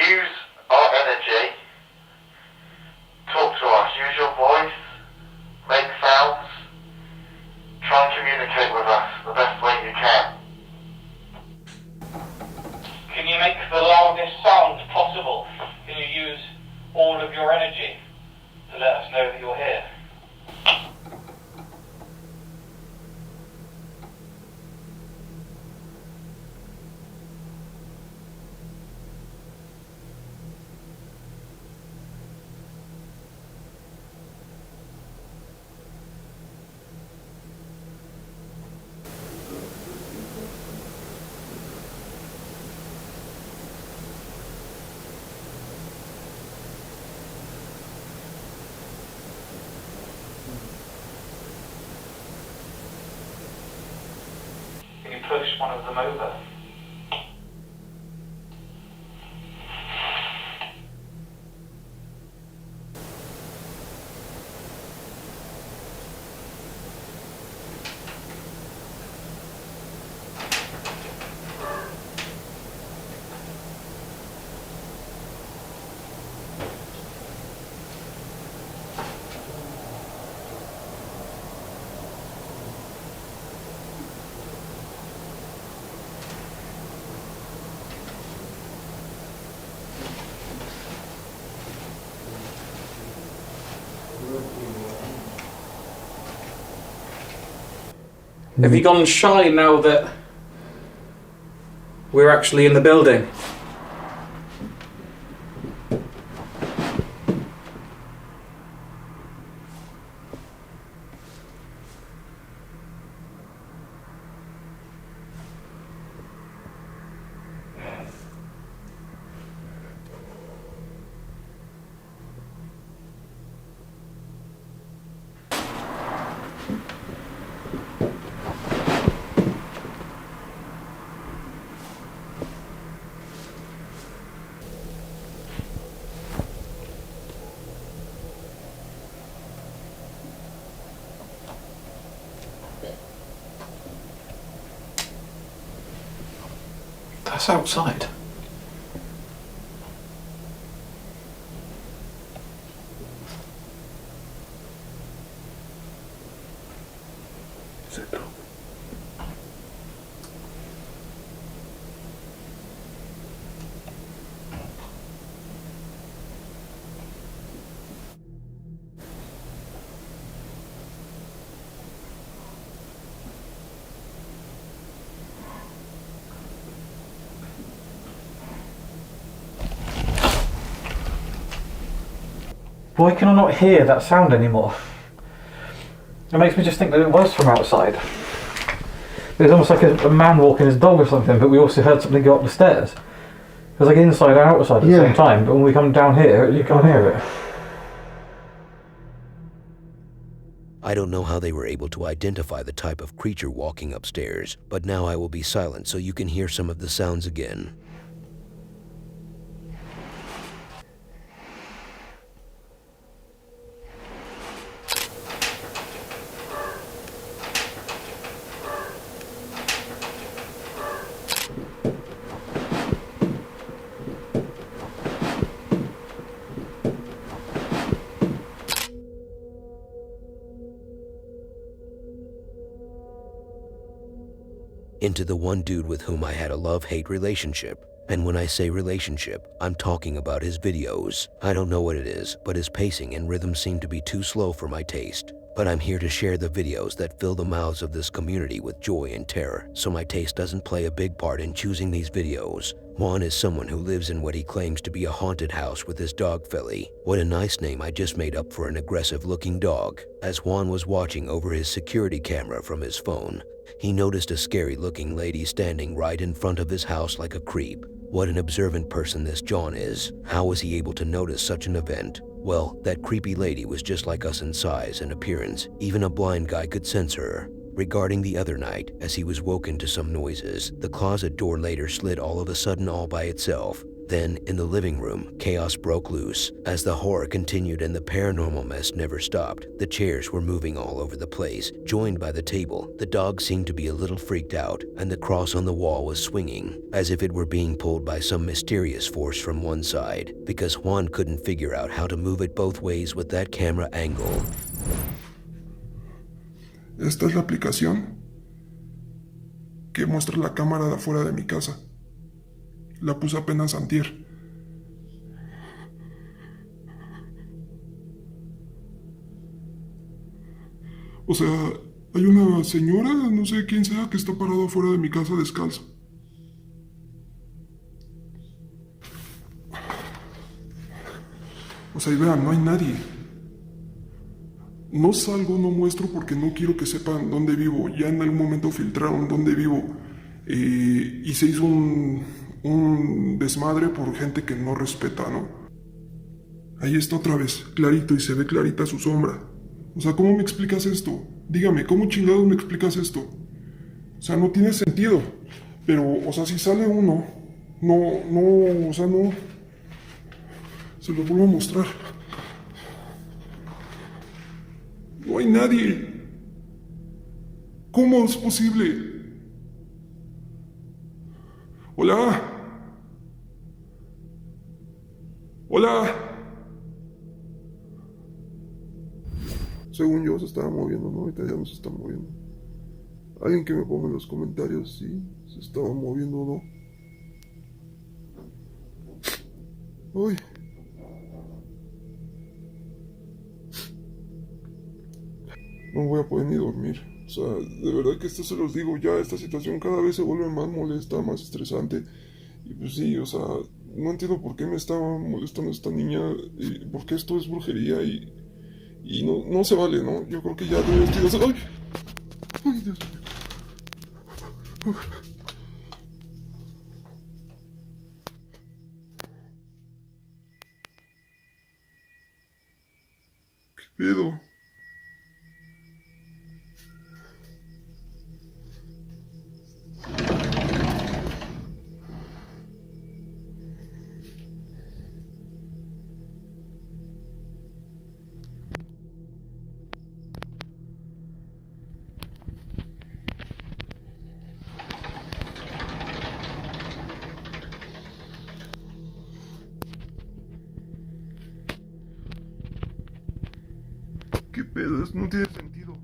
S20: Use our energy. Talk to us. Use your voice. Make sounds. Try and communicate with us the best way you can. Can you make the loudest sound possible? Can you use all of your energy to let us know that you're here? Can you push one of them over?
S5: Have you gone shy now that we're actually in the building? That's outside. Is it? Why can I not hear that sound anymore? It makes me just think that it was from outside. It was almost like a man walking his dog or something, but we also heard something go up the stairs. It was like inside and outside at the same time, but when we come down here, you can't hear it.
S1: I don't know how they were able to identify the type of creature walking upstairs, but now I will be silent so you can hear some of the sounds again. Into the one dude with whom I had a love-hate relationship. And when I say relationship, I'm talking about his videos. I don't know what it is, but his pacing and rhythm seem to be too slow for my taste. But I'm here to share the videos that fill the mouths of this community with joy and terror, so my taste doesn't play a big part in choosing these videos. Juan is someone who lives in what he claims to be a haunted house with his dog Philly. What a nice name I just made up for an aggressive-looking dog. As Juan was watching over his security camera from his phone, he noticed a scary-looking lady standing right in front of his house like a creep. What an observant person this John is. How was he able to notice such an event? Well, that creepy lady was just like us in size and appearance. Even a blind guy could sense her. Regarding the other night, as he was woken to some noises, the closet door later slid all of a sudden all by itself. Then, in the living room, chaos broke loose. As the horror continued and the paranormal mess never stopped, the chairs were moving all over the place, joined by the table. The dog seemed to be a little freaked out, and the cross on the wall was swinging, as if it were being pulled by some mysterious force from one side, because Juan couldn't figure out how to move it both ways with that camera angle.
S8: Esta es la aplicación que muestra la cámara de afuera de mi casa. La puse apenas antier. O sea, hay una señora, no sé quién sea, que está parada afuera de mi casa descalza. O sea, y vean, no hay nadie. No salgo, no muestro porque no quiero que sepan dónde vivo. Ya en algún momento filtraron dónde vivo. Y se hizo un desmadre por gente que no respeta, ¿no? Ahí está otra vez, clarito, y se ve clarita su sombra. O sea, ¿cómo me explicas esto? Dígame, ¿cómo chingados me explicas esto? O sea, no tiene sentido. Pero, o sea, si sale uno, no, o sea, no. Se lo vuelvo a mostrar. No hay nadie. ¿Cómo es posible? Hola. Hola. Según yo se estaba moviendo, ¿no? Ahorita ya no se está moviendo. Alguien que me ponga en los comentarios si se estaba moviendo o no. Uy. No voy a poder ni dormir. O sea, de verdad que esto se los digo, ya esta situación cada vez se vuelve más molesta, más estresante. Y pues sí, o sea, no entiendo por qué me estaba molestando esta niña, y por qué esto es brujería y no se vale, ¿no? Yo creo que ya debes de hacer... ¡Ay! ¡Ay, Dios mío! ¿Qué pedo? ¿Qué pedo? Esto no tiene sentido.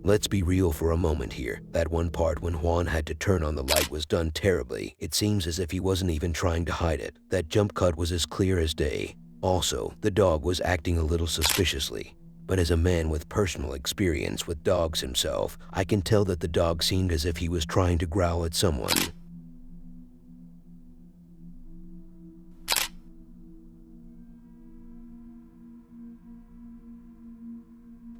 S1: Let's be real for a moment here. That one part when Juan had to turn on the light was done terribly. It seems as if he wasn't even trying to hide it. That jump cut was as clear as day. Also, the dog was acting a little suspiciously. But as a man with personal experience with dogs himself, I can tell that the dog seemed as if he was trying to growl at someone.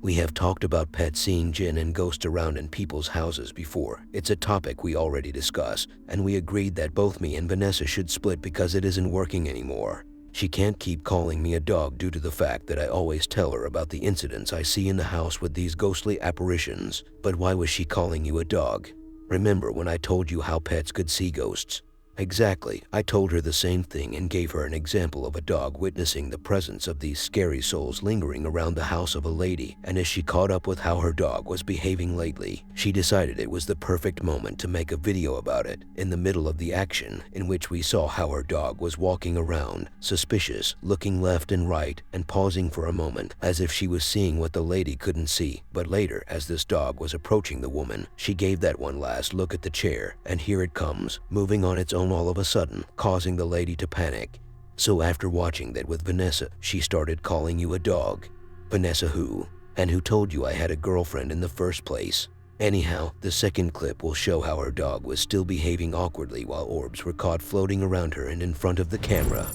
S1: We have talked about pets seeing jinn and ghosts around in people's houses before. It's a topic we already discussed, and we agreed that both me and Vanessa should split because it isn't working anymore. She can't keep calling me a dog due to the fact that I always tell her about the incidents I see in the house with these ghostly apparitions. But why was she calling you a dog? Remember when I told you how pets could see ghosts? Exactly, I told her the same thing and gave her an example of a dog witnessing the presence of these scary souls lingering around the house of a lady, and as she caught up with how her dog was behaving lately, she decided it was the perfect moment to make a video about it. In the middle of the action, in which we saw how her dog was walking around, suspicious, looking left and right, and pausing for a moment, as if she was seeing what the lady couldn't see. But later, as this dog was approaching the woman, she gave that one last look at the chair, and here it comes, moving on its own all of a sudden, causing the lady to panic. So after watching that with Vanessa, she started calling you a dog. Vanessa who? And who told you I had a girlfriend in the first place? Anyhow, the second clip will show how her dog was still behaving awkwardly while orbs were caught floating around her and in front of the camera.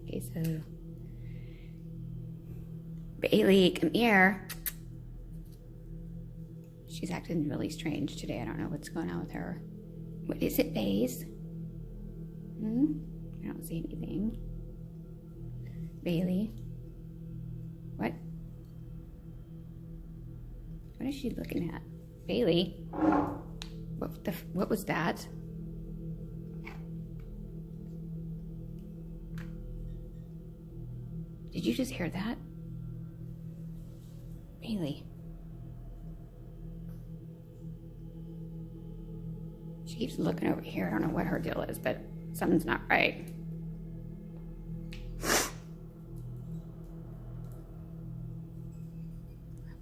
S16: Okay, so... Bailey, come here. She's acting really strange today. I don't know what's going on with her. What is it, Baze? I don't see anything. Bailey? What? What is she looking at? Bailey? What was that? Did you just hear that? Bailey? She keeps looking over here. I don't know what her deal is, but something's not right.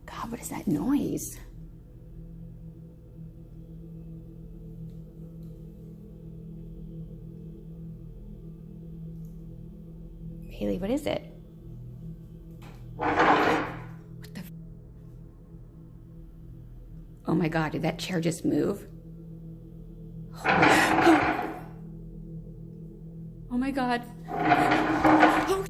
S16: God, what is that noise? Bailey, what is it? What the Oh my God, did that chair just move? Oh my God. Oh.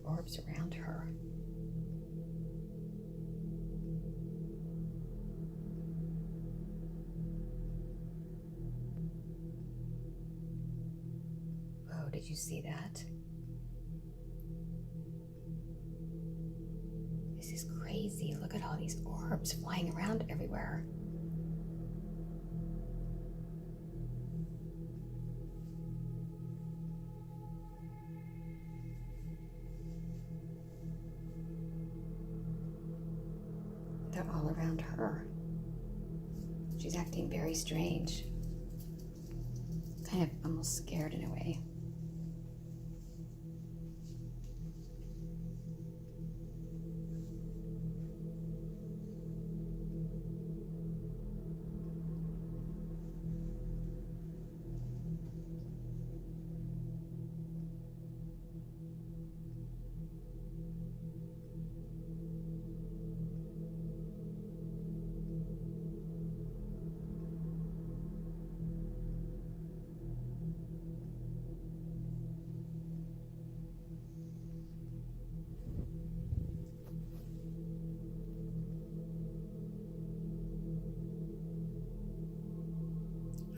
S16: Orbs around her. Whoa, did you see that? This is crazy. Look at all these orbs flying around everywhere. They're all around her. She's acting very strange. Kind of almost scared in a way.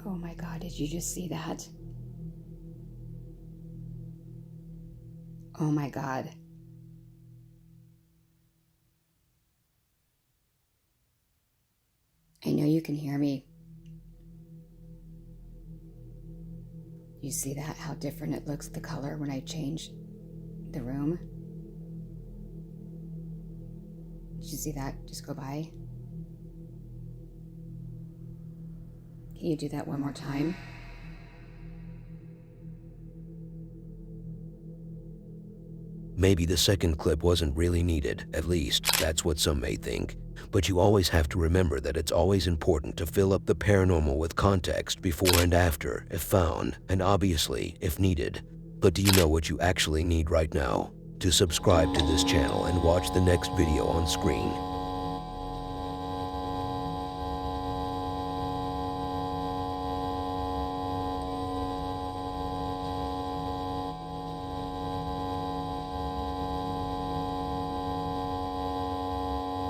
S16: Oh my God, did you just see that? Oh my God. I know you can hear me. You see that? How different it looks, the color, when I change the room? Did you see that just go by? Can you do that one more time?
S1: Maybe the second clip wasn't really needed, at least that's what some may think. But you always have to remember that it's always important to fill up the paranormal with context before and after, if found, and obviously, if needed. But do you know what you actually need right now? To subscribe to this channel and watch the next video on screen.